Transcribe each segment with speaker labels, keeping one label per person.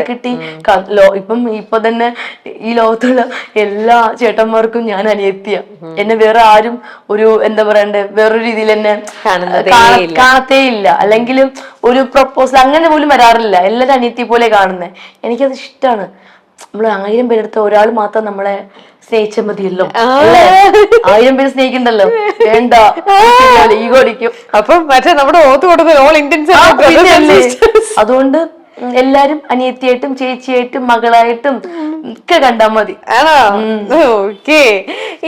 Speaker 1: കിട്ടി. ഇപ്പൊ തന്നെ ഈ ലോകത്തുള്ള എല്ലാ ചേട്ടന്മാർക്കും ഞാൻ അനിയത്തിയ. എന്നെ വേറെ ആരും ഒരു എന്താ പറയണ്ടേ വേറൊരു രീതിയിൽ എന്നെ കാണത്തേ ഇല്ല. അല്ലെങ്കിൽ ഒരു പ്രപ്പോസൽ അങ്ങനെ പോലും വരാറില്ല. എല്ലാരും അനിയത്തി പോലെ കാണുന്നേ. എനിക്കത് ഇഷ്ടമാണ്. നമ്മള് 1000 പേരെടുത്ത ഒരാൾ മാത്രം നമ്മളെ സ്നേഹിച്ചാൽ മതിയല്ലോ. 1000 പേര് സ്നേഹിക്കണ്ടല്ലോ. വേണ്ട, ഈഗോ അടിക്കും.
Speaker 2: അപ്പം മറ്റേ നമ്മുടെ ഓത്ത് കൊടുക്കുന്ന ഓൾ ഇന്ത്യൻസ്.
Speaker 1: അതുകൊണ്ട് എല്ലാരും അനിയത്തിയായിട്ടും ചേച്ചിയായിട്ടും മകളായിട്ടും ഒക്കെ കണ്ടാൽ മതി.
Speaker 2: ആണോ? ഓക്കെ.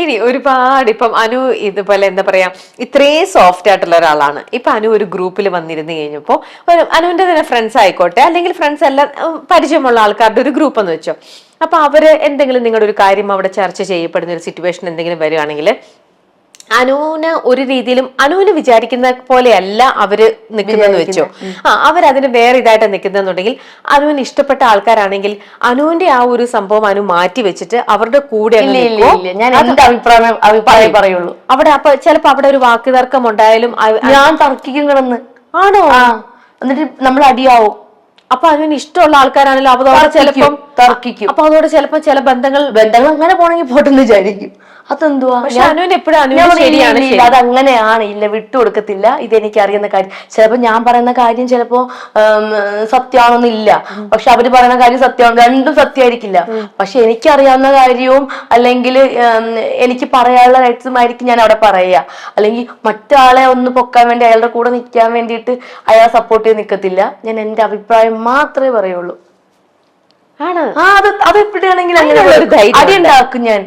Speaker 2: ഇനി ഒരുപാട് ഇപ്പം അനു ഇതുപോലെ എന്താ പറയാ ഇത്രയും സോഫ്റ്റ് ആയിട്ടുള്ള ഒരാളാണ്. ഇപ്പൊ അനു ഒരു ഗ്രൂപ്പിൽ വന്നിരുന്നു കഴിഞ്ഞപ്പോ അനുവിന്റെ തന്നെ ഫ്രണ്ട്സ് ആയിക്കോട്ടെ, അല്ലെങ്കിൽ ഫ്രണ്ട്സ് എല്ലാം പരിചയമുള്ള ആൾക്കാരുടെ ഒരു ഗ്രൂപ്പ് എന്ന് വെച്ചോ. അപ്പൊ അവര് എന്തെങ്കിലും നിങ്ങളുടെ ഒരു കാര്യം അവിടെ ചർച്ച ചെയ്യപ്പെടുന്ന ഒരു സിറ്റുവേഷൻ എന്തെങ്കിലും വരികയാണെങ്കിൽ അനുവിന് ഒരു രീതിയിലും അനുവിന് വിചാരിക്കുന്ന പോലെയല്ല അവര് നിൽക്കുന്നതെന്ന് വെച്ചോ. അവരതിന് വേറെ ഇതായിട്ട് നിൽക്കുന്നുണ്ടെങ്കിൽ അനുവിന് ഇഷ്ടപ്പെട്ട ആൾക്കാരാണെങ്കിൽ അനുവിന്റെ ആ ഒരു സംഭവം അനു മാറ്റി വെച്ചിട്ട് അവരുടെ കൂടെ
Speaker 1: ഞാൻ എന്റെ അഭിപ്രായം പറയുള്ളൂ
Speaker 2: അവിടെ. അപ്പൊ ചിലപ്പോ അവിടെ ഒരു വാക്കുതർക്കം ഉണ്ടായാലും
Speaker 1: ഞാൻ തർക്കിക്കും കിടന്ന്.
Speaker 2: ആണോ?
Speaker 1: എന്നിട്ട് നമ്മൾ അടിയാവും.
Speaker 2: അപ്പൊ അതിന് ഇഷ്ടമുള്ള ആൾക്കാരാണെങ്കിലും അതോടെ ചിലപ്പം
Speaker 1: തർക്കിക്കും.
Speaker 2: അപ്പൊ അതോടെ ചിലപ്പോ ചില ബന്ധങ്ങൾ
Speaker 1: അങ്ങനെ പോണെങ്കിൽ പോട്ടെന്ന് വിചാരിക്കും. അതെന്തുവാ?
Speaker 2: അനുവിന് എപ്പോഴും
Speaker 1: അതങ്ങനെയാണ്. ഇല്ല, വിട്ടുകൊടുക്കത്തില്ല. ഇതെനിക്ക് അറിയുന്ന കാര്യം. ചിലപ്പോ ഞാൻ പറയുന്ന കാര്യം ചിലപ്പോ സത്യമാണെന്നില്ല. പക്ഷെ അവര് പറയുന്ന കാര്യം സത്യമാണ്. രണ്ടും സത്യമായിരിക്കില്ല. പക്ഷെ എനിക്കറിയാവുന്ന കാര്യവും അല്ലെങ്കിൽ എനിക്ക് പറയാനുള്ള റൈറ്റ്സും ആയിരിക്കും ഞാൻ അവിടെ പറയുക. അല്ലെങ്കിൽ മറ്റാളെ ഒന്ന് പൊക്കാൻ വേണ്ടി അയാളുടെ കൂടെ നിൽക്കാൻ വേണ്ടിയിട്ട് അയാളെ സപ്പോർട്ട് ചെയ്ത് നിൽക്കത്തില്ല. ഞാൻ എന്റെ അഭിപ്രായം മാത്രമേ പറയുള്ളൂ. അത് എപ്പോഴാണെങ്കിൽ അങ്ങനെ അടി ഉണ്ടാക്കും. ഞാൻ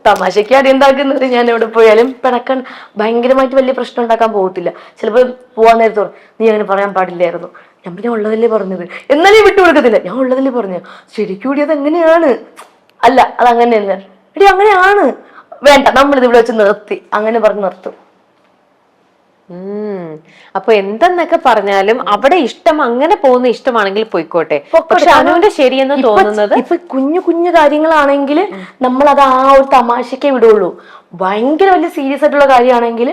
Speaker 1: തമാശക്ക് അടി ഉണ്ടാക്കുന്നത്. ഞാൻ എവിടെ പോയാലും പിണക്കാൻ ഭയങ്കരമായിട്ട് വലിയ പ്രശ്നം ഉണ്ടാക്കാൻ പോകത്തില്ല. ചിലപ്പോ പോവാൻ നേരത്തോ നീ അങ്ങനെ പറയാൻ പാടില്ലായിരുന്നു. ഞാൻ പിന്നെ ഉള്ളതല്ലേ പറഞ്ഞത്. എന്നാലും വിട്ടു കൊടുക്കത്തില്ല. ഞാൻ ഉള്ളതല്ലേ പറഞ്ഞു. ശരിക്കും കൂടി അത് എങ്ങനെയാണ്? അല്ല, അതങ്ങനെയല്ല എടി, അങ്ങനെയാണ്. വേണ്ട, നമ്മളിത് ഇവിടെ വെച്ച് നിർത്തി. അങ്ങനെ പറഞ്ഞ് നിർത്തും.
Speaker 2: അപ്പൊ എന്തെന്നൊക്കെ പറഞ്ഞാലും അവിടെ ഇഷ്ടം അങ്ങനെ പോകുന്ന ഇഷ്ടമാണെങ്കിൽ പോയിക്കോട്ടെ. പക്ഷെ അനുവിന്റെ ശരിയെന്ന് തോന്നുന്നത്
Speaker 1: ഇപ്പൊ കുഞ്ഞു കുഞ്ഞു കാര്യങ്ങളാണെങ്കിൽ നമ്മൾ അത് ആ ഒരു തമാശക്കേ വിടുള്ളൂ. ഭയങ്കര വലിയ സീരിയസ് ആയിട്ടുള്ള കാര്യമാണെങ്കിൽ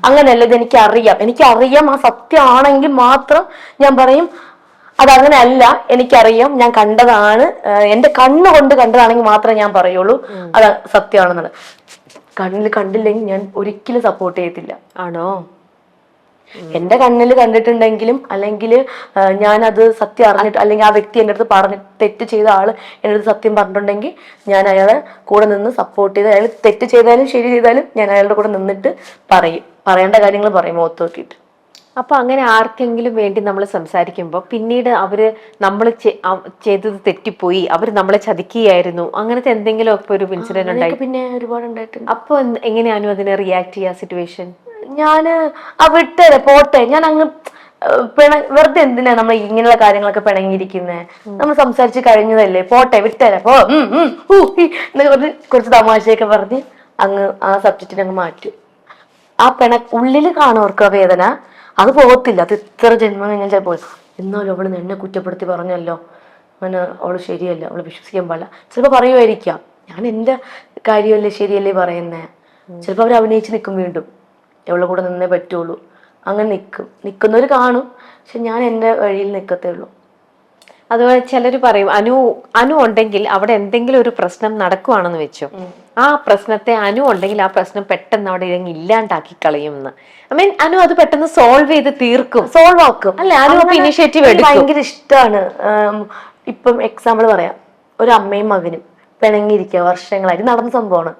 Speaker 1: അങ്ങനെയല്ല. ഇത് എനിക്കറിയാം ആ സത്യമാണെങ്കിൽ മാത്രം ഞാൻ പറയും അതങ്ങനെ അല്ല, എനിക്കറിയാം, ഞാൻ കണ്ടതാണ്, എന്റെ കണ്ണുകൊണ്ട് കണ്ടതാണെങ്കിൽ മാത്രമേ ഞാൻ പറയുള്ളൂ അത് സത്യമാണെന്നുള്ളത്. കണ്ണിൽ കണ്ടില്ലെങ്കിൽ ഞാൻ ഒരിക്കലും സപ്പോർട്ട് ചെയ്യത്തില്ല.
Speaker 2: ആണോ?
Speaker 1: എന്റെ കണ്ണിൽ കണ്ടിട്ടുണ്ടെങ്കിലും അല്ലെങ്കിൽ ഞാനത് സത്യം അറിഞ്ഞിട്ട് അല്ലെങ്കിൽ ആ വ്യക്തി എൻ്റെ അടുത്ത് പറഞ്ഞ് തെറ്റ് ചെയ്ത ആള് എൻ്റെ അടുത്ത് സത്യം പറഞ്ഞിട്ടുണ്ടെങ്കിൽ ഞാൻ അയാളെ കൂടെ നിന്ന് സപ്പോർട്ട് ചെയ്ത് അയാൾ തെറ്റ് ചെയ്താലും ശരി ചെയ്താലും ഞാൻ അയാളുടെ കൂടെ നിന്നിട്ട് പറയേണ്ട കാര്യങ്ങൾ പറയും മുഖത്ത് നോക്കിയിട്ട്.
Speaker 2: അപ്പൊ അങ്ങനെ ആർക്കെങ്കിലും വേണ്ടി നമ്മൾ സംസാരിക്കുമ്പോൾ പിന്നീട് അവര് നമ്മൾ ചെയ്തത് തെറ്റിപ്പോയി, അവര് നമ്മളെ ചതിക്കുകയായിരുന്നു, അങ്ങനത്തെ എന്തെങ്കിലും ഒക്കെ ഒരു ഇൻസിഡന്റ് ഉണ്ടായി?
Speaker 1: പിന്നെ ഒരുപാട് ഉണ്ടായിട്ടുണ്ട്.
Speaker 2: അപ്പൊ എങ്ങനെയാണ് അതിനെ റിയാക്ട് ചെയ്യാ സിറ്റുവേഷൻ?
Speaker 1: ഞാന് വിട്ടേ പോട്ടെ. ഞാൻ അങ്ങ് വെറുതെ എന്തിനാ നമ്മൾ ഇങ്ങനെയുള്ള കാര്യങ്ങളൊക്കെ പിണങ്ങിയിരിക്കുന്നേ? നമ്മൾ സംസാരിച്ച് കഴിഞ്ഞതല്ലേ, പോട്ടെ, വിട്ടേരെ പോ എന്നൊക്കെ പറഞ്ഞ് കുറച്ച് തമാശയൊക്കെ പറഞ്ഞ് അങ്ങ് ആ സബ്ജക്റ്റിനെ അങ്ങ് മാറ്റും. ആ ഉള്ളിൽ കാണുവർക്ക് ആ വേദന അത് പോകത്തില്ല. അത് ഇത്ര ജന്മം കഴിഞ്ഞാൽ ചിലപ്പോൾ എന്നാലും അവള് എന്നെ കുറ്റപ്പെടുത്തി പറഞ്ഞല്ലോ, അങ്ങനെ അവള് ശരിയല്ല, അവള് വിശ്വസിക്കാൻ പാടില്ല. ചിലപ്പോൾ പറയുമായിരിക്കാം ഞാൻ എന്റെ കാര്യമല്ലേ ശരിയല്ലേ പറയുന്നേ. ചിലപ്പോൾ അവർ അഭിനയിച്ച് നിൽക്കും. വീണ്ടും എവളുടെ കൂടെ നിന്നേ പറ്റുള്ളൂ. അങ്ങനെ നിൽക്കുന്നവർ കാണും. പക്ഷെ ഞാൻ എൻ്റെ വഴിയിൽ നിൽക്കത്തേ ഉള്ളൂ.
Speaker 2: അതുപോലെ ചിലർ പറയും അനു ഉണ്ടെങ്കിൽ അവിടെ എന്തെങ്കിലും ഒരു പ്രശ്നം നടക്കുവാണെന്ന് വെച്ചു, ആ പ്രശ്നത്തെ അനു ഉണ്ടെങ്കിൽ ആ പ്രശ്നം പെട്ടെന്ന് അവിടെ ഇല്ലാണ്ടാക്കി കളയും എന്ന്. ഐ മീൻ അനു അത് പെട്ടെന്ന് സോൾവ് ആക്കും അല്ലെ? അനു ഇനിഷ്യേറ്റീവ് എടുക്കും.
Speaker 1: ഭയങ്കര ഇഷ്ടമാണ്. ഇപ്പം എക്സാമ്പിൾ പറയാം. ഒരു അമ്മയും മകനും പിണങ്ങിയിരിക്കുക വർഷങ്ങളായിട്ട് നടന്ന സംഭവമാണ്.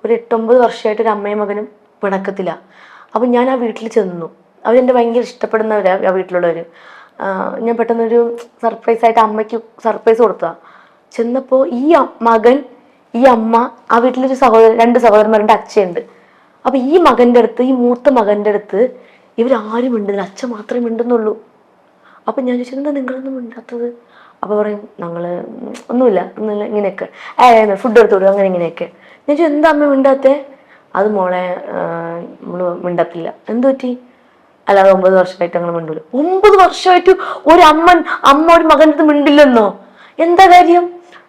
Speaker 1: ഒരു 8-9 വർഷമായിട്ട് ഒരു അമ്മയും മകനും പിണക്കത്തില്ല. അപ്പൊ ഞാൻ ആ വീട്ടിൽ ചെന്നു. അവരെന്നെ ഭയങ്കര ഇഷ്ടപ്പെടുന്നവരാ ആ വീട്ടിലുള്ളവര്. ഞാൻ പെട്ടെന്നൊരു സർപ്രൈസ് ആയിട്ട് അമ്മയ്ക്ക് സർപ്രൈസ് കൊടുത്തതാ. ചെന്നപ്പോ ഈ മകൻ ഈ അമ്മ ആ വീട്ടിലൊരു 2 സഹോദരന്മാരുടെ അച്ഛയുണ്ട്. അപ്പൊ ഈ മൂത്ത മകന്റെ അടുത്ത് ഇവരാരും മിണ്ടുന്നില്ല, അച്ഛൻ മാത്രമേ മിണ്ടുന്നുള്ളൂ. അപ്പൊ ഞാൻ ചോദിച്ചു എന്താ നിങ്ങളൊന്നും മിണ്ടാത്തത്? അപ്പൊ പറയും ഞങ്ങള് ഒന്നുമില്ല ഇങ്ങനെയൊക്കെ ഫുഡ് എടുത്തു വിടും അങ്ങനെ ഇങ്ങനെയൊക്കെ. ഞാൻ ചോദിച്ചു എന്താ അമ്മ മിണ്ടാത്തേ? അത് മോളെ നമ്മള് മിണ്ടത്തില്ല. എന്തു പറ്റി? അല്ലാതെ 9 വർഷമായിട്ട് അങ്ങനെ മിണ്ടൂല. 9 വർഷമായിട്ട് അമ്മ ഒരു മകൻ്റെ അടുത്ത് മിണ്ടില്ലെന്നോ? എന്താ കാര്യം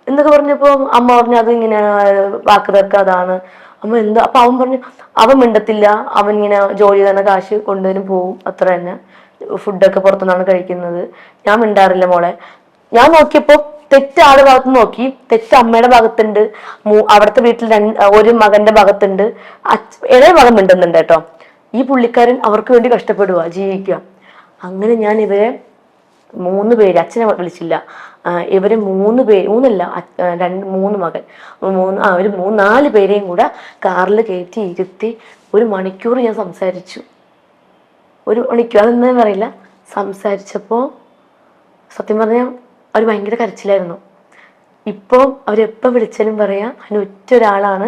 Speaker 1: എന്നൊക്കെ പറഞ്ഞപ്പോ അമ്മ പറഞ്ഞു അത് ഇങ്ങനെ വാക്ക് തർക്കാതാണ്. അമ്മ എന്താ? അപ്പൊ അവൻ പറഞ്ഞു അവൻ മിണ്ടത്തില്ല, അവൻ ഇങ്ങനെ ജോലി തന്നെ കാശ് കൊണ്ടുവരും പോവും, അത്ര തന്നെ. ഫുഡൊക്കെ പുറത്തുനിന്നാണ് കഴിക്കുന്നത്. ഞാൻ മിണ്ടാറില്ല മോളെ. ഞാൻ നോക്കിയപ്പോ തെറ്റ് ആളുടെ ഭാഗത്ത് നോക്കി, തെറ്റ് അമ്മയുടെ ഭാഗത്തുണ്ട്, അവിടുത്തെ വീട്ടിൽ ഒരു മകന്റെ ഭാഗത്തുണ്ട്, ഇളയ മകൻ മിണ്ടുന്നുണ്ട് കേട്ടോ. ഈ പുള്ളിക്കാരൻ അവർക്ക് വേണ്ടി കഷ്ടപ്പെടുക, ജീവിക്കുക. അങ്ങനെ ഞാൻ ഇവരെ 3 പേര്, അച്ഛനെ വിളിച്ചില്ല, ഇവര് 3 പേര്, 3 മകൻ, ഒരു 4 പേരെയും കൂടെ കാറിൽ കയറ്റി ഇരുത്തി 1 മണിക്കൂർ ഞാൻ സംസാരിച്ചു. 1 മണിക്കൂർ, അതെന്താ പറയില്ല. സംസാരിച്ചപ്പോൾ സത്യം പറഞ്ഞാൽ അവർ ഭയങ്കര കരച്ചിലായിരുന്നു. ഇപ്പോൾ അവരെപ്പോൾ വിളിച്ചാലും പറയാം അതിന് ഒറ്റ ഒരാളാണ്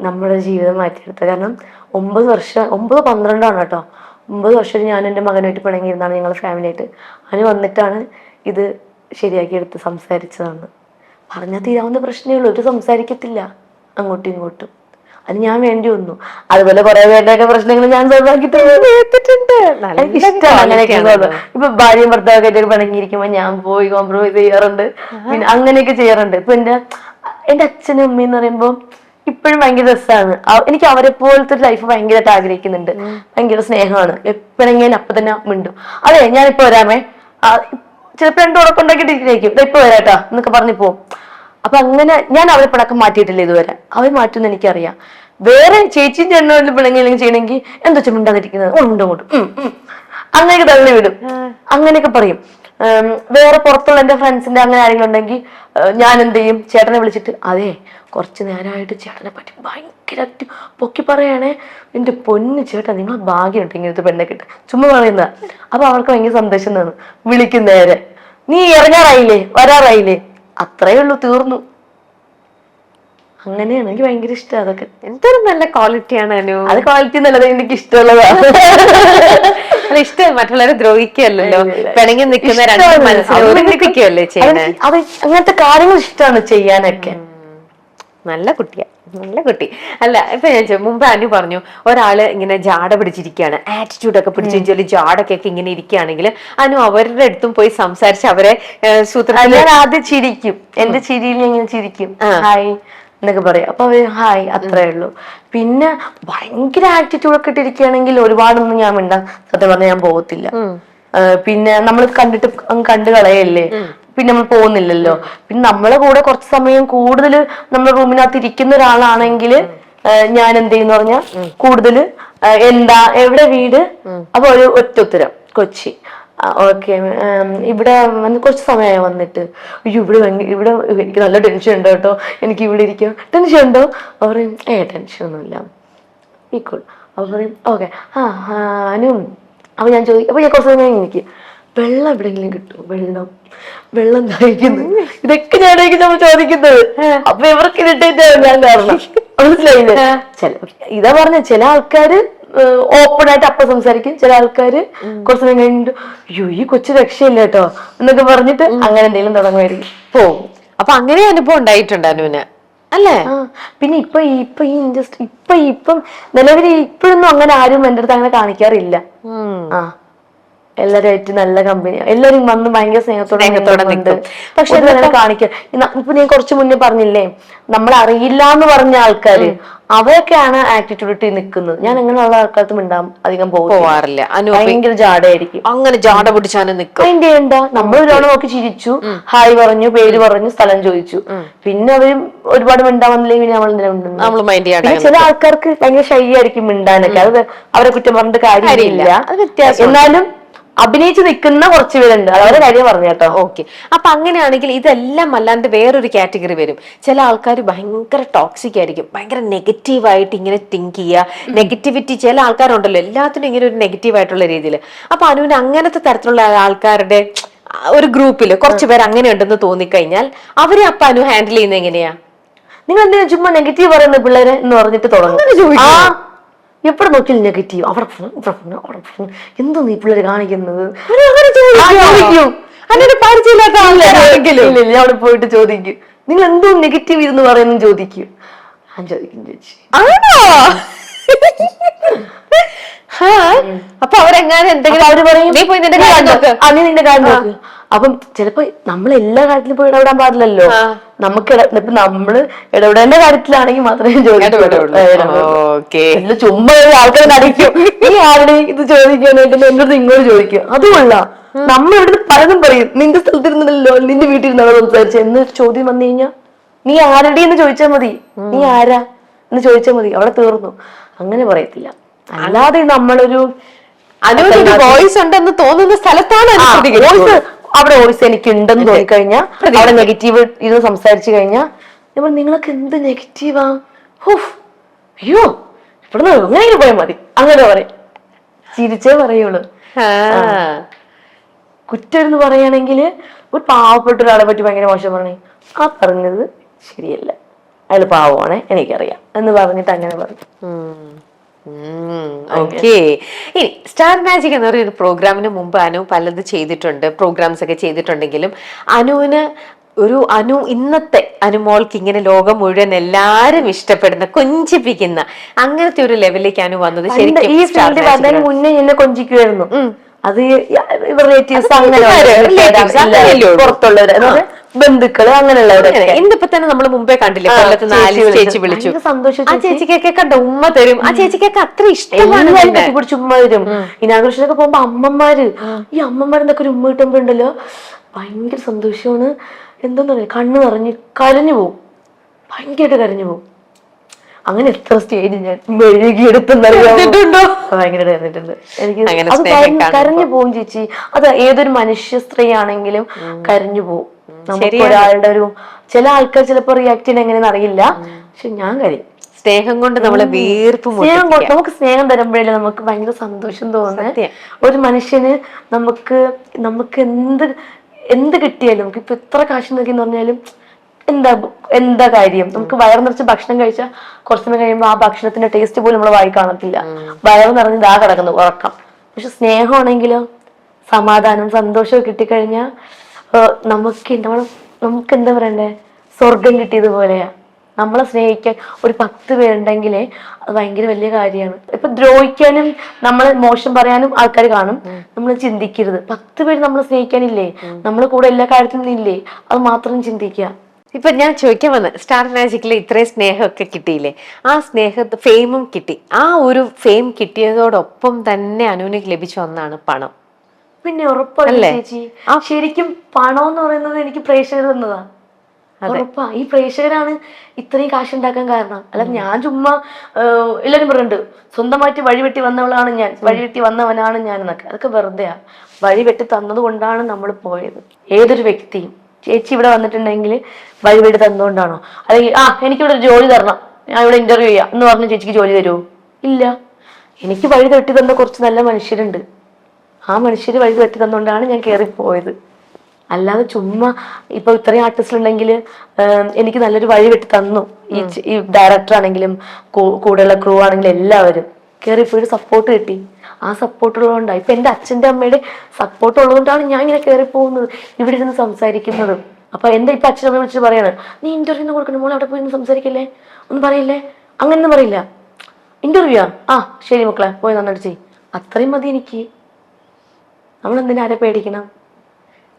Speaker 1: നമ്മുടെ ജീവിതം മാറ്റിയെടുത്തത്. കാരണം 9 വർഷം, 9-12 കേട്ടോ, 9 വർഷം ഞാൻ എൻ്റെ മകനായിട്ട് പിണങ്ങിയിരുന്നാണ്, ഞങ്ങൾ ഫാമിലിയായിട്ട്. അതിന് വന്നിട്ടാണ് ഇത് ശരിയാക്കിയെടുത്ത് സംസാരിച്ചതാണ്. പറഞ്ഞാൽ തീരാവുന്ന പ്രശ്നമേ ഉള്ളൂ, ഒരു സംസാരിക്കത്തില്ല അങ്ങോട്ടും ഇങ്ങോട്ടും. അത് ഞാൻ വേണ്ടി വന്നു. അതുപോലെ കുറെ പേരുടെയൊക്കെ പ്രശ്നങ്ങൾ ഞാൻ സോൾവാക്കിയിട്ടുണ്ട്. എനിക്കിഷ്ടമാണ് അങ്ങനെയൊക്കെ. ഇപ്പൊ ഭാര്യയും ഭർത്താവൊക്കെ പിണങ്ങിയിരിക്കുമ്പോ ഞാൻ പോയി കോംപ്രമൈസ് ചെയ്യാറുണ്ട്, പിന്നെ അങ്ങനെയൊക്കെ ചെയ്യാറുണ്ട്. ഇപ്പൊ എന്റെ അച്ഛനും അമ്മയും എന്ന് പറയുമ്പോൾ ഇപ്പോഴും ഭയങ്കര രസമാണ്. എനിക്ക് അവരെ പോലത്തെ ഒരു ലൈഫ് ഭയങ്കരമായിട്ട് ആഗ്രഹിക്കുന്നുണ്ട്. ഭയങ്കര സ്നേഹമാണ്. എപ്പോഴെങ്കിലും അപ്പൊ തന്നെ മിണ്ടും. അതെ ഞാനിപ്പോ വരാമേ, ചിലപ്പോ 2 ഉറപ്പുണ്ടാക്കിയിട്ടിരിക്കും, ഇപ്പൊ വരാട്ടാ എന്നൊക്കെ പറഞ്ഞു പോവും. അപ്പൊ അങ്ങനെ ഞാൻ അവരെ പിണക്കം മാറ്റിയിട്ടില്ല ഇതുവരെ. അവർ മാറ്റുമെന്ന് എനിക്കറിയാം. വേറെ ചേച്ചിയും ചേട്ടനും പിണങ്ങിയില്ലെങ്കിൽ ചെയ്യണമെങ്കിൽ എന്താ വെച്ചാൽ മിണ്ടാതിരിക്കുന്നത്, ഉണ്ടോട്ടും അങ്ങനെയൊക്കെ തള്ളി വിടും, അങ്ങനെയൊക്കെ പറയും. വേറെ പുറത്തുള്ള എന്റെ ഫ്രണ്ട്സിന്റെ അങ്ങനെ ആരെങ്കിലും ഉണ്ടെങ്കിൽ ഞാൻ എന്ത് ചെയ്യും, ചേട്ടനെ വിളിച്ചിട്ട് അതെ കുറച്ച് നേരമായിട്ട് ചേട്ടനെ പറ്റി ഭയങ്കരമായിട്ട് പൊക്കി പറയണേ, എന്റെ പൊന്ന് ചേട്ടാ നിങ്ങൾ ഭാഗ്യമുണ്ട് ഇങ്ങനത്തെ പെണ്ണെ കിട്ടും, ചുമ്മാ പറയുന്നതാ. അപ്പൊ അവർക്ക് ഭയങ്കര സന്തോഷം തോന്നും. വിളിക്കും നേരെ, നീ ഇറങ്ങാറായില്ലേ, വരാറായില്ലേ, അത്രേ ഉള്ളൂ, തീർന്നു. അങ്ങനെയാണ്. എനിക്ക് ഭയങ്കര ഇഷ്ടം അതൊക്കെ.
Speaker 2: എന്തൊരു നല്ല ക്വാളിറ്റിയാണ് അനു.
Speaker 1: അത് ക്വാളിറ്റി നല്ലത്, എനിക്ക് ഇഷ്ടമുള്ളതാണ്.
Speaker 2: അത് ഇഷ്ടം മറ്റുള്ളവരെ ദ്രോഹിക്കല്ലോ, പിണങ്ങി നിൽക്കുന്ന മനസ്സിലാക്കിയല്ലേ ചെയ്യുന്നത്.
Speaker 1: അത് അങ്ങനത്തെ കാര്യങ്ങൾ ഇഷ്ടമാണ് ചെയ്യാനൊക്കെ.
Speaker 2: നല്ല കുട്ടിയാ, നല്ല കുട്ടി. അല്ല ഇപ്പൊ ഞാൻ മുമ്പ് അനു പറഞ്ഞു ഒരാള് ഇങ്ങനെ ജാട പിടിച്ചിരിക്കുകയാണ്, ആറ്റിറ്റ്യൂഡ് ഒക്കെ പിടിച്ചു ജാടൊക്കെ ഇങ്ങനെ ഇരിക്കുകയാണെങ്കിൽ അനു അവരുടെ അടുത്തും പോയി സംസാരിച്ച് അവരെ
Speaker 1: ഞാൻ ആദ്യം ചിരിക്കും, എന്റെ ചിരിയിൽ ഞാൻ ഇങ്ങനെ ചിരിക്കും, ഹായ് എന്നൊക്കെ പറയാം. അപ്പൊ അവര് ഹായ്, അത്രേ ഉള്ളൂ. പിന്നെ ഭയങ്കര ആറ്റിറ്റ്യൂഡ് ഒക്കെ ഇട്ടിരിക്കുകയാണെങ്കിൽ ഒരുപാടൊന്നും ഞാൻ മിണ്ടാൻ സത്യം പറഞ്ഞാൽ ഞാൻ പോകത്തില്ല. പിന്നെ നമ്മൾ കണ്ടിട്ട് കണ്ടു കളയല്ലേ, പിന്നെ നമ്മൾ പോകുന്നില്ലല്ലോ. പിന്നെ നമ്മളെ കൂടെ കുറച്ച് സമയം കൂടുതൽ നമ്മുടെ റൂമിനകത്ത് ഇരിക്കുന്ന ഒരാളാണെങ്കിൽ ഞാൻ എന്ത് ചെയ്യുന്ന പറഞ്ഞാൽ കൂടുതൽ എന്താ എവിടെ വീട്, അപ്പൊ ഒരു ഉത്തരം കൊച്ചി, ഓക്കെ ഇവിടെ വന്ന് കുറച്ച് സമയമായി വന്നിട്ട്, അയ്യോ ഇവിടെ എനിക്ക് നല്ല ടെൻഷൻ ഉണ്ടോ കേട്ടോ, എനിക്ക് ഇവിടെ ഇരിക്കാം, ടെൻഷൻ ഉണ്ടോ? അവർ പറയും ടെൻഷൻ ഒന്നുമില്ല, ഈക്വൾ. അപ്പൊ പറയും ഓക്കെ അനു. അപ്പൊ ഞാൻ ചോദിക്കും, അപ്പൊ ഞാൻ കുറച്ച് സമയം എനിക്ക് വെള്ളം എവിടെയെങ്കിലും കിട്ടുമോ, വെള്ളം ദാഹിക്കുന്നു, ഇതൊക്കെ ഞാനായിരിക്കും നമ്മൾ ചോദിക്കുന്നത്. അപ്പൊ ഇവർക്ക് ഇരിട്ടേറ്റാണ് ഞാൻ കാരണം, മനസ്സിലായില്ലേ? ഇതാ പറഞ്ഞ ചില ആൾക്കാര് ഓപ്പൺ ആയിട്ട് അപ്പൊ സംസാരിക്കും, ചില ആൾക്കാര് കുറച്ച് സമയം കഴിഞ്ഞിട്ട് അയ്യോ ഈ കൊച്ചു രക്ഷയില്ല കേട്ടോ എന്നൊക്കെ പറഞ്ഞിട്ട് അങ്ങനെ എന്തെങ്കിലും തുടങ്ങുമായിരിക്കും, പോവും.
Speaker 2: അപ്പൊ അങ്ങനെ അനുഭവം ഉണ്ടായിട്ടുണ്ട് അനുവിന് അല്ലേ?
Speaker 1: പിന്നെ ഇപ്പം നിലവിൽ ഇപ്പോഴൊന്നും അങ്ങനെ ആരും എന്റെ അടുത്ത് അങ്ങനെ കാണിക്കാറില്ല. എല്ലാവരുമായിട്ട് നല്ല കമ്പനി, എല്ലാവരും വന്ന് ഭയങ്കര സ്നേഹത്തോടെ നിൽക്കും. പക്ഷെ അങ്ങനെ കാണിക്കാം. ഇപ്പൊ ഞാൻ കുറച്ച് മുന്നേ പറഞ്ഞില്ലേ, നമ്മൾ അറിയില്ല എന്ന് പറഞ്ഞ ആൾക്കാര് അവരൊക്കെയാണ് ആറ്റിറ്റ്യൂഡ് ഇട്ട് നിൽക്കുന്നത്. ഞാൻ അങ്ങനെയുള്ള ആൾക്കാർക്ക് മിണ്ടാൻ അധികം പോവാറില്ല. ഭയങ്കര ജാടയായിരിക്കും.
Speaker 2: അങ്ങനെ ജാട പിടിച്ചാണ് നിൽക്കും.
Speaker 1: അതിന്റെ എന്താ, നമ്മൾ ഒരാളെ നോക്കി ചിരിച്ചു, ഹായ് പറഞ്ഞു, പേര് പറഞ്ഞു, സ്ഥലം ചോദിച്ചു, പിന്നെ അവര് ഒരുപാട് മിണ്ടാൻ വന്നില്ലെങ്കിൽ നമ്മൾ മൈൻഡ് ചെയ്യാം. ചില ആൾക്കാർക്ക് ഭയങ്കര ഷൈ ആയിരിക്കും മിണ്ടാനൊക്കെ, അത് അവരെ കുറ്റം പറഞ്ഞിട്ട് കാര്യമില്ല. എന്നാലും അഭിനയിച്ച് നിൽക്കുന്ന കുറച്ച് പേരുണ്ട്, അവരുടെ കാര്യം പറഞ്ഞു കേട്ടോ.
Speaker 2: ഓക്കെ. അപ്പൊ അങ്ങനെയാണെങ്കിൽ ഇതെല്ലാം അല്ലാണ്ട് വേറൊരു കാറ്റഗറി വരും. ചില ആൾക്കാർ ഭയങ്കര ടോക്സിക് ആയിരിക്കും, ഭയങ്കര നെഗറ്റീവായിട്ട് ഇങ്ങനെ തിങ്ക് ചെയ്യുക, നെഗറ്റിവിറ്റി. ചില ആൾക്കാരുണ്ടല്ലോ എല്ലാത്തിനും ഇങ്ങനെ ഒരു നെഗറ്റീവ് ആയിട്ടുള്ള രീതിയിൽ. അപ്പൊ അനുവിന് അങ്ങനത്തെ തരത്തിലുള്ള ആൾക്കാരുടെ ഒരു ഗ്രൂപ്പിൽ കുറച്ച് പേര് അങ്ങനെ ഉണ്ടെന്ന് തോന്നിക്കഴിഞ്ഞാൽ അവരെ അപ്പൊ അനു ഹാൻഡിൽ ചെയ്യുന്നത് എങ്ങനെയാ?
Speaker 1: നിങ്ങൾ എന്തിനാ ചുമ്മാ നെഗറ്റീവ് പറയുന്ന പിള്ളേരെ എന്ന് പറഞ്ഞിട്ട് തുടങ്ങും. എപ്പോഴും നോക്കിയാലും നെഗറ്റീവ്, അവിടെ എന്തോ നീ പിള്ളേര് കാണിക്കുന്നത്, അവിടെ പോയിട്ട് ചോദിക്കും നിങ്ങൾ എന്തോ നെഗറ്റീവ് ഇരുന്ന് പറയുന്നു ചോദിക്കും. ഞാൻ ചോദിക്കും ചേച്ചി
Speaker 2: അപ്പൊ അവരെങ്ങനെ എന്തെങ്കിലും അവര് പറയും നീ നിന്റെ കാര്യം നോക്ക്,
Speaker 1: അപ്പം ചിലപ്പോ നമ്മൾ എല്ലാ കാര്യത്തിലും പോയി ഇടപെടാൻ പാടില്ലല്ലോ. നമുക്ക് ഇപ്പൊ നമ്മള് ഇടപെടേണ്ട കാര്യത്തിലാണെങ്കിൽ മാത്രമേ ചോദിക്കുള്ളൂ. ചുമ്മാ ആൾക്കാരെ നടിക്കും, നീ ആരുടെ ഇത് ചോദിക്കാനായിട്ട് എന്നോട് ഇങ്ങോട്ട് ചോദിക്കും. അതുമല്ല, നമ്മൾ ഇവിടെ പലതും പറയും, നിന്റെ സ്ഥലത്തിരുന്നല്ലോ, നിന്റെ വീട്ടിൽ സംസാരിച്ച എന്ന് ചോദ്യം വന്നു കഴിഞ്ഞാൽ നീ ആരുടെ എന്ന് ചോദിച്ചാൽ മതി, നീ ആരാ എന്ന് ചോദിച്ചാൽ മതി, അവിടെ തീർന്നു. അങ്ങനെ പറയത്തില്ല. അല്ലാതെ നമ്മളൊരു
Speaker 2: വോയിസ് ഉണ്ടെന്ന് തോന്നുന്ന സ്ഥലത്താണ്
Speaker 1: അവിടെ വോയിസ് എനിക്ക് ഉണ്ടെന്ന് തോന്നിക്കഴിഞ്ഞാൽ, അവിടെ നെഗറ്റീവ് ഇത് സംസാരിച്ചു കഴിഞ്ഞാൽ നിങ്ങളൊക്കെ എന്ത് നെഗറ്റീവാ, അയ്യോ ഇവിടെ അങ്ങനെ പോയാൽ മതി, അങ്ങനെ പറയും. ചിരിച്ചേ പറയുള്ളൂ. കുറ്റം എന്ന് പറയുകയാണെങ്കിൽ ഒരു പാവപ്പെട്ട ഒരാളെ പറ്റി ഭയങ്കര മോശം പറഞ്ഞേ, ആ പറഞ്ഞത് ശരിയല്ല, അയാൾ പാവമാണേ എനിക്കറിയാം എന്ന് പറഞ്ഞിട്ട് അങ്ങനെ പറഞ്ഞു.
Speaker 2: ഓക്കെ. ഇനി സ്റ്റാർ മാജിക് എന്ന് പറയുന്ന പ്രോഗ്രാമിന് മുമ്പ് അനു പലത് ചെയ്തിട്ടുണ്ട്, പ്രോഗ്രാംസ് ഒക്കെ ചെയ്തിട്ടുണ്ടെങ്കിലും അനു ഇന്നത്തെ അനുമോൾക്ക് ഇങ്ങനെ ലോകം മുഴുവൻ എല്ലാരും ഇഷ്ടപ്പെടുന്ന കൊഞ്ചിപ്പിക്കുന്ന അങ്ങനത്തെ ഒരു ലെവലിലേക്ക് അനു വന്നത് ശരിക്കും
Speaker 1: ഈ ഫീൽഡ് വരുന്നതിന് മുന്നേ എന്നെ കൊഞ്ചിക്കുമായിരുന്നു. അത് റിലേറ്റീവ്സ് അങ്ങനെ പുറത്തുള്ളവര്, ബന്ധുക്കള് അങ്ങനെയുള്ളവര്.
Speaker 2: ഇന്നിപ്പോ തന്നെ നമ്മൾ മുമ്പേ കണ്ടില്ലേ, കൊല്ലത്ത് 4 ചേച്ചി വിളിച്ചു, ആ ചേച്ചിക്കൊക്കെ കണ്ട ഉമ്മ തരും, ആ ചേച്ചിക്കൊക്കെ അത്ര ഇഷ്ടമാണ്,
Speaker 1: കെട്ടിപ്പിടിച്ച് ഉമ്മ തരും. ഇനാഘോഷത്തിനൊക്കെ പോകുമ്പോ അമ്മമാര്, ഈ അമ്മമാരെന്നൊക്കെ ഒരു ഉമ്മ കിട്ടുമ്പോ ഉണ്ടല്ലോ ഭയങ്കര സന്തോഷമാണ്. എന്താന്ന് പറയാ, കണ്ണ് നിറഞ്ഞ് കരഞ്ഞു പോവും, ഭയങ്കരമായിട്ട് കരഞ്ഞു പോവും. അങ്ങനെ എത്ര സ്റ്റേജ് ഞാൻ മെഴുകിയെടുത്തുണ്ടോ, ഭയങ്കര കരഞ്ഞിട്ടുണ്ട്. എനിക്ക് കരഞ്ഞു പോവും ചേച്ചി. അത് ഏതൊരു മനുഷ്യ സ്ത്രീ ആണെങ്കിലും കരഞ്ഞു പോവും. നമുക്ക് ഒരാളുടെ ഒരു ചില ആൾക്കാർ ചിലപ്പോ റിയാക്ട് ചെയ്യാൻ എങ്ങനെയെന്ന് അറിയില്ല, പക്ഷെ ഞാൻ കരയും.
Speaker 2: സ്നേഹം കൊണ്ട് നമ്മളെ വീർപ്പ്,
Speaker 1: നമുക്ക് സ്നേഹം തരുമ്പോഴല്ലേ നമുക്ക് ഭയങ്കര സന്തോഷം തോന്നുന്നത്. ഒരു മനുഷ്യന് നമുക്ക് എന്ത് കിട്ടിയാലും, നമുക്ക് ഇപ്പൊ എത്ര കാശ് നോക്കിയെന്ന് പറഞ്ഞാലും എന്താ കാര്യം, നമുക്ക് വയറ് നിറച്ച് ഭക്ഷണം കഴിച്ചാൽ കുറച്ച് സമയം കഴിയുമ്പോൾ ആ ഭക്ഷണത്തിന്റെ ടേസ്റ്റ് പോലും നമ്മളെ വായി കാണത്തില്ല, വയറ് നിറഞ്ഞ് ദാ കിടക്കുന്നു ഉറക്കം. പക്ഷെ സ്നേഹമാണെങ്കിലോ സമാധാനം സന്തോഷവും കിട്ടിക്കഴിഞ്ഞാൽ നമുക്ക് എന്താ പറയണ്ടേ, സ്വർഗം കിട്ടിയതുപോലെയാ. നമ്മളെ സ്നേഹിക്കാൻ ഒരു 10 പേരുണ്ടെങ്കിലേ അത് ഭയങ്കര വലിയ കാര്യമാണ്. ഇപ്പൊ ദ്രോഹിക്കാനും നമ്മളെ മോശം പറയാനും ആൾക്കാർ കാണും, നമ്മൾ ചിന്തിക്കരുത്. 10 പേര് നമ്മളെ സ്നേഹിക്കാനില്ലേ, നമ്മളെ കൂടെ എല്ലാ കാര്യത്തിനും ഇല്ലേ, അത് മാത്രം ചിന്തിക്കുക.
Speaker 2: ഇപ്പൊ ഞാൻ ചോദിക്കാൻ വന്ന സ്റ്റാർ മാജിക്കില് ഇത്രയും സ്നേഹമൊക്കെ കിട്ടിയില്ലേ, ആ ഫെയിമും കിട്ടി. ആ ഒരു ഫെയിം കിട്ടിയതോടൊപ്പം തന്നെ അനുവിന് ലഭിച്ച ഒന്നാണ് പണം.
Speaker 1: പിന്നെ ഉറപ്പല്ലേ ചേച്ചി, ശരിക്കും പണം എന്ന് പറയുന്നത് എനിക്ക് പ്രേക്ഷകർ തന്നതാ. ഉറപ്പാ, ഈ പ്രേക്ഷകരാണ് ഇത്രയും കാശുണ്ടാക്കാൻ കാരണം. അല്ല ഞാൻ ചുമ്മാ എല്ലാരും പറയുന്നുണ്ട് സ്വന്തമായിട്ട് വഴിവെട്ടി വന്നവളാണ് ഞാൻ, വഴിവെട്ടി വന്നവനാണ് ഞാൻ എന്നൊക്കെ. അതൊക്കെ വെറുതെയാ. വഴിവെട്ടി തന്നത് കൊണ്ടാണ് നമ്മൾ പോയത്. ഏതൊരു വ്യക്തിയും ചേച്ചി ഇവിടെ വന്നിട്ടുണ്ടെങ്കിൽ വഴിവെട്ടി തന്നുകൊണ്ടാണോ, അല്ലെങ്കിൽ എനിക്കിവിടെ ഒരു ജോലി തരണം, ഞാൻ ഇവിടെ ഇന്റർവ്യൂ ചെയ്യാം എന്ന് പറഞ്ഞ ചേച്ചിക്ക് ജോലി തരുമോ? ഇല്ല. എനിക്ക് വഴി തെട്ടി തന്ന കുറച്ച് നല്ല മനുഷ്യരുണ്ട്, ആ മനുഷ്യര് വഴി തെറ്റി തന്നുകൊണ്ടാണ് ഞാൻ കയറിപ്പോയത്. അല്ലാതെ ചുമ്മാ ഇപ്പൊ ഇത്രയും ആർട്ടിസ്റ്റ് ഉണ്ടെങ്കിൽ എനിക്ക് നല്ലൊരു വഴി വെട്ടി തന്നു ഈ ഡയറക്ടർ ആണെങ്കിലും കൂടെയുള്ള ക്രൂ ആണെങ്കിലും എല്ലാവരും കയറിപ്പോയിട്ട് സപ്പോർട്ട് കിട്ടി. ആ സപ്പോർട്ട് ഉള്ളതുകൊണ്ടാണ് ഇപ്പൊ എന്റെ അച്ഛന്റെ അമ്മയുടെ സപ്പോർട്ട് ഉള്ളതുകൊണ്ടാണ് ഞാൻ ഇങ്ങനെ കയറി പോകുന്നത്, ഇവിടെ ഇരുന്ന് സംസാരിക്കുന്നത്. അപ്പൊ എന്റെ ഇപ്പൊ അച്ഛനമ്മ വിളിച്ച് പറയാണ്, നീ ഇന്റർവ്യൂ കൊടുക്കണം മോളെ, അവിടെ പോയി സംസാരിക്കല്ലേ, ഒന്നും പറയില്ലേ, അങ്ങനൊന്നും പറയില്ല. ഇന്റർവ്യൂ ശരി മക്കളെ പോയി നന്നായിട്ട് ചെയ്യും, അത്രയും മതി എനിക്ക്. നമ്മൾ എന്തിനാ ആരെ പേടിക്കണം?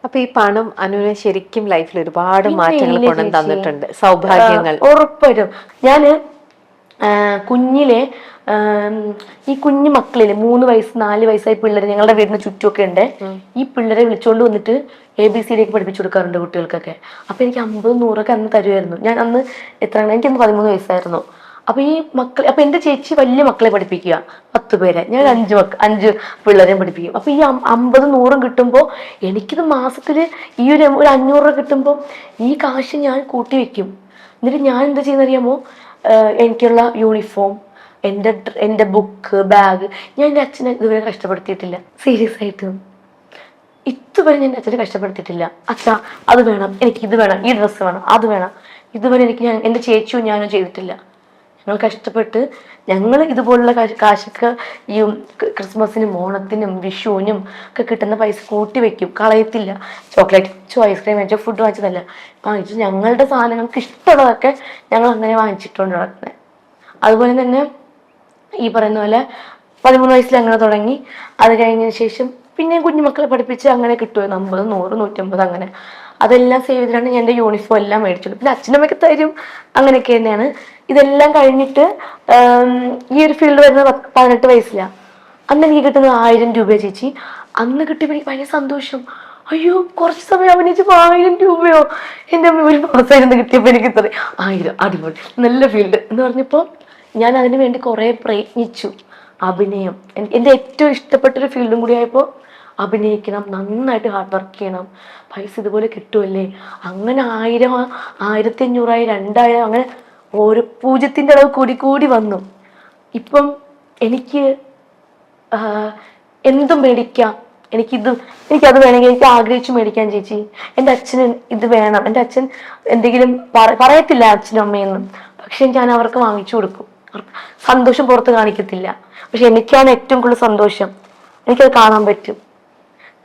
Speaker 2: അപ്പൊ ഈ പണം അനുവിനെ ശരിക്കും ലൈഫിൽ ഒരുപാട് മാറ്റങ്ങൾ കൊണ്ടു തന്നിട്ടുണ്ട്, സൗഭാഗ്യങ്ങൾ.
Speaker 1: ഉറപ്പായിട്ടും. ഞാന് കുഞ്ഞിലെ ഈ കുഞ്ഞു മക്കളില് 3 വയസ്സ് 4 വയസ്സായ പിള്ളേര് ഞങ്ങളുടെ വീടിന് ചുറ്റുമൊക്കെ ഉണ്ട്. ഈ പിള്ളേരെ വിളിച്ചുകൊണ്ട് വന്നിട്ട് ABCD ഒക്കെ പഠിപ്പിച്ചു കൊടുക്കാറുണ്ട് കുട്ടികൾക്കൊക്കെ. അപ്പൊ എനിക്ക് 50-100 അന്ന് തരുമായിരുന്നു. ഞാൻ അന്ന് എനിക്കന്ന് 13 വയസ്സായിരുന്നു. അപ്പൊ ഈ മക്കൾ, അപ്പൊ എന്റെ ചേച്ചി വലിയ മക്കളെ പഠിപ്പിക്കുക 10 പേരെ, ഞാൻ 5 പിള്ളേരെയും പഠിപ്പിക്കും. അപ്പൊ ഈ 50-100 കിട്ടുമ്പോ എനിക്കിത് മാസത്തില് ഈ ഒരു 500 രൂപ കിട്ടുമ്പോ ഈ കാശ് ഞാൻ കൂട്ടി വെക്കും. എന്നിട്ട് ഞാൻ എന്താ ചെയ്യുന്നറിയാമോ, എനിക്കുള്ള യൂണിഫോം, എൻ്റെ ബുക്ക്, ബാഗ്, ഞാൻ എൻ്റെ അച്ഛനെ ഇതുവരെ കഷ്ടപ്പെടുത്തിയിട്ടില്ല. സീരിയസ് ആയിട്ട് ഇതുവരെ ഞാൻ അച്ഛനെ കഷ്ടപ്പെടുത്തിയിട്ടില്ല. അച്ഛാ അത് വേണം, എനിക്ക് ഇത് വേണം, ഈ ഡ്രസ്സ് വേണം, അത് വേണം, ഇതുവരെ എനിക്ക് എൻ്റെ ചേച്ചിയും ഞാനും ചെയ്തിട്ടില്ല. ഞങ്ങൾ കഷ്ടപ്പെട്ട് ഞങ്ങൾ ഇതുപോലുള്ള കാശൊക്കെ ഈ ക്രിസ്മസിനും ഓണത്തിനും വിഷുവിനും ഒക്കെ കിട്ടുന്ന പൈസ കൂട്ടി വെക്കും, കളയത്തില്ല. ചോക്ലേറ്റ് വാങ്ങിച്ചോ, ഐസ്ക്രീം വാങ്ങിച്ചോ, ഫുഡ് വാങ്ങിച്ചതല്ല, വാങ്ങിച്ചു ഞങ്ങളുടെ സാധനങ്ങൾക്ക് ഇഷ്ടമുള്ളതൊക്കെ ഞങ്ങൾ അങ്ങനെ വാങ്ങിച്ചിട്ടുണ്ട് നടക്കുന്നത്. അതുപോലെ തന്നെ ഈ പറയുന്ന പോലെ 13 വയസ്സിൽ അങ്ങനെ തുടങ്ങി. അത് കഴിഞ്ഞതിന് ശേഷം പിന്നെ കുഞ്ഞുമക്കളെ പഠിപ്പിച്ച് അങ്ങനെ കിട്ടുമോ 50, 100, 150 അങ്ങനെ. അതെല്ലാം സേവ് ചെയ്തിട്ടാണ് ഞാൻ എൻ്റെ യൂണിഫോം എല്ലാം മേടിച്ചത്. പിന്നെ അച്ഛനമ്മയ്ക്ക് തരും, അങ്ങനെയൊക്കെ തന്നെയാണ്. ഇതെല്ലാം കഴിഞ്ഞിട്ട് ഈ ഒരു ഫീൽഡ് വരുന്നത് 18 വയസ്സിലാണ്. അന്ന് എനിക്ക് കിട്ടുന്നത് 1000 രൂപ ചേച്ചി. അന്ന് കിട്ടിയപ്പോൾ എനിക്ക് ഭയങ്കര സന്തോഷം. അയ്യോ, കുറച്ച് സമയം അഭിനയിച്ചപ്പോൾ 1000 രൂപയോ, എൻ്റെ അമ്മ ഒരു മാസമായിരുന്നു കിട്ടിയപ്പോൾ എനിക്ക് ഇത്ര 1000, അടിപൊളി, നല്ല ഫീൽഡ് എന്ന് പറഞ്ഞപ്പോൾ ഞാൻ അതിനു വേണ്ടി കുറേ പ്രയത്നിച്ചു. അഭിനയം എൻ്റെ ഏറ്റവും ഇഷ്ടപ്പെട്ടൊരു ഫീൽഡും കൂടി ആയപ്പോൾ അഭിനയിക്കണം, നന്നായിട്ട് ഹാർഡ് വർക്ക് ചെയ്യണം, പൈസ ഇതുപോലെ കിട്ടുമല്ലേ. അങ്ങനെ 1000, 1500, 2000 അങ്ങനെ ഓരോ പൂജ്യത്തിൻ്റെ അളവ് കൂടി കൂടി വന്നു. ഇപ്പം എനിക്ക് എന്തും മേടിക്കാം, എനിക്കത് വേണമെങ്കിൽ എനിക്ക് ആഗ്രഹിച്ചു മേടിക്കാൻ ചേച്ചി. എൻ്റെ അച്ഛന് ഇത് വേണം, എൻ്റെ അച്ഛൻ എന്തെങ്കിലും പറയത്തില്ല അച്ഛനും അമ്മയൊന്നും, പക്ഷെ ഞാൻ അവർക്ക് വാങ്ങിച്ചു കൊടുക്കും. സന്തോഷം പുറത്ത് കാണിക്കത്തില്ല, പക്ഷെ എനിക്കാണ് ഏറ്റവും കൂടുതൽ സന്തോഷം. എനിക്കത് കാണാൻ പറ്റും.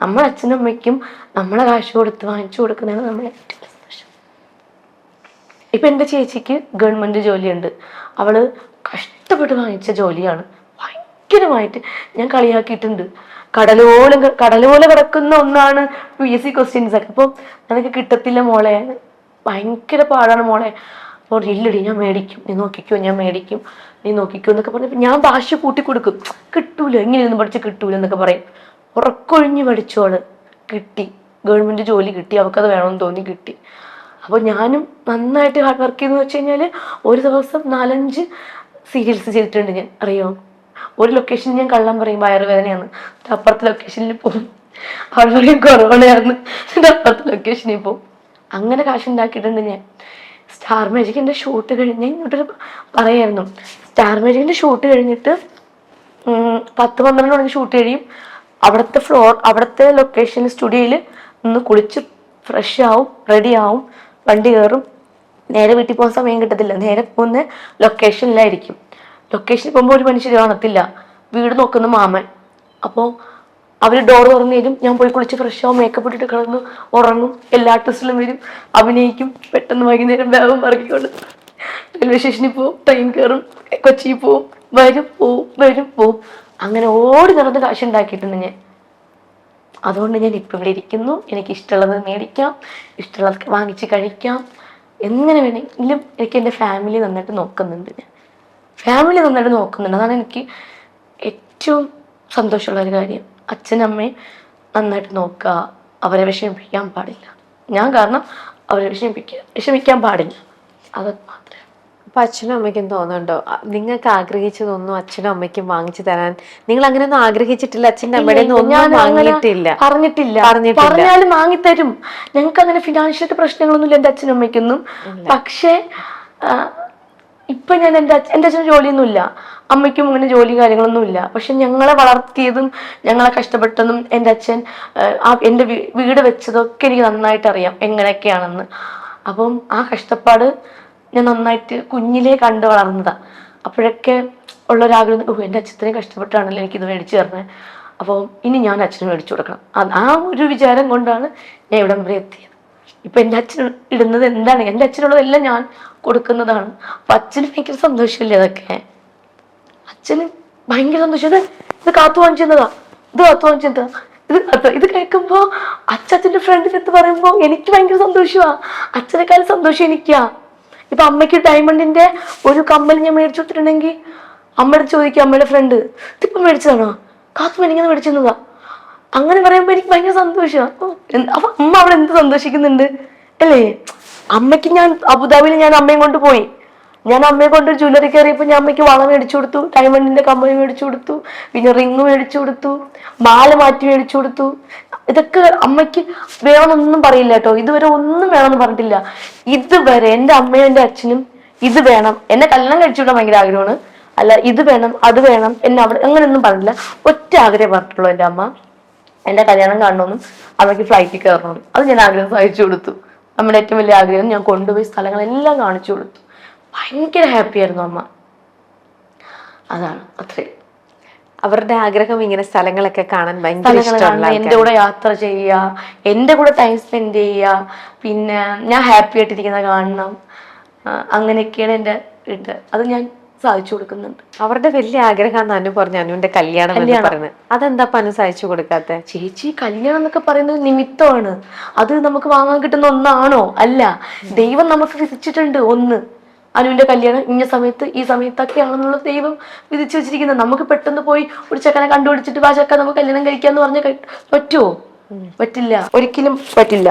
Speaker 1: നമ്മളെ അച്ഛനും അമ്മയ്ക്കും നമ്മളെ കാശ് കൊടുത്ത് വാങ്ങിച്ചു കൊടുക്കുന്നതാണ് നമ്മളെ ഏറ്റവും സന്തോഷം. ഇപ്പൊ എൻ്റെ ചേച്ചിക്ക് ഗവൺമെന്റ് ജോലിയുണ്ട്. അവള് കഷ്ടപ്പെട്ട് വാങ്ങിച്ച ജോലിയാണ്. ഭയങ്കരമായിട്ട് ഞാൻ കളിയാക്കിയിട്ടുണ്ട്. കടലുപോലെ കിടക്കുന്ന ഒന്നാണ് PSC ക്വസ്റ്റ്യൻസ് ഒക്കെ. അപ്പോൾ നിനക്ക് കിട്ടത്തില്ല മോളെ, ഭയങ്കര പാടാണ് മോളെ. അപ്പോൾ ഇല്ലടി ഞാൻ മേടിക്കും, നീ നോക്കിക്കോ, ഞാൻ മേടിക്കും, നീ നോക്കിക്കോ എന്നൊക്കെ പറഞ്ഞപ്പോൾ ഞാൻ ഭാഷ കൂട്ടി കൊടുക്കും. കിട്ടൂല, ഇങ്ങനെയൊന്നും പഠിച്ച് കിട്ടൂല എന്നൊക്കെ പറയും. ഉറക്കൊഴിഞ്ഞ് പഠിച്ചോള്, കിട്ടി, ഗവൺമെന്റ് ജോലി കിട്ടി, അവൾക്കത് വേണമെന്ന് തോന്നി, കിട്ടി. അപ്പോൾ ഞാനും നന്നായിട്ട് ഹാർഡ് വർക്ക് ചെയ്തെന്ന് വെച്ച് കഴിഞ്ഞാൽ ഒരു ദിവസം 4-5 സീരിയൽസ് ചെയ്തിട്ടുണ്ട് ഞാൻ. അറിയോ, ഒരു ലൊക്കേഷനിൽ ഞാൻ കള്ളം പറയും വയറുവേദനയാണ്, അപ്പുറത്തെ ലൊക്കേഷനിൽ പോകും, അവിടെ പറയും കൊറോണയാണ്, അപ്പുറത്തെ ലൊക്കേഷനിൽ പോകും. അങ്ങനെ കാശുണ്ടാക്കിയിട്ടുണ്ട് ഞാൻ. സ്റ്റാർ മാജിക്കിൻ്റെ ഷൂട്ട് കഴിഞ്ഞ് ഇങ്ങോട്ടൊരു പറയായിരുന്നു, സ്റ്റാർ മാജിക്കിൻ്റെ ഷൂട്ട് കഴിഞ്ഞിട്ട് 10-12 മണിക്ക് ഷൂട്ട് കഴിയും. അവിടുത്തെ ലൊക്കേഷൻ സ്റ്റുഡിയോയിൽ നിന്ന് കുളിച്ച് ഫ്രഷ് ആവും, റെഡി ആവും, വണ്ടി കയറും. നേരെ വീട്ടിൽ പോകാൻ സമയം കിട്ടത്തില്ല, നേരെ പോകുന്ന ലൊക്കേഷനിലായിരിക്കും. ലൊക്കേഷനിൽ പോകുമ്പോൾ ഒരു മനുഷ്യർ കാണത്തില്ല, വീട് നോക്കുന്ന മാമൻ. അപ്പോൾ അവർ ഡോർ തുറന്നു തരും, ഞാൻ പോയി കുളിച്ച് ഫ്രഷ് ആവും, മേക്കപ്പ് ഇട്ടിട്ട് കിടന്നു ഉറങ്ങും. എല്ലാ ആർട്ടിസ്റ്റിലും വരും, അഭിനയിക്കും. പെട്ടെന്ന് വൈകുന്നേരം ബാഗും പറക്കിക്കൊണ്ട് റെയിൽവേ സ്റ്റേഷനിൽ പോവും, ട്രെയിൻ കയറും, കൊച്ചിയിൽ പോവും, വരും പോവും. അങ്ങനെ ഓടി നടന്ന് കാശുണ്ടാക്കിയിട്ടുണ്ട് ഞാൻ. അതുകൊണ്ട് ഞാൻ ഇപ്പം ഇവിടെ ഇരിക്കുന്നു. എനിക്ക് ഇഷ്ടമുള്ളത് മേടിക്കാം, ഇഷ്ടമുള്ളത് വാങ്ങിച്ച് കഴിക്കാം, എങ്ങനെ വേണമെങ്കിലും. എനിക്ക് എൻ്റെ ഫാമിലി നന്നായിട്ട് നോക്കുന്നുണ്ട്. അതാണ് എനിക്ക് ഏറ്റവും സന്തോഷമുള്ള ഒരു കാര്യം. അച്ഛനമ്മയും നന്നായിട്ട് നോക്കുക, അവരെ വിഷമിപ്പിക്കാൻ പാടില്ല. ഞാൻ കാരണം അവരെ വിഷമിക്കാൻ പാടില്ല, അത് മാത്രമേ.
Speaker 2: അപ്പൊ അച്ഛനും അമ്മയ്ക്കും തോന്നുന്നുണ്ടോ നിങ്ങൾക്ക് ആഗ്രഹിച്ചതൊന്നും അച്ഛനും അമ്മയ്ക്കും വാങ്ങിച്ചു തരാൻ? നിങ്ങൾ അങ്ങനെയൊന്നും ആഗ്രഹിച്ചിട്ടില്ല? അച്ഛൻ്റെ അമ്മയുടെ
Speaker 1: പറഞ്ഞാലും വാങ്ങിത്തരും. ഞങ്ങൾക്ക് അങ്ങനെ ഫിനാൻഷ്യൽ പ്രശ്നങ്ങളൊന്നുമില്ല എൻ്റെ അച്ഛനും അമ്മയ്ക്കൊന്നും. പക്ഷേ ഇപ്പൊ ഞാൻ എൻ്റെ അച്ഛന് ജോലിയൊന്നുമില്ല, അമ്മയ്ക്കും അങ്ങനെ ജോലി കാര്യങ്ങളൊന്നുമില്ല. പക്ഷെ ഞങ്ങളെ വളർത്തിയതും ഞങ്ങളെ കഷ്ടപ്പെട്ടതും എൻ്റെ അച്ഛൻ എൻ്റെ വീട് വെച്ചതൊക്കെ എനിക്ക് നന്നായിട്ട് അറിയാം എങ്ങനെയൊക്കെയാണെന്ന്. അപ്പം ആ കഷ്ടപ്പാട് ഞാൻ നന്നായിട്ട് കുഞ്ഞിലേ കണ്ടു വളർന്നതാ. അപ്പോഴൊക്കെ ഉള്ളൊരാഗ്രഹം, എൻ്റെ അച്ഛനെയും കഷ്ടപ്പെട്ടാണല്ലോ എനിക്കിത് മേടിച്ചു തരണേ, അപ്പോൾ ഇനി ഞാൻ അച്ഛന് മേടിച്ചു കൊടുക്കണം. ആ ഒരു വിചാരം കൊണ്ടാണ് ഞാൻ ഇവിടം വരെ എത്തിയത്. ഇപ്പൊ എൻ്റെ അച്ഛൻ ഇടുന്നത് എന്താണ്, എൻ്റെ അച്ഛനുള്ളതെല്ലാം ഞാൻ കൊടുക്കുന്നതാണ്. അപ്പൊ അച്ഛന് ഭയങ്കര സന്തോഷമില്ലേ അതൊക്കെ? അച്ഛന് ഭയങ്കര സന്തോഷം. ഇത് കാത്തു വാങ്ങിച്ചതാ, ഇത് കേൾക്കുമ്പോ അച്ഛൻ്റെ ഫ്രണ്ടിനടുത്ത് പറയുമ്പോ എനിക്ക് ഭയങ്കര സന്തോഷമാ. അച്ഛനെക്കാളും സന്തോഷം എനിക്കാ. ഇപ്പൊ അമ്മയ്ക്ക് ഡയമണ്ടിന്റെ ഒരു കമ്മൽ ഞാൻ മേടിച്ചു കൊടുത്തിട്ടുണ്ടെങ്കിൽ അമ്മയുടെ ചോദിക്കും, അമ്മയുടെ ഫ്രണ്ട് ഇതിപ്പം മേടിച്ചതാണോ, കാത്തു എനിക്കത് മേടിച്ചതാ. അങ്ങനെ പറയുമ്പോ എനിക്ക് ഭയങ്കര സന്തോഷമാണ്. അപ്പൊ അമ്മ അവിടെ എന്ത് സന്തോഷിക്കുന്നുണ്ട് അല്ലേ? അമ്മയ്ക്ക് ഞാൻ അബുദാബിയിൽ ഞാൻ അമ്മയും കൊണ്ട് പോയി. ഞാൻ അമ്മയെ കൊണ്ട് ജ്വല്ലറി കയറിയപ്പോൾ ഞാൻ അമ്മയ്ക്ക് വള മേടിച്ചു കൊടുത്തു, ഡയമണ്ടിന്റെ കമ്മൽ മേടിച്ചു കൊടുത്തു, പിന്നെ റിങ് മേടിച്ചു കൊടുത്തു, മാല മാറ്റി മേടിച്ചു കൊടുത്തു. ഇതൊക്കെ അമ്മയ്ക്ക് വേണമെന്നൊന്നും പറയില്ല കേട്ടോ, ഇതുവരെ ഒന്നും വേണമെന്ന് പറഞ്ഞിട്ടില്ല. ഇതുവരെ എൻ്റെ അമ്മയും എൻ്റെ അച്ഛനും ഇത് വേണം, എന്നെ കല്യാണം കഴിച്ചുവിടാൻ ഭയങ്കര ആഗ്രഹമാണ്, അല്ല ഇത് വേണം അത് വേണം എന്നെ അവിടെ അങ്ങനെയൊന്നും പറഞ്ഞില്ല. ഒറ്റ ആഗ്രഹം പറഞ്ഞിട്ടുള്ളൂ എൻ്റെ അമ്മ, എൻ്റെ കല്യാണം കാണണമെന്നും അമ്മയ്ക്ക് ഫ്ലൈറ്റിൽ കയറണമെന്നും. അത് ഞാൻ ആഗ്രഹം സഹിച്ചു കൊടുത്തു. നമ്മുടെ ഏറ്റവും വലിയ ആഗ്രഹം ഞാൻ കൊണ്ടുപോയി സ്ഥലങ്ങളെല്ലാം കാണിച്ചു കൊടുത്തു. ഭയങ്കര ഹാപ്പി ആയിരുന്നു അമ്മ. അതാണ് അത്രയും.
Speaker 2: അവരുടെ ആഗ്രഹം ഇങ്ങനെ സ്ഥലങ്ങളൊക്കെ കാണാൻ ഭയങ്കര ഇഷ്ടമാണ്.
Speaker 1: എൻ്റെ കൂടെ യാത്ര ചെയ്യുക, എൻ്റെ കൂടെ ടൈം സ്പെൻഡ് ചെയ്യുക, പിന്നെ ഞാൻ ഹാപ്പി ആയിട്ടിരിക്കുന്ന കാണണം, അങ്ങനെയൊക്കെയാണ് എൻ്റെ ഇത്. അത് ഞാൻ സാധിച്ചു കൊടുക്കുന്നുണ്ട്.
Speaker 2: അവരുടെ വലിയ ആഗ്രഹം അനു പറഞ്ഞു, അനുവിന്റെ കല്യാണം എന്ന് പറയുന്നത്. അതെന്താ അനു സാധിച്ചു കൊടുക്കാത്തെ?
Speaker 1: ചേച്ചി, കല്യാണം എന്നൊക്കെ പറയുന്നത് നിമിത്തമാണ്. അത് നമുക്ക് വാങ്ങാൻ കിട്ടുന്ന ഒന്നാണോ? അല്ല. ദൈവം നമുക്ക് വിധിച്ചിട്ടുണ്ട് ഒന്ന്. അനുവിന്റെ കല്യാണം ഇന്ന സമയത്ത് ഈ സമയത്തൊക്കെയാണെന്നുള്ള ദൈവം വിധിച്ചു വെച്ചിരിക്കുന്നത്. നമുക്ക് പെട്ടെന്ന് പോയി ഒരു ചെക്കനെ കണ്ടുപിടിച്ചിട്ട് ആ ചെക്കൻ നമുക്ക് കല്യാണം കഴിക്കാന്ന് പറഞ്ഞാൽ പറ്റുമോ? പറ്റില്ല, ഒരിക്കലും പറ്റില്ല.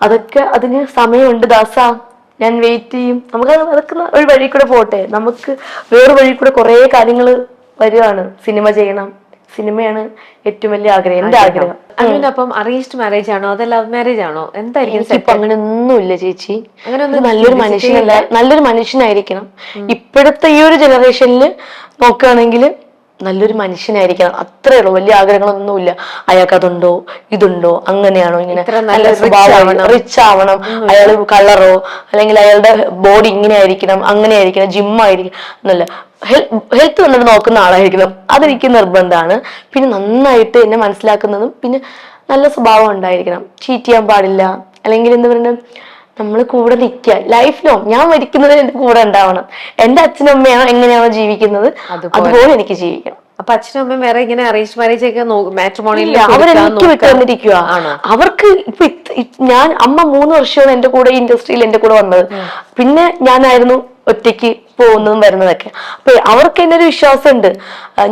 Speaker 1: അതൊക്കെ അതിന് സമയമുണ്ട് ദാസ. ഞാൻ വെയിറ്റ് ചെയ്യും. നമുക്ക് അതൊക്കെ ഒരു വഴി കൂടെ പോട്ടെ. നമുക്ക് വേറെ വഴി കൂടെ കുറെ കാര്യങ്ങൾ വരുവാണ്. സിനിമ ചെയ്യണം. സിനിമയാണ് ഏറ്റവും വലിയ ആഗ്രഹം, എന്റെ ആഗ്രഹം.
Speaker 2: അനുവിനപ്പം അറേഞ്ച്ഡ് മാരേജ് ആണോ അതോ ലവ് മാരേജ് ആണോ? എന്തായിരിക്കും?
Speaker 1: ഇപ്പൊ അങ്ങനെ ഒന്നുമില്ല ചേച്ചി.
Speaker 2: അങ്ങനെ
Speaker 1: നല്ലൊരു മനുഷ്യനായിരിക്കണം. ഇപ്പോഴത്തെ ഈ ഒരു ജനറേഷനിൽ നോക്കുകയാണെങ്കിൽ നല്ലൊരു മനുഷ്യനായിരിക്കണം. അത്രേ ഉള്ളൂ. വലിയ ആഗ്രഹങ്ങളൊന്നുമില്ല. അയാൾക്ക് അതുണ്ടോ ഇതുണ്ടോ അങ്ങനെയാണോ ഇങ്ങനെ നല്ല സ്വഭാവം, റിച്ച് ആവണം, അയാൾ കളറോ അല്ലെങ്കിൽ അയാളുടെ ബോഡി ഇങ്ങനെ ആയിരിക്കണം അങ്ങനെ ആയിരിക്കണം, ജിമ്മായിരിക്കണം എന്നല്ല. ഹെൽത്ത് വന്നിട്ട് നോക്കുന്ന ആളായിരിക്കണം. അതെനിക്ക് നിർബന്ധമാണ്. പിന്നെ നന്നായിട്ട് എന്നെ മനസ്സിലാക്കുന്നതും പിന്നെ നല്ല സ്വഭാവം ഉണ്ടായിരിക്കണം. ചീറ്റ് ചെയ്യാൻ പാടില്ല. അല്ലെങ്കിൽ എന്താ പറയുക, നമ്മൾ കൂടെ നിൽക്കുക ലൈഫ് ലോങ്. ഞാൻ മരിക്കുന്നത് എന്റെ കൂടെ ഉണ്ടാവണം. എന്റെ അച്ഛനും അമ്മയാണോ എങ്ങനെയാണോ ജീവിക്കുന്നത് അതുപോലെ എനിക്ക് ജീവിക്കണം.
Speaker 2: അപ്പൊ അച്ഛനും അമ്മയും വേറെ ഇങ്ങനെ അറേഞ്ച് മാരേജ് ഒക്കെ മാട്രിമോണിയിൽ
Speaker 1: അവരെനിക്ക് വിട്ടു വന്നിരിക്കുക. അവർക്ക് ഇപ്പൊ ഞാൻ അമ്മ 3 വർഷമാണ് എന്റെ കൂടെ ഈ ഇൻഡസ്ട്രിയിൽ എന്റെ കൂടെ വന്നത്. പിന്നെ ഞാനായിരുന്നു ഒറ്റയ്ക്ക് പോകുന്നതും വരുന്നതൊക്കെ. അപ്പൊ അവർക്ക് എന്നെ ഒരു വിശ്വാസമുണ്ട്.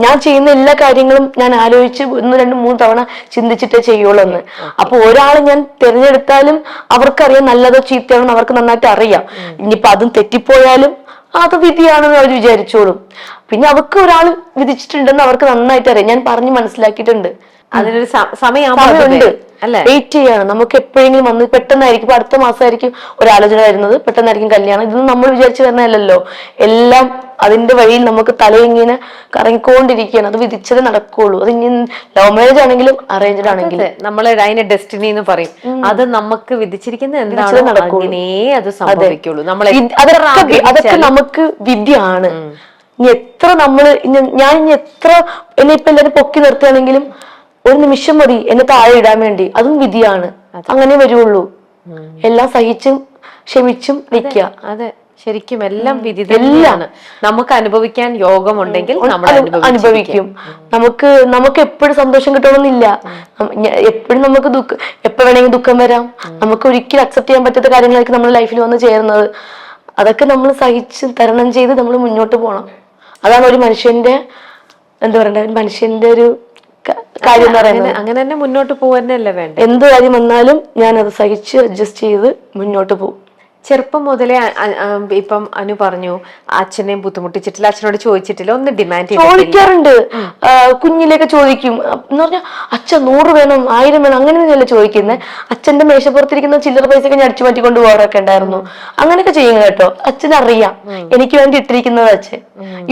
Speaker 1: ഞാൻ ചെയ്യുന്ന എല്ലാ കാര്യങ്ങളും ഞാൻ ആലോചിച്ച് 1, 2, 3 തവണ ചിന്തിച്ചിട്ടേ ചെയ്യുള്ളൂ എന്ന്. അപ്പൊ ഒരാളെ ഞാൻ തിരഞ്ഞെടുത്താലും അവർക്കറിയാം നല്ലതോ ചീത്തയാണോ അവർക്ക് നന്നായിട്ട് അറിയാം. ഇനിയിപ്പൊ അതും തെറ്റിപ്പോയാലും അത് വിധിയാണെന്ന് അവർ വിചാരിച്ചോളും. പിന്നെ അവർക്ക് ഒരാൾ വിധിച്ചിട്ടുണ്ടെന്ന് അവർക്ക് നന്നായിട്ട് അറിയാം. ഞാൻ പറഞ്ഞു മനസ്സിലാക്കിയിട്ടുണ്ട്.
Speaker 2: അതിനൊരു സമയമുണ്ട്.
Speaker 1: വെയിറ്റ് ചെയ്യാണ്. നമുക്ക് എപ്പോഴെങ്കിലും വന്ന് പെട്ടെന്നായിരിക്കും, ഇപ്പൊ അടുത്ത മാസമായിരിക്കും ഒരാലോചന വരുന്നത്, പെട്ടെന്നായിരിക്കും കല്യാണം. ഇതൊന്നും നമ്മൾ വിചാരിച്ചു വരുന്നതല്ലല്ലോ. എല്ലാം അതിന്റെ വഴിയിൽ നമുക്ക് തലയിങ്ങനെ കറങ്ങിക്കൊണ്ടിരിക്കുകയാണ്. അത് വിധിച്ചത് നടക്കുള്ളൂ. അത് ഇനി ലവ് മാരേജ് ആണെങ്കിലും അറേഞ്ച്ഡ് ആണെങ്കിലും
Speaker 2: നമ്മൾ അതിനെ ഡെസ്റ്റിനി എന്ന് പറയും. അത് നമുക്ക് വിധിച്ചിരിക്കുന്നത് എന്താണോ അങ്ങനെ അത് സംഭവിക്കുള്ളൂ.
Speaker 1: അതൊക്കെ നമുക്ക് വിധിയാണ്. ഇനി എത്ര ഞാൻ ഇനി എത്ര എന്നെ ഇപ്പൊ എല്ലാവരും പൊക്കി നിർത്തുകയാണെങ്കിലും ഒരു നിമിഷം മതി എന്നെ താഴെ ഇടാൻ വേണ്ടി. അതും വിധിയാണ്. അങ്ങനെ വരുള്ളൂ. എല്ലാം സഹിച്ചും ക്ഷമിച്ചും നിൽക്കുക.
Speaker 2: അതെ, ശരിക്കും എല്ലാം വിധി തന്നെയാണ്. നമുക്ക് അനുഭവിക്കാൻ യോഗമുണ്ടെങ്കിൽ നമ്മൾ
Speaker 1: അനുഭവിക്കും. നമുക്ക് എപ്പോഴും സന്തോഷം കിട്ടണമെന്നില്ല. എപ്പോഴും നമുക്ക് എപ്പോ വേണമെങ്കിൽ ദുഃഖം വരാം. നമുക്ക് ഒരിക്കലും അക്സെപ്റ്റ് ചെയ്യാൻ പറ്റാത്ത കാര്യങ്ങളായിരിക്കും നമ്മുടെ ലൈഫിൽ വന്ന് ചേരുന്നത്. അതൊക്കെ നമ്മൾ സഹിച്ച് തരണം ചെയ്ത് നമ്മൾ മുന്നോട്ട് പോകണം. അതാണ് ഒരു മനുഷ്യന്റെ എന്താ പറയണ്ട, മനുഷ്യന്റെ ഒരു കാര്യം എന്ന് പറയുന്നത്.
Speaker 2: അങ്ങനെ തന്നെ മുന്നോട്ട് പോകാനല്ലേ വേണ്ടത്.
Speaker 1: എന്ത് കാര്യം വന്നാലും ഞാൻ അത് സഹിച്ച് അഡ്ജസ്റ്റ് ചെയ്ത് മുന്നോട്ട് പോകും.
Speaker 2: ചെറുപ്പം മുതലേ ഇപ്പം അനു പറഞ്ഞു അച്ഛനെയും ബുദ്ധിമുട്ടിച്ചിട്ടില്ല, അച്ഛനോട് ചോദിച്ചിട്ടില്ല, ഒന്ന് ഡിമാൻഡ്
Speaker 1: ചോദിക്കാറുണ്ട്. കുഞ്ഞിലേക്ക് ചോദിക്കും എന്ന് പറഞ്ഞാൽ അച്ഛൻ 100 വേണം 1000 വേണം അങ്ങനെയൊന്നുമല്ല ചോദിക്കുന്നത്. അച്ഛന്റെ മേശപ്പുറത്തിരിക്കുന്ന ചില്ലറ പൈസയൊക്കെ ഞാൻ അടിച്ചു മാറ്റി കൊണ്ട് പോകാറൊക്കെ ഉണ്ടായിരുന്നു. അങ്ങനെയൊക്കെ ചെയ്യും കേട്ടോ. അച്ഛനറിയാം എനിക്ക് വേണ്ടി ഇട്ടിരിക്കുന്നത് അച്ഛൻ.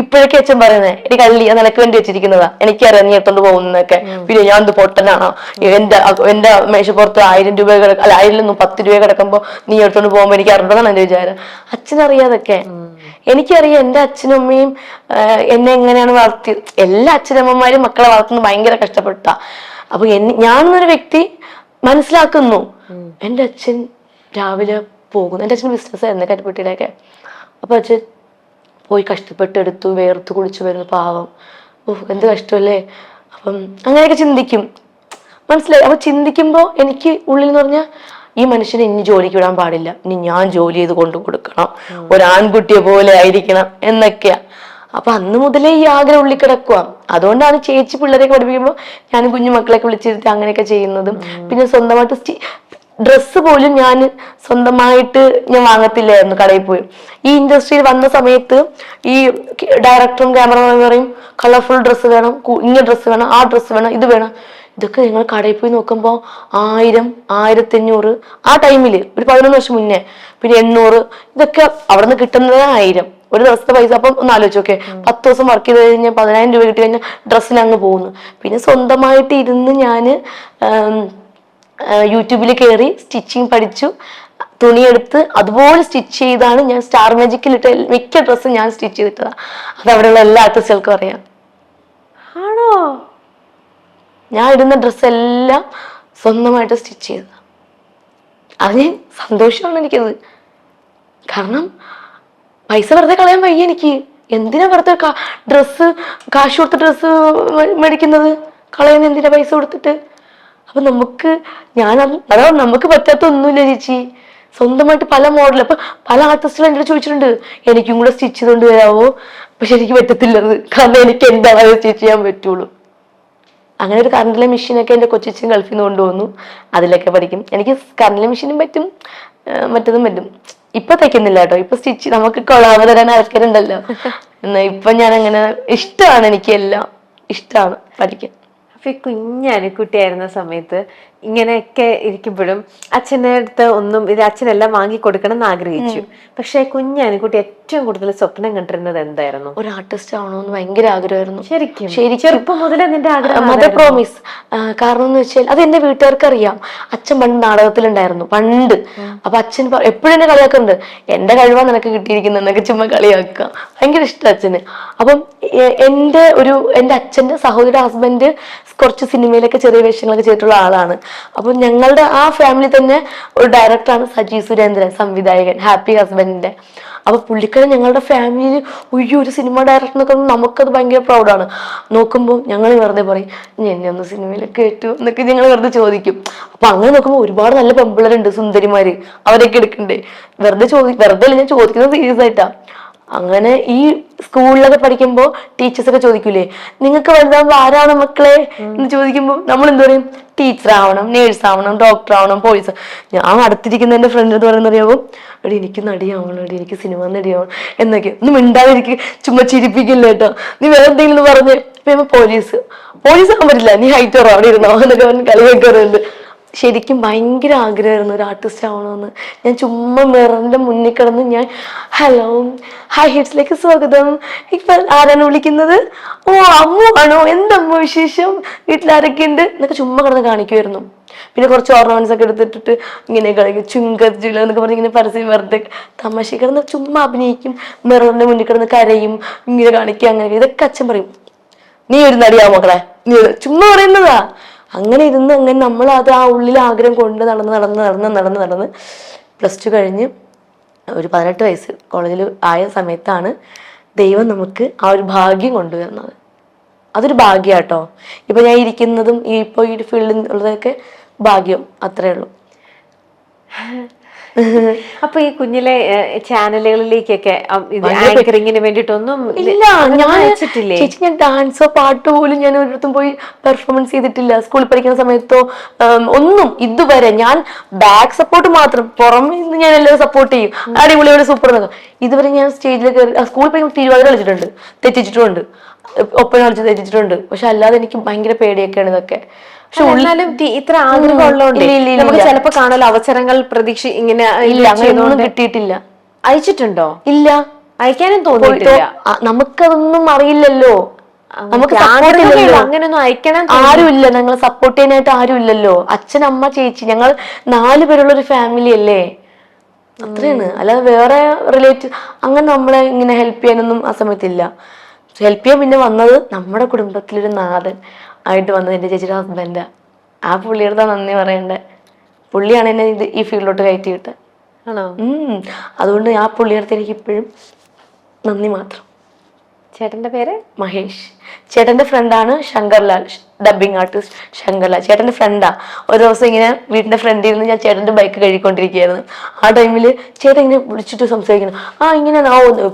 Speaker 1: ഇപ്പോഴൊക്കെ അച്ഛൻ പറയുന്നത് എനിക്ക് കള്ളി നിനക്ക് വേണ്ടി വെച്ചിരിക്കുന്നതാ, എനിക്കറിയാം നീ എടുത്തോണ്ട് പോകുന്നതൊക്കെ. പിന്നെ ഞാൻ എന്ത് പൊട്ടനാണോ, എന്റെ മേശപ്പുറത്ത് 1000 രൂപ അല്ല 1000 10 രൂപ കിടക്കുമ്പോ നീ എടുത്തോണ്ട് പോകുമ്പോ എനിക്ക് അറിയണമെന്നാണ് എന്റെ വിചാരം. അച്ഛനറിയാതൊക്കെ. എനിക്കറിയാം എന്റെ അച്ഛനും അമ്മയും എന്നെ എങ്ങനെയാണ് വളർത്തിയത്. എല്ലാ അച്ഛനമ്മമാരും മക്കളെ വളർത്തുന്നത് ഭയങ്കര കഷ്ടപ്പെട്ടാ. അപ്പൊ ഞാനെന്നൊരു വ്യക്തി മനസ്സിലാക്കുന്നു. എന്റെ അച്ഛൻ രാവിലെ പോകുന്നു. എന്റെ അച്ഛൻ ബിസിനസ് ആയിരുന്നു കരിപ്പെട്ടിയുടെയൊക്കെ. അപ്പൊ അച്ഛൻ പോയി കഷ്ടപ്പെട്ട് എടുത്തു വേർത്ത് കുളിച്ചു വരുന്നു. പാവം, എന്ത് കഷ്ടമല്ലേ. അപ്പം അങ്ങനെയൊക്കെ ചിന്തിക്കും. മനസ്സിലായി. അപ്പൊ ചിന്തിക്കുമ്പോ എനിക്ക് ഉള്ളിൽ എന്ന് പറഞ്ഞാൽ ഈ മനുഷ്യനെ ഇനി ജോലിക്ക് വിടാൻ പാടില്ല, ഇനി ഞാൻ ജോലി ചെയ്ത് കൊണ്ടു കൊടുക്കണം, ഒരു ആൺകുട്ടിയെ പോലെ ആയിരിക്കണം എന്നൊക്കെയാ. അപ്പൊ അന്ന് മുതലേ ഈ ആഗ്രഹം ഉള്ളിൽ കിടക്കുക. അതുകൊണ്ടാണ് ചേച്ചി പിള്ളേരെയൊക്കെ പഠിപ്പിക്കുമ്പോൾ ഞാൻ കുഞ്ഞു മക്കളെയൊക്കെ വിളിച്ചിരുത്തി അങ്ങനെയൊക്കെ ചെയ്യുന്നതും. പിന്നെ സ്വന്തമായിട്ട് ഡ്രസ്സ് പോലും ഞാൻ സ്വന്തമായിട്ട് ഞാൻ വാങ്ങത്തില്ലായിരുന്നു കടയിൽ പോയി. ഈ ഇൻഡസ്ട്രിയിൽ വന്ന സമയത്ത് ഈ ഡയറക്ടറും ക്യാമറമാനും പറയും കളർഫുൾ ഡ്രസ്സ് വേണം, ഇങ്ങനെ ഡ്രസ്സ് വേണം, ആ ഡ്രസ്സ് വേണം, ഇത് വേണം. ഇതൊക്കെ നിങ്ങൾ കടയിൽ പോയി നോക്കുമ്പോൾ 1000 1500 ആ ടൈമില് ഒരു 11 വർഷം മുന്നേ, പിന്നെ 800, ഇതൊക്കെ അവിടെ നിന്ന് കിട്ടുന്നത് 1000 ഒരു ദിവസത്തെ പൈസ. അപ്പം ഒന്ന് ആലോചിച്ച് നോക്കെ, 10 ദിവസം വർക്ക് ചെയ്ത് കഴിഞ്ഞാൽ 10000 രൂപ കിട്ടി കഴിഞ്ഞാൽ ഡ്രസ്സിന് അങ്ങ് പോകുന്നു. പിന്നെ സ്വന്തമായിട്ട് ഇരുന്ന് ഞാൻ യൂട്യൂബിൽ കയറി സ്റ്റിച്ചിങ് പഠിച്ചു. തുണിയെടുത്ത് അതുപോലെ സ്റ്റിച്ച് ചെയ്താണ് ഞാൻ സ്റ്റാർ മാജിക്കിലിട്ട് മിക്ക ഡ്രസ്സും ഞാൻ സ്റ്റിച്ച് ചെയ്തിട്ടതാണ്. അത് അവിടെയുള്ള എല്ലാ ആർട്ടിസ്റ്റുകൾക്കും അറിയാം.
Speaker 2: ആണോ?
Speaker 1: ഞാൻ ഇടുന്ന ഡ്രസ്സെല്ലാം സ്വന്തമായിട്ട് സ്റ്റിച്ച് ചെയ്തതാണ്. അതിന് സന്തോഷമാണ് എനിക്കത്. കാരണം പൈസ വെറുതെ കളയാൻ വയ്യ എനിക്ക്. എന്തിനാ വെറുതെ കാശ് കൊടുത്ത് ഡ്രസ്സ് മേടിക്കുന്നത്? കളയുന്ന എന്തിനാ പൈസ കൊടുത്തിട്ട്? അപ്പൊ അതാ നമുക്ക് പറ്റാത്ത ഒന്നുമില്ല ചേച്ചി. സ്വന്തമായിട്ട് പല മോഡൽ, അപ്പൊ പല ആർട്ടിസ്റ്റുകളും എന്നോട് ചോദിച്ചിട്ടുണ്ട് എനിക്കും കൂടെ സ്റ്റിച്ച് ചെയ്തുകൊണ്ട് വരാവോ. പക്ഷെ എനിക്ക് പറ്റത്തില്ലത്, കാരണം എനിക്ക് എന്താണ് സ്റ്റിച്ച് ചെയ്യാൻ പറ്റുള്ളൂ. അങ്ങനെ ഒരു കറണ്ടിലെ മെഷീനൊക്കെ എൻ്റെ കൊച്ചിച്ചും ഗൾഫിൽ നിന്ന് കൊണ്ടുവന്നു. അതിലൊക്കെ പഠിക്കും. എനിക്ക് കറണ്ടിലെ മെഷീനും പറ്റും, മറ്റതും പറ്റും. ഇപ്പൊ തയ്ക്കുന്നില്ല കേട്ടോ. ഇപ്പൊ സ്റ്റിച്ച് നമുക്ക് കൊളാവ് തരാൻ ആൾക്കാരുണ്ടല്ലോ. എന്നാ ഇപ്പൊ ഞാൻ അങ്ങനെ ഇഷ്ടമാണ്, എനിക്ക് എല്ലാം ഇഷ്ടമാണ് പഠിക്കാൻ.
Speaker 2: അപ്പൊ ഈ കുഞ്ഞനുക്കുട്ടിയായിരുന്ന സമയത്ത് ഇങ്ങനെയൊക്കെ ഇരിക്കുമ്പോഴും അച്ഛൻ്റെ അടുത്ത് അച്ഛനെല്ലാം വാങ്ങി കൊടുക്കണം എന്ന് ആഗ്രഹിച്ചു. പക്ഷെ കുഞ്ഞനുക്കുട്ടി ഏറ്റവും കൂടുതൽ സ്വപ്നം കണ്ടിരുന്നത് എന്തായിരുന്നു?
Speaker 1: ഒരു ആർട്ടിസ്റ്റ് ആവണമെന്ന് ഭയങ്കര ആഗ്രഹമായിരുന്നു.
Speaker 2: ശരിക്കും ചെറുപ്പം മുതലേ നിന്റെ ആഗ്രഹം?
Speaker 1: Mother promise. കാരണം എന്ന് വെച്ചാൽ അത് എന്റെ വീട്ടുകാർക്ക് അറിയാം. അച്ഛൻ പണ്ട് നാടകത്തിലുണ്ടായിരുന്നു പണ്ട്. അപ്പൊ അച്ഛൻ എപ്പോഴും എന്നെ കളിയാക്കുന്നുണ്ട്, എന്റെ കഴിവാ നിനക്ക് കിട്ടിയിരിക്കുന്നത് എന്നൊക്കെ ചുമ്മാ കളിയാക്കുക. ഭയങ്കര ഇഷ്ടം അച്ഛന്. അപ്പം എന്റെ അച്ഛന്റെ സഹോദരിയുടെ ഹസ്ബൻഡ് കുറച്ച് സിനിമയിലൊക്കെ ചെറിയ വേഷങ്ങളൊക്കെ ചെയ്തിട്ടുള്ള ആളാണ്. അപ്പൊ ഞങ്ങളുടെ ആ ഫാമിലി തന്നെ ഒരു ഡയറക്ടറാണ് സജി സുരേന്ദ്രൻ, സംവിധായകൻ ഹാപ്പി ഹസ്ബൻഡിന്റെ. അപ്പൊ പുള്ളിക്കാരൻ ഞങ്ങളുടെ ഫാമിലിയിൽ ഒരു സിനിമ ഡയറക്ടർ എന്നൊക്കെ നമുക്കത് ഭയങ്കര പ്രൗഡാണ്. നോക്കുമ്പോൾ ഞങ്ങൾ വെറുതെ പറയും എന്നെ ഒന്ന് സിനിമയിലൊക്കെ കേട്ടു എന്നൊക്കെ ഞങ്ങൾ വെറുതെ ചോദിക്കും. അപ്പൊ അങ്ങനെ നോക്കുമ്പോൾ ഒരുപാട് നല്ല പെമ്പിളരുണ്ട്, സുന്ദരിമാര്, അവരൊക്കെ എടുക്കണ്ടേ. വെറുതെ ഞാൻ ചോദിക്കുന്നത് സീരിയസ് ആയിട്ടാ. അങ്ങനെ ഈ സ്കൂളിലൊക്കെ പഠിക്കുമ്പോ ടീച്ചേഴ്സൊക്കെ ചോദിക്കൂലേ നിങ്ങൾക്ക് വലുതാകുമ്പോ ആരാണ് മക്കളെ എന്ന് ചോദിക്കുമ്പോ നമ്മൾ എന്ത് പറയും? ടീച്ചർ ആവണം, നേഴ്സ് ആവണം, ഡോക്ടർ ആവണം, പോലീസ്. ഞാൻ അടുത്തിരിക്കുന്ന എന്റെ ഫ്രണ്ട് എന്ന് പറയുന്നത് അറിയാവോ, എടി എനിക്ക് നടിയാവണം, എടി എനിക്ക് സിനിമ നടിയാവണം എന്നൊക്കെ. ഒന്നും മിണ്ടാതിരിക്കും, ചുമ്മാ ചിരിപ്പിക്കില്ല കേട്ടോ. നീ വേറെ എന്തെങ്കിലും പറഞ്ഞ് പോലീസ് ആകാൻ പറ്റില്ല, നീ ഹൈറ്റ് കുറവ് അവിടെ ഇരുന്നോ എന്നൊക്കെ പറഞ്ഞ് കളിയാക്കാറുണ്ട്. ശരിക്കും ഭയങ്കര ആഗ്രഹമായിരുന്നു ഒരു ആർട്ടിസ്റ്റ് ആവണമെന്ന്. ഞാൻ ചുമ്മാ മിററിന്റെ മുന്നിൽ കിടന്ന് ഞാൻ ഹലോ ഹായ് ഹിറ്റ്സിലേക്ക് സ്വാഗതം, ഇപ്പൊ ആരാണ് വിളിക്കുന്നത്? ഓ അമ്മു ആണോ, എന്തമ്മ വിശേഷം, വീട്ടിലാരൊക്കെ ഉണ്ട് എന്നൊക്കെ ചുമ്മാ കിടന്ന് കാണിക്കുമായിരുന്നു. പിന്നെ കുറച്ച് ഓർണമെന്റ്സ് ഒക്കെ എടുത്തിട്ടിട്ട് ഇങ്ങനെ കളിക്കും, ചുങ്കജുല എന്നൊക്കെ പറഞ്ഞ് ഇങ്ങനെ പരസ്യം വെറുതെ തമാശ കിടന്ന് ചുമ്മാ അഭിനയിക്കും. മിററിന്റെ മുന്നിൽ കിടന്ന് കരയും, ഇങ്ങനെ കാണിക്കുക, അങ്ങനെ. ഇതൊക്കെ അച്ഛൻ പറയും നീ ഒരു നടിയാ മക്കളെ, നീ ചുമ്മാ പറയുന്നതാ. അങ്ങനെ നമ്മൾ അത് ആ ഉള്ളിൽ ആഗ്രഹം കൊണ്ട് നടന്ന് +2 കഴിഞ്ഞ് ഒരു 18 വയസ്സ് കോളേജിൽ ആയ സമയത്താണ് ദൈവം നമുക്ക് ആ ഒരു ഭാഗ്യം കൊണ്ടുവരുന്നത്. അതൊരു ഭാഗ്യാട്ടോ. ഇപ്പൊ ഞാൻ ഇരിക്കുന്നതും ഇപ്പൊ ഈ ഫീൽഡിൽ ഉള്ളതൊക്കെ ഭാഗ്യം, അത്രേ ഉള്ളൂ.
Speaker 2: അപ്പൊ ഈ കുഞ്ഞിലെ ചാനലുകളിലേക്കൊക്കെ ആങ്കറിങ്ങിന് വേണ്ടിട്ടൊന്നും
Speaker 1: ഇല്ല, ചേച്ചി ഞാൻ ഡാൻസോ പാട്ടോ പോലും ഞാൻ ഒരിടത്തും പോയി പെർഫോമൻസ് ചെയ്തിട്ടില്ല. സ്കൂളിൽ പഠിക്കുന്ന സമയത്തോ ഒന്നും. ഇതുവരെ ഞാൻ ബാക്ക് സപ്പോർട്ട് മാത്രം, പുറമെ നിന്ന് ഞാൻ എല്ലാവരും സപ്പോർട്ട് ചെയ്യും, അടിപൊളിയോട് സൂപ്പർ എന്നൊക്കെ. ഇതുവരെ ഞാൻ സ്റ്റേജിൽ കയറി സ്കൂളിൽ പഠിക്കുമ്പോൾ തിരുവാതിര കളിച്ചിട്ടുണ്ട്, തെറ്റിച്ചിട്ടുണ്ട്, ഒപ്പന കളിച്ച് തെറ്റിച്ചിട്ടുണ്ട്. പക്ഷെ അല്ലാതെ എനിക്ക് ഭയങ്കര പേടിയൊക്കെയാണ് ഇതൊക്കെ.
Speaker 2: പക്ഷെ എന്നാലും ഇത്ര ആഗ്രഹം ഉള്ളതുകൊണ്ട് നമുക്ക് ചിലപ്പോ കാണാൻ അവസരങ്ങൾ ഇങ്ങനെ
Speaker 1: അങ്ങനെയൊന്നും കിട്ടിയിട്ടില്ല.
Speaker 2: അയച്ചിട്ടുണ്ടോ?
Speaker 1: ഇല്ല,
Speaker 2: അയക്കാനും തോന്നിയിട്ടില്ല.
Speaker 1: നമുക്കതൊന്നും അറിയില്ലല്ലോ, നമുക്ക്
Speaker 2: അങ്ങനെയൊന്നും അയക്കണം
Speaker 1: ആരുമില്ല, ഞങ്ങൾ സപ്പോർട്ട് ചെയ്യാനായിട്ട് ആരും ഇല്ലല്ലോ. അച്ഛൻ, അമ്മ, ചേച്ചി, ഞങ്ങൾ 4 പേരുള്ള ഒരു ഫാമിലി അല്ലേ, അത്രയാണ്. അല്ലാതെ വേറെ റിലേറ്റീവ് അങ്ങനെ നമ്മളെ ഇങ്ങനെ ഹെൽപ്പ് ചെയ്യാനൊന്നും ആ സമയത്തില്ല. ഹെൽപ്പ് ചെയ്യാൻ പിന്നെ വന്നത് നമ്മുടെ കുടുംബത്തിലൊരു നാഥൻ ആയിട്ട് വന്നത് എൻ്റെ ചേച്ചിയുടെ ഹസ്ബൻഡാ. ആ പുള്ളിയുടെ നന്ദി പറയണ്ടേ. പുള്ളിയാണ് എന്നെ ഈ ഫീൽഡിലോട്ട് കയറ്റി വിട്ടത്.
Speaker 2: ആണോ?
Speaker 1: അതുകൊണ്ട് ആ പുള്ളിയുടെ എനിക്ക് ഇപ്പോഴും നന്ദി മാത്രം.
Speaker 2: ചേട്ടന്റെ പേര്
Speaker 1: മഹേഷ്. ചേട്ടന്റെ ഫ്രണ്ടാണ് ശങ്കർലാൽ, ഡബിങ് ആർട്ടിസ്റ്റ് ശങ്കർലാൽ. ചേട്ടന്റെ ഫ്രണ്ടാ. ഒരു ദിവസം ഇങ്ങനെ വീടിന്റെ ഫ്രണ്ടിൽ നിന്ന് ഞാൻ ചേട്ടന്റെ ബൈക്ക് കഴുകിക്കൊണ്ടിരിക്കുകയായിരുന്നു. ആ ടൈമില് ചേട്ടൻ ഇങ്ങനെ വിളിച്ചിട്ട് സംസാരിക്കണം, ഇങ്ങനെ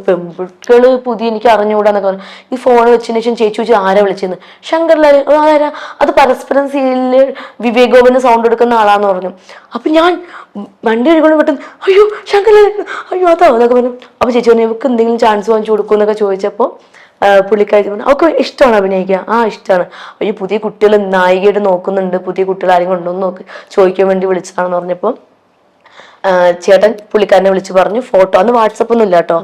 Speaker 1: പെൺകുട്ടികള് പുതിയ എനിക്ക് അറിഞ്ഞുകൂടാന്നൊക്കെ പറഞ്ഞു. ഈ ഫോൺ വെച്ചതിന് ശേഷം ചേച്ചി വെച്ച് ആരാ വിളിച്ചെന്ന്. ശങ്കർലാൽ. ആരാ? അത് പരസ്പരം സീരിയലില് വിവേക് ഗോപന് സൗണ്ട് എടുക്കുന്ന ആളാന്ന് പറഞ്ഞു. അപ്പൊ ഞാൻ വണ്ടി കഴുകൊണ്ട് പെട്ടെന്ന് അയ്യോ ശങ്കർലാൽ, അയ്യോ അതാ എന്നൊക്കെ പറഞ്ഞു. അപ്പൊ ചേച്ചി പറഞ്ഞു ഇവർക്ക് എന്തെങ്കിലും ചാൻസ് വാങ്ങിച്ചു കൊടുക്കും എന്നൊക്കെ ചോദിച്ചപ്പോ പുള്ളിക്കാരി പറഞ്ഞു അവർക്ക് ഇഷ്ടമാണ് അഭിനയിക്കുക. ഇഷ്ടമാണ്. അയ്യോ പുതിയ കുട്ടികൾ നായികയായിട്ട് നോക്കുന്നുണ്ട്, പുതിയ കുട്ടികൾ ആരെങ്കിലും ഉണ്ടോ എന്ന് ചോദിക്കാൻ വേണ്ടി വിളിച്ചതാണെന്ന് പറഞ്ഞപ്പോൾ ചേട്ടൻ പുള്ളിക്കാരനെ വിളിച്ച് പറഞ്ഞു ഫോട്ടോ, അന്ന് വാട്സപ്പ് ഒന്നും ഇല്ല കേട്ടോ.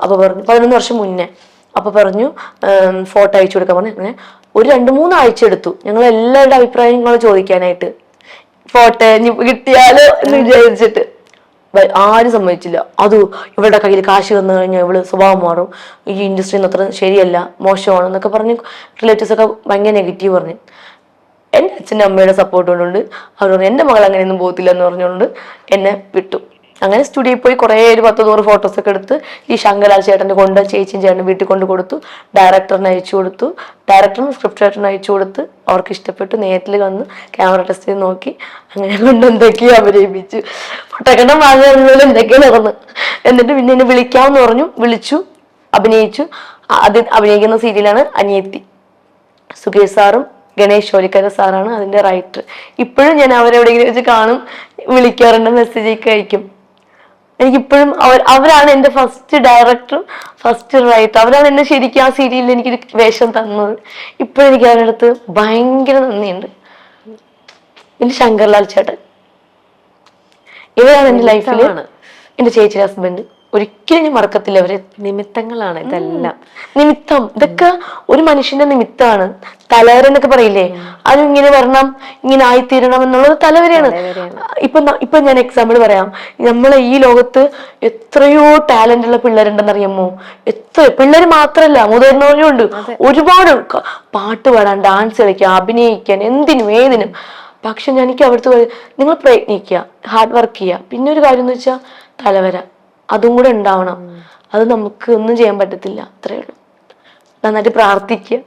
Speaker 1: അപ്പൊ പറഞ്ഞു 11 വർഷം മുന്നേ. അപ്പൊ പറഞ്ഞു ഫോട്ടോ അയച്ചു കൊടുക്കാൻ പറഞ്ഞു. അങ്ങനെ ഒരു 2-3 ആഴ്ച എടുത്തു ഞങ്ങൾ എല്ലാവരുടെ അഭിപ്രായങ്ങളും ചോദിക്കാനായിട്ട്. ഫോട്ടോ കിട്ടിയാലോ എന്ന് വിചാരിച്ചിട്ട് ആരും സമ്മതിച്ചില്ല. അത് ഇവളുടെ കയ്യിൽ കാശ് വന്നു കഴിഞ്ഞാൽ ഇവള് സ്വഭാവം മാറും, ഈ ഇൻഡസ്ട്രിയിൽ അത്ര ശരിയല്ല, മോശമാണ് എന്നൊക്കെ പറഞ്ഞ് റിലേറ്റീവ്സ് ഒക്കെ ഭയങ്കര നെഗറ്റീവ് പറഞ്ഞു. എൻ്റെ അച്ഛൻ്റെ അമ്മയുടെ സപ്പോർട്ട് കൊണ്ടുകൊണ്ട് അവർ പറഞ്ഞു എൻ്റെ മകൾ അങ്ങനെയൊന്നും പോകത്തില്ല എന്ന് പറഞ്ഞുകൊണ്ട് എന്നെ വിട്ടു. അങ്ങനെ സ്റ്റുഡിയോയിൽ പോയി കുറേ ഒരു 10-100 ഫോട്ടോസൊക്കെ എടുത്ത് ഈ ശങ്കർലാൽ ചേട്ടൻ്റെ കൊണ്ട് ചേച്ചിയും ചേട്ടനും വീട്ടിൽ കൊണ്ട് കൊടുത്തു. ഡയറക്ടറിന് അയച്ചു കൊടുത്തു. ഡയറക്ടറും സ്ക്രിപ്റ്റ് റൈറ്ററിന് അയച്ചു കൊടുത്ത് അവർക്ക് ഇഷ്ടപ്പെട്ടു. നേരിൽ വന്ന് ക്യാമറ ടെസ്റ്റ് ചെയ്ത് നോക്കി. അങ്ങനെ കൊണ്ട് എന്തൊക്കെയോ അഭിനയിപ്പിച്ചു. പൊട്ടക്കണ്ണം വാങ്ങുന്നതിൽ എന്തൊക്കെയോ നടന്നു. എന്നിട്ട് പിന്നെ എന്നെ വിളിക്കാമെന്ന് പറഞ്ഞു. വിളിച്ചു, അഭിനയിച്ചു. അത് അഭിനയിക്കുന്ന സീരിയലാണ് അനിയത്തി. സുകേഷ് സാറും ഗണേഷ് ഷോലിക്കര സാറാണ് അതിന്റെ റൈറ്റർ. ഇപ്പോഴും ഞാൻ അവരെവിടെയെങ്കിലും വെച്ച് കാണും, വിളിക്കാറുണ്ട്, മെസ്സേജ് ഒക്കെ അയക്കും. എനിക്കിപ്പോഴും അവരാണ് എൻ്റെ ഫസ്റ്റ് ഡയറക്ടറും ഫസ്റ്റ് റൈറ്റർ. അവരാണ് എന്നെ ശരിക്കും ആ സീരിയലിൽ എനിക്കൊരു വേഷം തന്നത്. ഇപ്പോഴും എനിക്ക് അവരുടെ അടുത്ത് ഭയങ്കര നന്ദിയുണ്ട്. പിന്നെ ശങ്കർലാൽ ചേട്ടൻ, ഇവരാണ് എൻ്റെ ലൈഫിൽ എൻ്റെ ചേച്ചിയുടെ ഹസ്ബൻഡ്. ഒരിക്കലും ഞാൻ മറക്കത്തില്ല അവരെ.
Speaker 2: നിമിത്തങ്ങളാണ് ഇതെല്ലാം.
Speaker 1: നിമിത്തം, ഇതൊക്കെ ഒരു മനുഷ്യന്റെ നിമിത്തമാണ്. തലവര എന്നൊക്കെ പറയില്ലേ, അതും ഇങ്ങനെ വരണം, ഇങ്ങനെ ആയിത്തീരണം എന്നുള്ളത് തലവരെയാണ്. ഇപ്പൊ ഞാൻ എക്സാമ്പിൾ പറയാം. നമ്മളെ ഈ ലോകത്ത് എത്രയോ ടാലന്റ് ഉള്ള പിള്ളേരുണ്ടെന്ന് അറിയാമോ? എത്ര പിള്ളേർ മാത്രല്ല, മുതിർന്നവരും ഉണ്ട്. ഒരുപാട് പാട്ട് പാടാൻ, ഡാൻസ് കളിക്കാൻ, അഭിനയിക്കാൻ, എന്തിനും ഏതിനും. പക്ഷെ എനിക്ക് അവിടുത്തെ നിങ്ങൾ പ്രയത്നിക്കുക, ഹാർഡ് വർക്ക് ചെയ്യുക. പിന്നെ ഒരു കാര്യം എന്ന് വെച്ചാൽ തലവര അതും കൂടെ ഉണ്ടാവണം. അത് നമുക്ക് ഒന്നും ചെയ്യാൻ പറ്റത്തില്ല. അത്രേ ഉള്ളൂ. നന്നായിട്ട് പ്രാർത്ഥിക്കുക,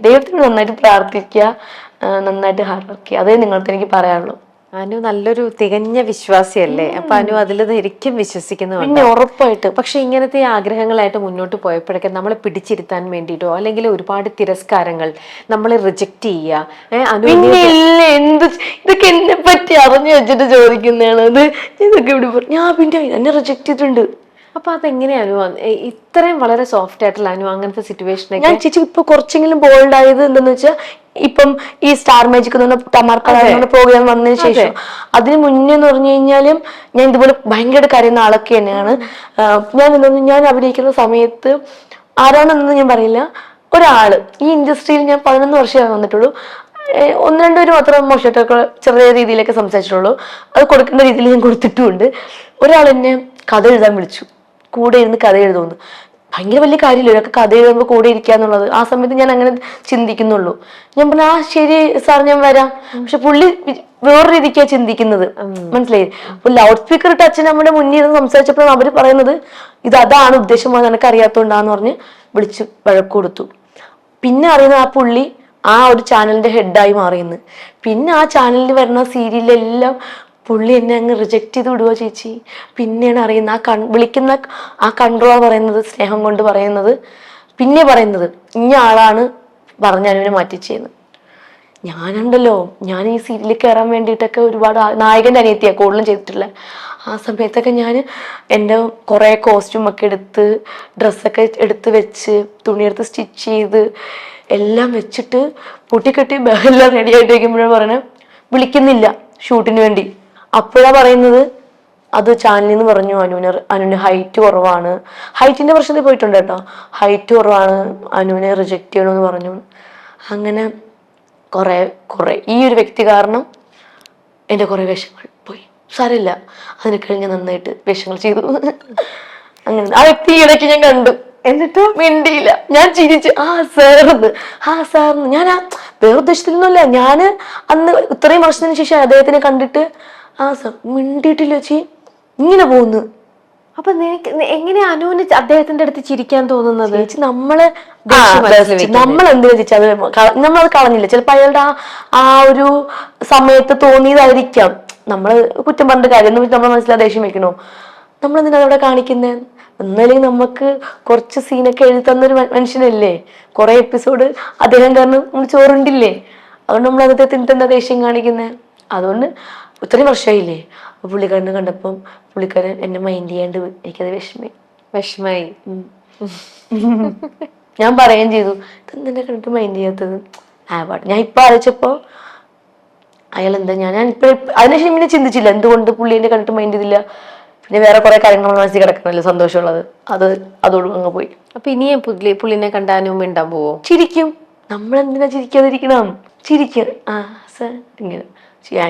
Speaker 1: ദൈവത്തിന് നന്നായിട്ട് പ്രാർത്ഥിക്കുക, നന്നായിട്ട് ഹാർഡ് വർക്ക് ചെയ്യുക. അതേ നിങ്ങൾക്ക് എനിക്ക് പറയാനുള്ളൂ.
Speaker 2: അനു നല്ലൊരു തികഞ്ഞ വിശ്വാസിയല്ലേ? അപ്പൊ അനു അതിൽ ശരിക്കും വിശ്വസിക്കുന്നുണ്ട്.
Speaker 1: പിന്നെ ഉറപ്പായിട്ട്.
Speaker 2: പക്ഷെ ഇങ്ങനത്തെ ആഗ്രഹങ്ങളായിട്ട് മുന്നോട്ട് പോയപ്പോഴൊക്കെ നമ്മളെ പിടിച്ചിരുത്താൻ വേണ്ടിയിട്ടോ അല്ലെങ്കിൽ ഒരുപാട് തിരസ്കാരങ്ങൾ, നമ്മളെ റിജക്ട് ചെയ്യുക.
Speaker 1: എന്ത് ഇതൊക്കെ എന്നെ പറ്റി അറിഞ്ഞു വെച്ചിട്ട് ചോദിക്കുന്നതാണ്. അത് ഇതൊക്കെ ഇവിടെ ഞാൻ പിന്നെ എന്നെ റിജക്ട് ചെയ്തിട്ടുണ്ട്.
Speaker 2: അപ്പൊ അതെങ്ങനെയാണ് ഇത്രയും വളരെ സോഫ്റ്റ് ആയിട്ടുള്ള അനു അങ്ങനത്തെ സിറ്റുവേഷൻ?
Speaker 1: ഞാൻ ചേച്ചി ഇപ്പൊ കുറച്ചെങ്കിലും ബോൾഡ് ആയത് എന്താന്ന് വെച്ചാൽ ഇപ്പം ഈ സ്റ്റാർ മാജിക് എന്ന് പറഞ്ഞ തമാർപ്പണ പ്രോഗ്രാം വന്നതിന് ശേഷം, അതിന് മുന്നേ എന്ന് പറഞ്ഞു കഴിഞ്ഞാലും ഞാൻ ഇതുപോലെ ഭയങ്കര കരയുന്ന ആളൊക്കെ തന്നെയാണ്. ഞാൻ അഭിനയിക്കുന്ന സമയത്ത് ആരാണെന്ന് ഞാൻ പറയില്ല, ഒരാള് ഈ ഇൻഡസ്ട്രിയിൽ ഞാൻ 11 വർഷമേ വന്നിട്ടുള്ളൂ. 1-2 പേര് മാത്രം മോശമായിട്ടൊക്കെ ചെറിയ രീതിയിലൊക്കെ സംസാരിച്ചിട്ടുള്ളൂ. അത് കൊടുക്കേണ്ട രീതിയിൽ ഞാൻ കൊടുത്തിട്ടുമുണ്ട്. ഒരാൾ എന്നെ കഥ എഴുതാൻ വിളിച്ചു, കൂടെ ഇരുന്ന് കഥ എഴുതുമെന്ന്. ഭയങ്കര വലിയ കാര്യമില്ല ഒരാൾക്ക് കഥ എഴുതുമ്പോൾ കൂടെ ഇരിക്കുക എന്നുള്ളത്. ആ സമയത്ത് ഞാൻ അങ്ങനെ ചിന്തിക്കുന്നുള്ളൂ. ഞാൻ പറഞ്ഞു ആ ശരി സാർ ഞാൻ വരാം. പക്ഷെ പുള്ളി വേറെ രീതിക്കാണ് ചിന്തിക്കുന്നത്, മനസ്സിലായി? അപ്പൊ ലൗഡ് സ്പീക്കർ ഇട്ട് അച്ഛൻ നമ്മുടെ മുന്നിൽ ഇരുന്ന് സംസാരിച്ചപ്പോഴാണ് അവര് പറയുന്നത് അതാണ് ഉദ്ദേശം, നിനക്ക് അറിയാത്തോണ്ടാന്ന് പറഞ്ഞ് വിളിച്ച് വഴക്ക് കൊടുത്തു. പിന്നെ അറിയുന്ന ആ പുള്ളി ആ ഒരു ചാനലിന്റെ ഹെഡായി മാറിയെന്ന്. പിന്നെ ആ ചാനലിൽ വരുന്ന സീരിയലെല്ലാം പുള്ളി എന്നെ അങ്ങ് റിജക്ട് ചെയ്ത് വിടുക ചേച്ചി. പിന്നെയാണ് അറിയുന്നത് വിളിക്കുന്ന ആ കൺട്രോൾ പറയുന്നത്, സ്നേഹം കൊണ്ട് പറയുന്നത്, പിന്നെ പറയുന്നത് ഇന്ന ആളാണ് പറഞ്ഞവനെ മാറ്റിച്ചെന്ന്. ഞാനുണ്ടല്ലോ, ഞാൻ ഈ സീരിയലിൽ കയറാൻ വേണ്ടിയിട്ടൊക്കെ ഒരുപാട് നായകന്റെ അനിയത്തിയാണ് കൂടുതലും ചെയ്തിട്ടില്ല. ആ സമയത്തൊക്കെ ഞാൻ എൻ്റെ കുറേ കോസ്റ്റ്യൂം ഒക്കെ എടുത്ത്, ഡ്രസ്സൊക്കെ എടുത്ത് വെച്ച്, തുണിയെടുത്ത് സ്റ്റിച്ച് ചെയ്ത് എല്ലാം വെച്ചിട്ട് പൂട്ടിക്കെട്ടി എല്ലാം റെഡി ആയിട്ട് വയ്ക്കുമ്പോഴാണ് പറയണത് വിളിക്കുന്നില്ല ഷൂട്ടിന് വേണ്ടി. അപ്പോഴാണ് പറയുന്നത് അത് ചാനലിൽ നിന്ന് പറഞ്ഞു അനുവിന് ഹൈറ്റ് കുറവാണ്. ഹൈറ്റിന്റെ പ്രശ്നത്തിൽ പോയിട്ടുണ്ട് കേട്ടോ. ഹൈറ്റ് കുറവാണ്, അനുവിനെ റിജക്റ്റ് ചെയ്യണമെന്ന് പറഞ്ഞു. അങ്ങനെ കുറെ ഈ ഒരു വ്യക്തി കാരണം എൻ്റെ കുറെ വേഷങ്ങൾ പോയി. സാരമില്ല, അതിനെ കഴിഞ്ഞ് നന്നായിട്ട് വേഷങ്ങൾ ചെയ്തു. അങ്ങനെ ആ വ്യക്തി ഇടയ്ക്ക് ഞാൻ കണ്ടു, എന്നിട്ട് മിണ്ടിയില്ല. ഞാൻ ചിരിച്ചു സാറിന്ന് ഞാൻ വേറെ ഉദ്ദേശത്തിലൊന്നുമല്ല. ഞാൻ അന്ന് ഇത്രയും വർഷത്തിന് ശേഷം അദ്ദേഹത്തിനെ കണ്ടിട്ട് സാർ മിണ്ടിയിട്ടില്ല ചേച്ചി, ഇങ്ങനെ പോകുന്നു.
Speaker 2: അപ്പൊ എങ്ങനെ അനുവിന് അദ്ദേഹത്തിന്റെ അടുത്ത് ചിരിക്കാൻ തോന്നുന്നത്?
Speaker 1: ചേച്ചി നമ്മൾ എന്തിനാ ചേച്ചി അത് നമ്മളത് കളഞ്ഞില്ല. ചിലപ്പോ അയാളുടെ ആ ഒരു സമയത്ത് തോന്നിയതായിരിക്കാം. നമ്മള് കുറ്റം പറഞ്ഞ കാര്യം നമ്മൾ മനസ്സിലാ ദേഷ്യം വെക്കണോ? നമ്മളെന്തിനാ അവിടെ കാണിക്കുന്നേ? എന്നല്ലെങ്കിൽ നമുക്ക് കുറച്ച് സീനൊക്കെ എഴുതി തന്നൊരു മനുഷ്യനല്ലേ. കുറെ എപ്പിസോഡ് അദ്ദേഹം കാരണം നമ്മൾ ചോറുണ്ടില്ലേ. അതുകൊണ്ട് നമ്മൾ അദ്ദേഹത്തെ തിന്നിട്ടെന്താ ദേഷ്യം കാണിക്കുന്നത്? അതുകൊണ്ട് ഇത്രയും വർഷമായില്ലേ. അപ്പൊ പുള്ളിക്കാരനെ കണ്ടപ്പം പുള്ളിക്കാരൻ എന്നെ മൈൻഡ് ചെയ്യാണ്ട് എനിക്കത് വിഷമായി. ഞാൻ പറയുകയും ചെയ്തു ഇതെന്തിനെ കണ്ടിട്ട് മൈൻഡ് ചെയ്യാത്തത്. ഞാൻ ഇപ്പൊ ആലോചിച്ചപ്പോ അയാൾ എന്താ ഞാൻ ഇപ്പഴും അതിനുശേഷം പിന്നെ ചിന്തിച്ചില്ല എന്തുകൊണ്ട് പുള്ളി എന്നെ കണ്ടിട്ട് മൈൻഡ് ചെയ്തില്ല. പിന്നെ വേറെ കുറെ കാര്യങ്ങൾ മനസ്സിൽ കിടക്കണല്ലോ സന്തോഷമുള്ളത്, അതോടും അങ്ങ് പോയി.
Speaker 2: അപ്പൊ ഇനിയും പുള്ളിനെ കണ്ടാനും മിണ്ടാൻ പോവോ?
Speaker 1: ചിരിക്കും. നമ്മളെന്തിനാ ചിരിക്കാതിരിക്കണം? ചിരിക്കും. സാർ ഇങ്ങനെ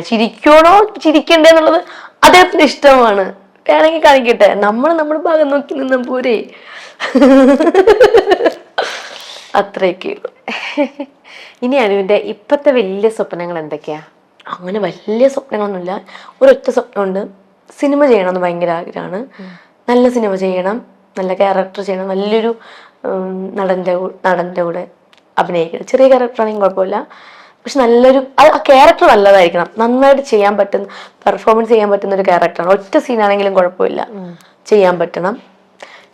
Speaker 1: ചിരിക്കണോ ചിരിക്കണ്ടേന്നുള്ളത് അദ്ദേഹത്തിന്റെ ഇഷ്ടമാണ്. വേണമെങ്കിൽ കാണിക്കട്ടെ, നമ്മുടെ ഭാഗം നോക്കി നിന്ന പോരെ. അത്രയൊക്കെ ഉള്ളൂ.
Speaker 2: ഇനി അനുവിന്റെ ഇപ്പത്തെ വലിയ സ്വപ്നങ്ങൾ എന്തൊക്കെയാ?
Speaker 1: അങ്ങനെ വലിയ സ്വപ്നങ്ങളൊന്നുമില്ല. ഒരൊറ്റ സ്വപ്നമുണ്ട്, സിനിമ ചെയ്യണമെന്ന് ഭയങ്കര ആഗ്രഹമാണ്. നല്ല സിനിമ ചെയ്യണം, നല്ല ക്യാരക്ടർ ചെയ്യണം, നല്ലൊരു നടൻ്റെ കൂടെ അഭിനയിക്കണം. ചെറിയ ക്യാരക്ടറാണെങ്കിൽ കുഴപ്പമില്ല, പക്ഷെ നല്ലൊരു ആ ക്യാരക്ടർ നല്ലതായിരിക്കണം, നന്നായിട്ട് ചെയ്യാൻ പറ്റുന്ന, പെർഫോമൻസ് ചെയ്യാൻ പറ്റുന്ന ഒരു ക്യാരക്ടറാണ്. ഒറ്റ സീനാണെങ്കിലും കുഴപ്പമില്ല, ചെയ്യാൻ പറ്റണം.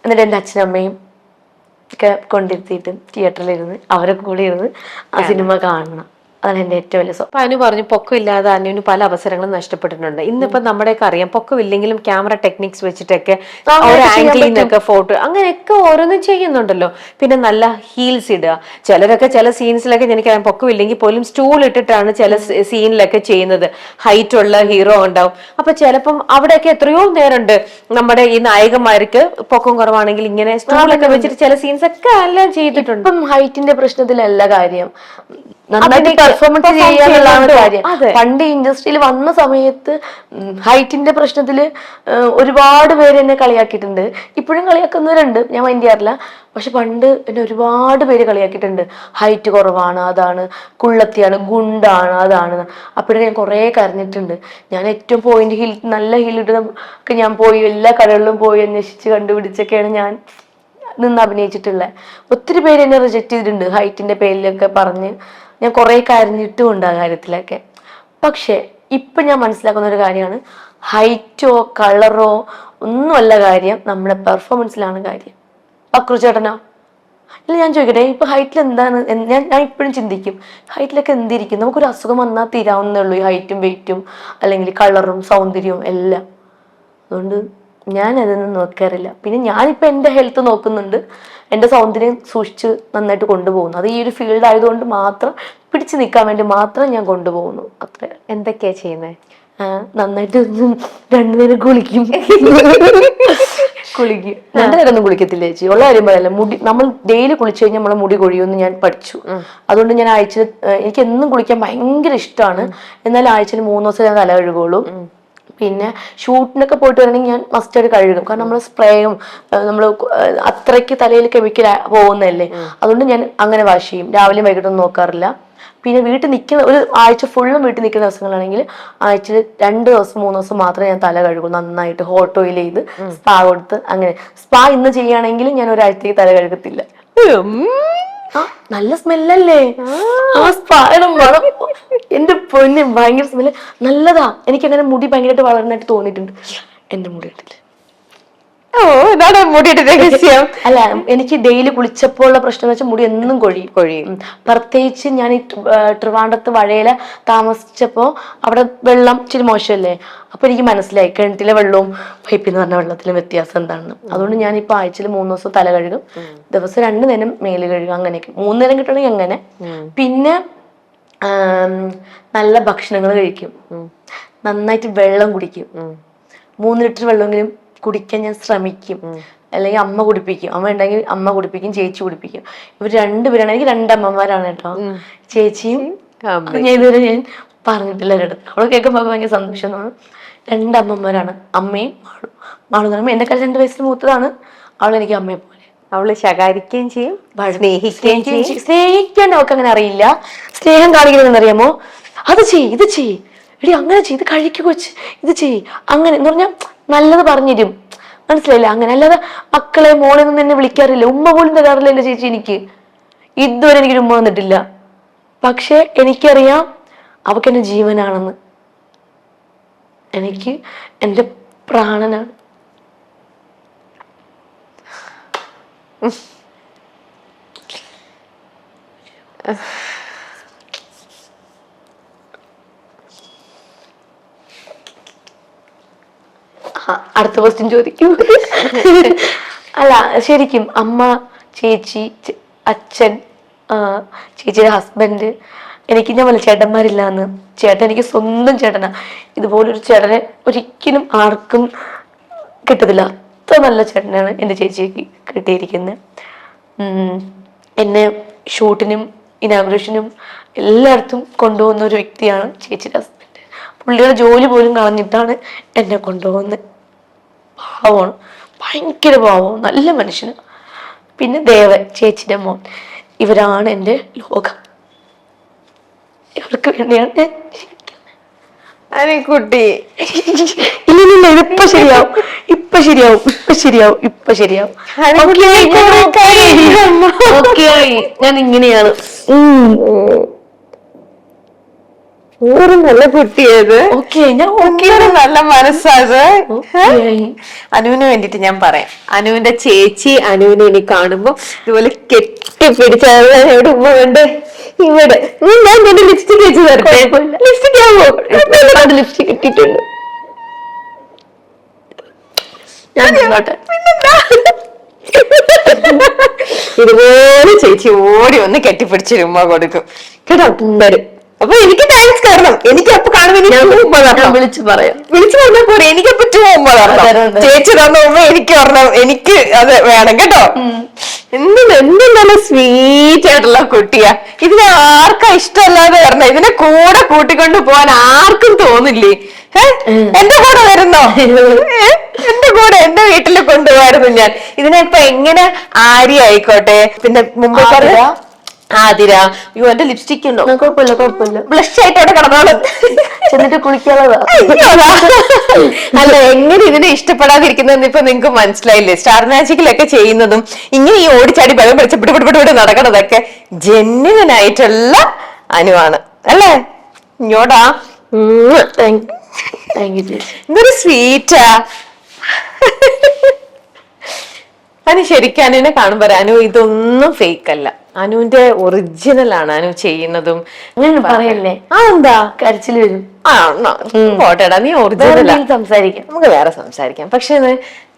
Speaker 1: എന്നിട്ട് എൻ്റെ അച്ഛനും അമ്മയും ഒക്കെ കൊണ്ടിരുത്തിയിട്ട് തിയേറ്ററിലിരുന്ന് അവരെ കൂടെ ഇരുന്ന് ആ സിനിമ കാണണം. അതാണ് എൻ്റെ ഏറ്റവും വലിയ സ്വപ്നം.
Speaker 2: അപ്പൊ അനു പറഞ്ഞു പൊക്കമില്ലാതെ അനുവിന് പല അവസരങ്ങളും നഷ്ടപ്പെട്ടിട്ടുണ്ട്. ഇന്നിപ്പോ നമ്മുടെയൊക്കെ അറിയാം പൊക്കമില്ലെങ്കിലും ക്യാമറ ടെക്നിക്സ് വെച്ചിട്ടൊക്കെ ഓരോ ആംഗിളിൽ നിന്നൊക്കെ ഫോട്ടോ അങ്ങനെയൊക്കെ ഓരോന്നും ചെയ്യുന്നുണ്ടല്ലോ. പിന്നെ നല്ല ഹീൽസ് ഇടുക, ചിലരൊക്കെ ചില സീൻസിലൊക്കെ എനിക്കറിയാം പൊക്കമില്ലെങ്കിൽ പോലും സ്റ്റൂൾ ഇട്ടിട്ടാണ് ചില സീനിലൊക്കെ ചെയ്യുന്നത്. ഹൈറ്റ് ഉള്ള ഹീറോ ഉണ്ടാവും. അപ്പൊ ചിലപ്പം അവിടെയൊക്കെ എത്രയോ നേരമുണ്ട് നമ്മുടെ ഈ നായകന്മാർക്ക് പൊക്കം കുറവാണെങ്കിൽ ഇങ്ങനെ സ്റ്റൂളൊക്കെ വെച്ചിട്ട് ചില സീൻസ് ഒക്കെ എല്ലാം ചെയ്തിട്ടുണ്ട്.
Speaker 1: ഇപ്പം ഹൈറ്റിന്റെ പ്രശ്നത്തിലല്ല കാര്യം, നന്നായിട്ട് പെർഫോമൻസ് ചെയ്യാന്നുള്ളതാണ് കാര്യം. പണ്ട് ഇൻഡസ്ട്രിയിൽ വന്ന സമയത്ത് ഹൈറ്റിന്റെ പ്രശ്നത്തില് ഒരുപാട് പേര് എന്നെ കളിയാക്കിയിട്ടുണ്ട്. ഇപ്പോഴും കളിയാക്കുന്നവരുണ്ട്, ഞാൻ മൈൻഡ് ചെയ്യാറില്ല. പക്ഷെ പണ്ട് എന്നെ ഒരുപാട് പേര് കളിയാക്കിയിട്ടുണ്ട്. ഹൈറ്റ് കുറവാണ്, അതാണ്, കുള്ളത്തിയാണ്, ഗുണ്ടാണ്, അതാണ്. അപ്പോഴേ ഞാൻ കുറേ കരഞ്ഞിട്ടുണ്ട്. ഞാൻ ഏറ്റവും പോയിന്റ് ഹിൽ, നല്ല ഹിൽ ഇടുന്ന ഒക്കെ ഞാൻ പോയി എല്ലാ കടകളിലും പോയി അന്വേഷിച്ച് കണ്ടുപിടിച്ചൊക്കെയാണ് ഞാൻ നിന്ന് അഭിനയിച്ചിട്ടുള്ളത്. ഒത്തിരി പേര് എന്നെ റിജക്ട് ചെയ്തിട്ടുണ്ട് ഹൈറ്റിന്റെ പേരിലൊക്കെ പറഞ്ഞ്. ഞാൻ കുറെ കരഞ്ഞിട്ടും ഉണ്ട് ആ കാര്യത്തിലൊക്കെ. പക്ഷെ ഇപ്പൊ ഞാൻ മനസ്സിലാക്കുന്ന ഒരു കാര്യമാണ്, ഹൈറ്റോ കളറോ ഒന്നുമല്ല കാര്യം, നമ്മുടെ പെർഫോമൻസിലാണ് കാര്യം. പക്രു ചേട്ടനോ? ഇല്ല, ഞാൻ ചോദിക്കട്ടെ, ഇപ്പൊ ഹൈറ്റിൽ എന്താണ്? ഞാൻ ഇപ്പോഴും ചിന്തിക്കും, ഹൈറ്റിലൊക്കെ എന്തിരിക്കും? നമുക്കൊരു അസുഖം വന്നാൽ തീരാവുന്നേ ഉള്ളൂ, ഈ ഹൈറ്റും വെയിറ്റും അല്ലെങ്കിൽ കളറും സൗന്ദര്യവും എല്ലാം. അതുകൊണ്ട് ഞാൻ അതൊന്നും നോക്കാറില്ല. പിന്നെ ഞാനിപ്പോ എൻ്റെ ഹെൽത്ത് നോക്കുന്നുണ്ട്, എൻ്റെ സൗന്ദര്യം സൂക്ഷിച്ച് നന്നായിട്ട് കൊണ്ടുപോകുന്നു. അത് ഈ ഒരു ഫീൽഡ് ആയതുകൊണ്ട് മാത്രം, പിടിച്ചു നിൽക്കാൻ വേണ്ടി മാത്രം ഞാൻ കൊണ്ടുപോകുന്നു. അത്ര.
Speaker 2: എന്തൊക്കെയാ ചെയ്യുന്നത്?
Speaker 1: നന്നായിട്ട് 2 നേരം കുളിക്കും. കുളിക്കും. 2 നേരം ഒന്നും കുളിക്കത്തില്ല ചേച്ചി, ഉള്ള കാര്യം പറയല്ല. മുടി നമ്മൾ ഡെയിലി കുളിച്ചു കഴിഞ്ഞാൽ നമ്മളെ മുടി കൊഴിയുമെന്ന് ഞാൻ പഠിച്ചു. അതുകൊണ്ട് ഞാൻ ആഴ്ചയിൽ, എനിക്ക് എന്നും കുളിക്കാൻ ഭയങ്കര ഇഷ്ടമാണ്. എന്നാൽ ആഴ്ചയിൽ 3 ദിവസം ഞാൻ തല കഴുകുള്ളൂ. പിന്നെ ഷൂട്ടിനൊക്കെ പോയിട്ട് വരണമെങ്കിൽ ഞാൻ മസ്റ്റായിട്ട് കഴുകും. കാരണം നമ്മൾ സ്പ്രേയും നമ്മൾ അത്രയ്ക്ക് തലയിൽ കെമിക്കൽ പോകുന്നതല്ലേ. അതുകൊണ്ട് ഞാൻ അങ്ങനെ വാഷ് ചെയ്യും. രാവിലെയും വൈകിട്ടൊന്നും നോക്കാറില്ല. പിന്നെ വീട്ടിൽ നിൽക്കുന്ന, ഒരു ആഴ്ച ഫുള്ളും വീട്ടിൽ നിൽക്കുന്ന ദിവസങ്ങളാണെങ്കിൽ ആഴ്ചയിൽ 2 ദിവസം 3 ദിവസം മാത്രമേ ഞാൻ തല കഴുകൂ. നന്നായിട്ട് ഹോട്ട് ഓയിൽ ചെയ്ത് സ്പാ കൊടുത്ത്. അങ്ങനെ സ്പാ ഇന്ന് ചെയ്യുകയാണെങ്കിൽ ഞാൻ ഒരാഴ്ചത്തേക്ക് തല കഴുകത്തില്ല. നല്ല സ്മെല്ലല്ലേ ആ സ്പായുടെ മണം, എന്റെ പൊന്നെ ഭയങ്കര സ്മെല്ല്, നല്ലതാ. എനിക്ക് അങ്ങനെ മുടി ഭയങ്കരമായിട്ട് വളർന്നായിട്ട് തോന്നിയിട്ടുണ്ട്. എന്റെ മുടി കണ്ടില്ല.
Speaker 2: ഓ, ഇതാണ് മുടിയുടെ രഹസ്യം.
Speaker 1: അല്ല, എനിക്ക് ഡെയിലി കുളിച്ചപ്പോൾ ഉള്ള പ്രശ്നം എന്ന് വെച്ചാൽ മുടി എന്നും കൊഴിയും. പ്രത്യേകിച്ച് ഞാൻ ഈ ട്രിവാൻഡ്രത്ത് വഴയില താമസിച്ചപ്പോ അവിടെ വെള്ളം ഇച്ചിരി മോശമല്ലേ. അപ്പൊ എനിക്ക് മനസ്സിലായി കിണറ്റിലെ വെള്ളവും പൈപ്പിൽ നിന്ന് പറഞ്ഞ വെള്ളത്തിലും വ്യത്യാസം എന്താണെന്ന്. അതുകൊണ്ട് ഞാൻ ഇപ്പൊ ആഴ്ചയിൽ 3 ദിവസം തല കഴുകും, ദിവസം 2 നേരം മേല് കഴുകും. അങ്ങനെയൊക്കെ 3 നേരം കിട്ടണമെങ്കിൽ അങ്ങനെ. പിന്നെ നല്ല ഭക്ഷണങ്ങൾ കഴിക്കും, നന്നായിട്ട് വെള്ളം കുടിക്കും. 3 ലിറ്റർ വെള്ളമെങ്കിലും കുടിക്കാൻ ഞാൻ ശ്രമിക്കും. അല്ലെങ്കിൽ അമ്മ കുടിപ്പിക്കും, അമ്മ ഉണ്ടെങ്കിൽ അമ്മ കുടിപ്പിക്കും, ചേച്ചി കുടിപ്പിക്കും. ഇവർ 2 പേരാണ്. എനിക്ക് 2 അമ്മമാരാണ് കേട്ടോ, ചേച്ചിയും. ഞാൻ ഇതുവരെ ഞാൻ പറഞ്ഞിട്ടില്ല ഒരിടത്ത്. അവളെ കേൾക്കുമ്പോൾ ഭയങ്കര സന്തോഷം തോന്നും. 2 അമ്മമാരാണ്, അമ്മയും മാളും. മാളു എന്ന് പറയുമ്പോൾ എന്നെക്കാൾ 2 വയസ്സിന് മൂത്തതാണ്. അവളെനിക്ക് അമ്മയെ പോലെ.
Speaker 2: അവള് ശകാരിക്കുകയും ചെയ്യും, സ്നേഹിക്കുകയും ചെയ്യും.
Speaker 1: സ്നേഹിക്കാൻ അവൾക്ക് അങ്ങനെ അറിയില്ല. സ്നേഹം കാണിക്കുന്നത് അറിയാമോ? അത് ചെയ്യ്, ഇത് ചെയ്യ്, എടി അങ്ങനെ ചെയ്ത് കഴിക്കുക വെച്ച്, ഇത് ചെയ്യ്, അങ്ങനെ എന്ന് പറഞ്ഞാൽ നല്ലത് പറഞ്ഞിരും. മനസ്സിലായില്ല? അങ്ങനെ. അല്ലാതെ മക്കളെ മോളെ ഒന്നും എന്നെ വിളിക്കാറില്ല, ഉമ്മ പോലും തരാറില്ല എന്റെ ചേച്ചി എനിക്ക്. ഇതുവരെ എനിക്കൊരു ഉമ്മ വന്നിട്ടില്ല. പക്ഷെ എനിക്കറിയാം അവൾക്ക് എന്റെ ജീവനാണെന്ന്. എനിക്ക് എന്റെ പ്രാണനാണ്. അടുത്ത ക്വസ്റ്റ്യൻ ചോദിക്കും. അല്ല, ശരിക്കും അമ്മ, ചേച്ചി, അച്ഛൻ, ചേച്ചിയുടെ ഹസ്ബൻഡ്, എനിക്ക് ഞാൻ വല്ല ചേട്ടന്മാരില്ലാന്ന്. ചേട്ടൻ എനിക്ക് സ്വന്തം ചേട്ടനാ. ഇതുപോലൊരു ചേട്ടനെ ഒരിക്കലും ആർക്കും കിട്ടത്തില്ല. അത്ര നല്ല ചേട്ടനാണ് എൻ്റെ ചേച്ചിക്ക് കിട്ടിയിരിക്കുന്നത്. എന്നെ ഷൂട്ടിനും ഇനാഗുറേഷനും എല്ലായിടത്തും കൊണ്ടുപോകുന്ന ഒരു വ്യക്തിയാണ് ചേച്ചിയുടെ ഹസ്ബൻഡ്. പുള്ളിയുടെ ജോലി പോലും കളഞ്ഞിട്ടാണ് എന്നെ കൊണ്ടുപോകുന്നത്. പാവമാണ്, ഭയങ്കര പാവമാണ്, നല്ല മനുഷ്യന്. പിന്നെ ദേവൻ, ചേച്ചിയുടെ മോൻ. ഇവരാണ് എൻ്റെ ലോകം. ഇവർക്ക് വേണ്ടിയാണ് ഞാൻ ജീവിക്കുന്നത്.
Speaker 2: അനുക്കുട്ടി
Speaker 1: ഇല്ല ഇതിപ്പ ശരിയാവും, ഇപ്പൊ ശരിയാവും, ഇപ്പൊ ശരിയാവും, ഇപ്പൊ ശരിയാവും. ഓക്കെ ആയി, ഞാൻ ഇങ്ങനെയാണ്.
Speaker 2: ഒരു നല്ല കുട്ടിയത്.
Speaker 1: ഓക്കെ ഞാൻ ഓക്കെ.
Speaker 2: നല്ല മനസ്സാത്. അനുവിന് വേണ്ടിട്ട് ഞാൻ പറയാം, അനുവിന്റെ ചേച്ചി അനുവിനെ ഇനി കാണുമ്പോ ഇതുപോലെ കെട്ടിപ്പിടിച്ച എവിടെ ഉമ്മ വേണ്ടേ, ഇവിടെ ഞാൻ എന്റെ ലിപ്സ്റ്റിക് വെച്ച് തരട്ടെ. ലിപ്സ്റ്റിക് ആവോ?
Speaker 1: ലിപ്സ്റ്റിക് കിട്ടിയിട്ടുണ്ട്. ഞാൻ
Speaker 2: ഇതുപോലെ ചേച്ചി ഓടി ഒന്ന് കെട്ടിപ്പിടിച്ചൊരു ഉമ്മ കൊടുക്കും കേട്ടോ. തരും. അപ്പൊ എനിക്ക് താങ്ക്സ് തരണം. എനിക്ക് അപ്പൊ കാണുമ്പോൾ
Speaker 1: വിളിച്ചു പറയാം.
Speaker 2: വിളിച്ചു പറഞ്ഞാൽ പോരെ, എനിക്ക് അപ്പൊ 2 ഉമ്മ തരണം. ചേച്ചി തന്ന ഉമ്മ എനിക്ക് പറഞ്ഞ, എനിക്ക് അത് വേണം കേട്ടോ. എന്തും നല്ല സ്വീറ്റ് ആയിട്ടുള്ള കുട്ടിയാ. ഇതിനെ ആർക്കാ ഇഷ്ടമല്ലാതെ വരണം? ഇതിനെ കൂടെ കൂട്ടിക്കൊണ്ട് പോകാൻ ആർക്കും തോന്നില്ലേ? എന്റെ കൂടെ വരുന്നോ? എന്റെ കൂടെ എന്റെ വീട്ടിൽ കൊണ്ടുപോകായിരുന്നു ഞാൻ. ഇതിനെ ഇപ്പൊ എങ്ങനെ ആര്യ ആയിക്കോട്ടെ, പിന്നെ മുമ്പ് പറഞ്ഞ ആതിര. അയ്യോ എന്റെ ലിപ്സ്റ്റിക് ഉണ്ടോ?
Speaker 1: കുഴപ്പമില്ല കുഴപ്പമില്ല.
Speaker 2: ബ്ലഷ് ആയിട്ട് അവിടെ കിടന്നോളും.
Speaker 1: ചെന്നിട്ട് കുളിക്കാനുള്ളതാ.
Speaker 2: അല്ല, എങ്ങനെ ഇതിനെ ഇഷ്ടപ്പെടാതിരിക്കുന്നതെന്ന് ഇപ്പൊ നിങ്ങക്ക് മനസ്സിലായില്ലേ? സ്റ്റാർ മാജിക്കിലൊക്കെ ചെയ്യുന്നതും ഇങ്ങനെ ഈ ഓടിച്ചാടി ബലം പിടിച്ച് പിടിപിടിപിടി നടക്കണതൊക്കെ ജെന്യുവനായിട്ടുള്ള അനുവാണ് അല്ലേ? ഇങ്ങോട്ടാ. എന്തൊരു സ്വീറ്റാ അനു. ശരിക്കും അനുവിനെ കാണുമ്പോ അനു ഇതൊന്നും ഫേക്ക് അല്ല, അനുവിന്റെ ഒറിജിനൽ ആണ് അനു ചെയ്യുന്നതും.
Speaker 1: അങ്ങനെ പറയല്ലേ?
Speaker 2: എന്താ
Speaker 1: കരച്ചിൽ വരും.
Speaker 2: പോട്ടെടാ, നീ ഒറിജിനൽ
Speaker 1: സംസാരിക്കാം,
Speaker 2: നമുക്ക് വേറെ സംസാരിക്കാം. പക്ഷെ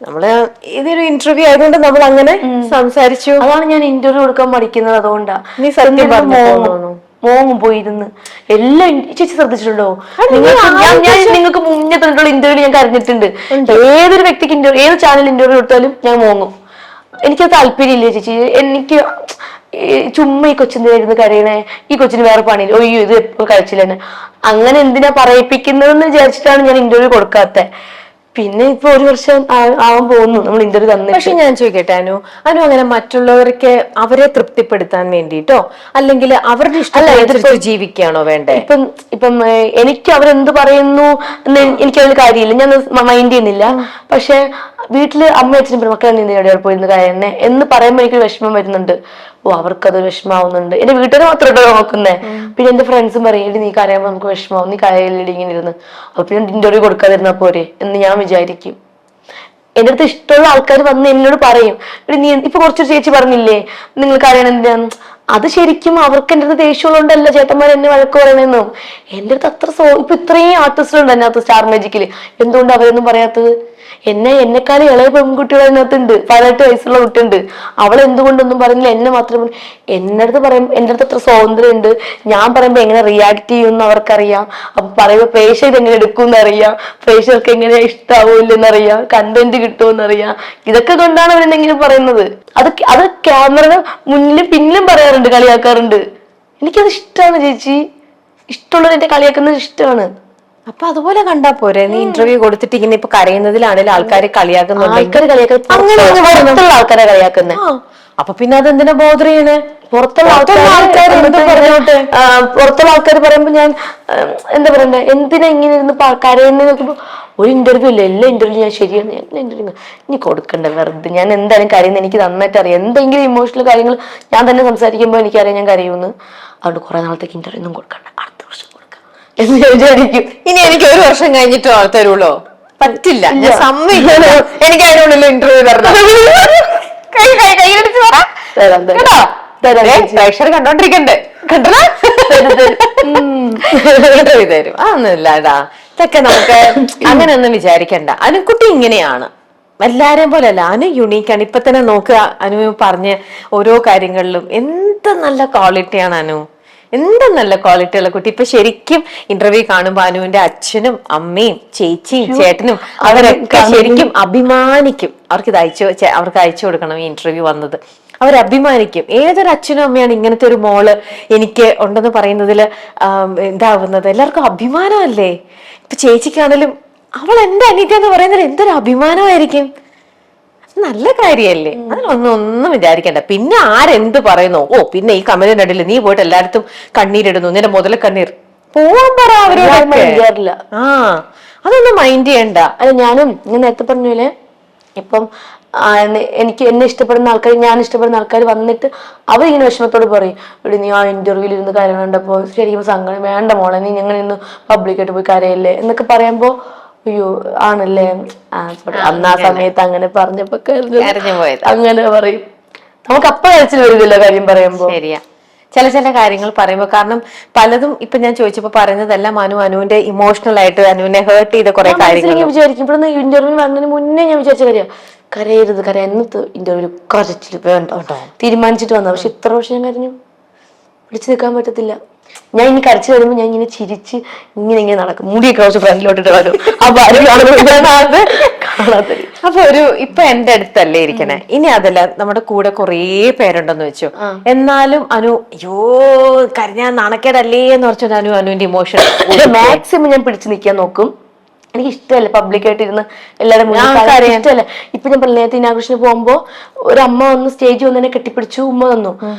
Speaker 2: നമ്മള് ഇതൊരു ഇന്റർവ്യൂ ആയതുകൊണ്ട് നമ്മൾ അങ്ങനെ സംസാരിച്ചു.
Speaker 1: അതാണ് ഞാൻ ഇന്റർവ്യൂ കൊടുക്കാൻ പഠിക്കുന്നത്. അതുകൊണ്ടാ
Speaker 2: നീ സത്യം പറഞ്ഞു
Speaker 1: മോങ്ങും പോയിരുന്ന് എല്ലാം. ചേച്ചി ശ്രദ്ധിച്ചിട്ടുണ്ടോ? നിങ്ങൾക്ക് മുന്നേ തന്നിട്ടുള്ള ഇന്റർവ്യൂ ഞാൻ കരഞ്ഞിട്ടുണ്ട്. ഏതൊരു വ്യക്തിക്ക് ഇന്റർവ്യൂ, ഏത് ചാനൽ ഇന്റർവ്യൂ കൊടുത്താലും ഞാൻ മോങ്ങും. എനിക്കത് താല്പര്യമില്ല ചേച്ചി. എനിക്ക് ചുമ്മാ ഈ കൊച്ചിന്തിനായിരുന്നു കരയണേ, ഈ കൊച്ചിന് വേറെ പണിയില്ല, ഒയ്യോ ഇത് എപ്പോഴും കരച്ചില്ല, അങ്ങനെ എന്തിനാ പറയിപ്പിക്കുന്നതെന്ന് വിചാരിച്ചിട്ടാണ് ഞാൻ ഇന്റർവ്യൂ കൊടുക്കാത്ത. പിന്നെ ഇപ്പൊ 1 വർഷം ആവാൻ പോകുന്നു നമ്മൾ ഇന്റർവ്യൂ തന്നെ.
Speaker 2: പക്ഷെ ഞാൻ ചോദിക്കട്ടെ അനു, അങ്ങനെ മറ്റുള്ളവർക്ക് അവരെ തൃപ്തിപ്പെടുത്താൻ വേണ്ടിട്ടോ അല്ലെങ്കിൽ അവരുടെ ഇഷ്ടം ജീവിക്കുകയാണോ വേണ്ടേ?
Speaker 1: ഇപ്പം എനിക്ക് അവരെന്ത് പറയുന്നു എന്ന് എനിക്കതിൽ കാര്യമില്ല, ഞാൻ മൈൻഡ് ചെയ്യുന്നില്ല. പക്ഷെ വീട്ടില് അമ്മ അച്ഛനും മക്കളെ എവിടെ പോയിരുന്ന കാര്യന്നെ എന്ന് പറയുമ്പോൾ എനിക്ക് വിഷമം വരുന്നുണ്ട്. അവർക്കത് വിഷമാവുന്നുണ്ട്. എന്റെ വീട്ടുകാരെ മാത്രമേ നോക്കുന്നേ. പിന്നെ എന്റെ ഫ്രണ്ട്സും പറയും, നീ കരയുമ്പോൾ നമുക്ക് വിഷമാവും, നീ കരയില്ലടി ഇങ്ങനെ ഇരുന്ന്, അപ്പൊ പിന്നെ ഇന്റർവ്യൂ കൊടുക്കാതിരുന്നാ പോരെ എന്ന് ഞാൻ വിചാരിക്കും. എന്റെ അടുത്ത് ഇഷ്ടമുള്ള ആൾക്കാർ വന്ന് എന്നോട് പറയും, നീ ഇപ്പൊ കുറച്ചൊരു ചേച്ചി പറഞ്ഞില്ലേ നിങ്ങൾ കരയണം എന്തിനാന്ന്. അത് ശരിക്കും അവർക്ക് എന്റെ അടുത്ത് ദേഷ്യമുള്ളതുകൊണ്ടല്ല ചേട്ടന്മാർ എന്നെ വഴക്ക് പറയണെന്നും. എന്റെ അടുത്ത് അത്ര ഇപ്പൊ ഇത്രയും ആർട്ടിസ്റ്റുണ്ട് അതിനകത്ത് സ്റ്റാർ മാജിക്കില്, എന്തുകൊണ്ട് അവരൊന്നും പറയാത്തത്? എന്നെക്കാളും ഇളയ പെൺകുട്ടികൾ അതിനകത്തുണ്ട്, 18 വയസ്സുള്ള കുട്ടിയുണ്ട്. അവൾ എന്തുകൊണ്ടൊന്നും പറയുന്നില്ല, എന്നെ മാത്രം. എന്റെ അടുത്ത് പറയുമ്പോ എന്റെ അടുത്ത് അത്ര സ്വാതന്ത്ര്യം ഉണ്ട്. ഞാൻ പറയുമ്പോ എങ്ങനെ റിയാക്ട് ചെയ്യുമെന്ന് അവർക്കറിയാം. അപ്പൊ പറയുമ്പോ പ്രേക്ഷകർ എങ്ങനെ എടുക്കുമെന്ന് അറിയാം, പ്രേക്ഷകർക്ക് എങ്ങനെ ഇഷ്ടാവൂല്ലെന്നറിയാം, കണ്ടന്റ് കിട്ടുമെന്നറിയാം. ഇതൊക്കെ കൊണ്ടാണ് അവരെന്തെങ്ങനെ പറയുന്നത്. അത് ക്യാമറയുടെ മുന്നിലും പിന്നിലും പറയാറുണ്ട്, കളിയാക്കാറുണ്ട്. എനിക്കത് ഇഷ്ടമാണ് ചേച്ചി. ഇഷ്ടമുള്ളത് എന്റെ കളിയാക്കുന്നത് ഇഷ്ടമാണ്.
Speaker 2: അപ്പൊ അതുപോലെ കണ്ടാ പോരെ? നീ ഇന്റർവ്യൂ കൊടുത്തിട്ട് ഇങ്ങനെ ഇപ്പൊ കരയുന്നതിലാണെങ്കിലും ആൾക്കാരെ കളിയാക്കുന്നുണ്ട്,
Speaker 1: ആൾക്കാരെ കളിയാക്കുന്നത്.
Speaker 2: അപ്പൊ പിന്നെ അതെന്തിനാ ബോധർ ചെയ്യണേ?
Speaker 1: പുറത്തുള്ള ആൾക്കാർ പറയുമ്പോ ഞാൻ എന്താ പറയണ്ടേ, എന്തിനാ ഇങ്ങനെ ഇരുന്ന് കരയുന്നത് നോക്കുമ്പോ ഒരു ഇന്റർവ്യൂ ഇല്ല, എല്ലാ ഇന്റർവ്യൂ ഞാൻ ശരിയാണ്, എല്ലാ ഇന്റർവ്യൂ ഇനി കൊടുക്കണ്ട വെറുതെ. ഞാൻ എന്തായാലും കരയുന്നത് എനിക്ക് നന്നായിട്ട് അറിയാം. എന്തെങ്കിലും ഇമോഷണൽ കാര്യങ്ങൾ ഞാൻ തന്നെ സംസാരിക്കുമ്പോൾ എനിക്കറിയാം ഞാൻ കരയുമെന്ന്. അതുകൊണ്ട് കുറെ നാളത്തേക്ക് ഇന്റർവ്യൂ ഒന്നും കൊടുക്കണ്ട, അടുത്ത വർഷം എന്ന് വിചാരിക്കും.
Speaker 2: ഇനി എനിക്ക് 1 വർഷം കഴിഞ്ഞിട്ടോ തരുള്ളൂ? പറ്റില്ല, ഞാൻ സമ്മതിക്കില്ല. എനിക്ക് അതിനുള്ള ഇന്റർവ്യൂ തരണം. പ്രേക്ഷകർ കണ്ടോണ്ടിരിക്കണ്ടേ? കണ്ടോ? ഇന്റർവ്യൂ തരും. അതൊന്നുമില്ലടാ, ഇതൊക്കെ നമുക്ക് അങ്ങനെയൊന്നും വിചാരിക്കണ്ട. അനുക്കുട്ടി ഇങ്ങനെയാണ്, എല്ലാരെയും പോലെ അല്ല. അനു യുണീക്കാണ്. ഇപ്പൊ തന്നെ നോക്കുക, അനു പറഞ്ഞ ഓരോ കാര്യങ്ങളിലും എന്ത് നല്ല ക്വാളിറ്റിയാണ് അനു, എന്ത് നല്ല ക്വാളിറ്റി ഉള്ള കുട്ടി. ഇപ്പൊ ശരിക്കും ഇന്റർവ്യൂ കാണുമ്പോ അനുവിന്റെ അച്ഛനും അമ്മയും ചേച്ചിയും ചേട്ടനും അവരൊക്കെ ശരിക്കും അഭിമാനിക്കും. അവർക്ക് അയച്ചു കൊടുക്കണം ഈ ഇന്റർവ്യൂ വന്നത്. അവർ അഭിമാനിക്കും. ഏതൊരു അച്ഛനും അമ്മയാണ് ഇങ്ങനത്തെ ഒരു മോള് എനിക്ക് ഉണ്ടെന്ന് പറയുന്നതിൽ ഇതാവുന്നത്? എല്ലാവർക്കും അഭിമാനമല്ലേ? ഇപ്പൊ ചേച്ചിക്കാണെങ്കിലും അവൾ എന്റെ അനിയത്തി എന്ന് പറയുന്നതിൽ എന്തൊരു അഭിമാനമായിരിക്കും. നല്ല കാര്യല്ലേ, അതിനൊന്നും വിചാരിക്കണ്ട. പിന്നെ ആരെന്ത് പറയുന്നു, പിന്നെ ഈ കമന്റിനിടയിൽ നീ പോയിട്ട് എല്ലായിടത്തും കണ്ണീരിടുന്നു, നിന്റെ മുതല കണ്ണീർ പോവാൻ പറ അവരോടൊക്കെ.
Speaker 1: ചെയ്യാറില്ല.
Speaker 2: ആ അതൊന്നും മൈൻഡ് ചെയ്യണ്ട.
Speaker 1: അല്ല ഞാൻ നേരത്തെ പറഞ്ഞ ഇപ്പം എനിക്ക് എന്നെ ഇഷ്ടപ്പെടുന്ന ആൾക്കാർ, ഞാൻ ഇഷ്ടപ്പെടുന്ന ആൾക്കാർ വന്നിട്ട് അവരിങ്ങനെ വിഷമത്തോട് പറയും, ഇവിടെ നീ ആ ഇന്റർവ്യൂവിൽ ഇരുന്ന് കരയണം കണ്ടപ്പോ ശരിക്കും സങ്കടം, വേണ്ട മോളെ നീ ഞങ്ങൾ ഇന്ന് പബ്ലിക്കായിട്ട് പോയി കരയല്ലേ എന്നൊക്കെ പറയുമ്പോ അയ്യോ ആണല്ലേ അന്ന് ആ സമയത്ത് അങ്ങനെ പറഞ്ഞപ്പോ അങ്ങനെ പറയും. നമുക്ക് അപ്പ കരച്ചിൽ വരുന്നില്ല കാര്യം പറയുമ്പോ.
Speaker 2: ശരിയാ, ചില കാര്യങ്ങൾ പറയുമ്പോൾ. കാരണം പലതും ഇപ്പൊ ഞാൻ ചോദിച്ചപ്പോ പറയുന്നതെല്ലാം അനുവിന്റെ ഇമോഷണൽ ആയിട്ട് അനുവിനെ ഹേർട്ട് ചെയ്ത കുറെ കാര്യങ്ങൾ
Speaker 1: വിചാരിക്കും. ഇവിടെ ഇന്റർവ്യൂ വരുന്നതിന് മുന്നേ ഞാൻ വിചാരിച്ച കാര്യം കരയരുത്, എന്നത്തെ ഇന്റർവ്യൂ കരച്ചിൽ വേണ്ട തീരുമാനിച്ചിട്ട് വന്ന. പക്ഷെ ഇത്ര വർഷം ഞാൻ കരഞ്ഞു, പിടിച്ചു നിൽക്കാൻ പറ്റത്തില്ല. ഞാൻ ഇനി കരച്ചു വരുമ്പോ ഞാൻ ഇങ്ങനെ ചിരിച്ച് ഇങ്ങനെ നടക്കും, മുടിയൊക്കെ കുറച്ച് ഫ്രണ്ടിലോട്ടിട്ട് വരും. അപ്പൊ
Speaker 2: അപ്പൊ ഇപ്പൊ എന്റെ അടുത്തല്ലേ ഇരിക്കണേ, ഇനി അതല്ല നമ്മുടെ കൂടെ കുറേ പേരുണ്ടെന്ന് വെച്ചു, എന്നാലും അയ്യോ കരഞ്ഞാ നാണക്കേടല്ലേ എന്ന് പറഞ്ഞ അനുവിന്റെ ഇമോഷൻ
Speaker 1: മാക്സിമം ഞാൻ പിടിച്ചു നിൽക്കാൻ നോക്കും. എനിക്ക് ഇഷ്ടമല്ല പബ്ലിക്കായിട്ട് ഇരുന്ന് എല്ലാവരും മുന്നിൽ ഇഷ്ടമല്ല. ഇപ്പൊ ഞാൻ നേരത്തെ ഇനാഘോഷന് പോകുമ്പോ ഒരു അമ്മ വന്ന് സ്റ്റേജ് വന്ന് എന്നെ കെട്ടിപ്പിടിച്ചു ഉമ്മ തന്നു.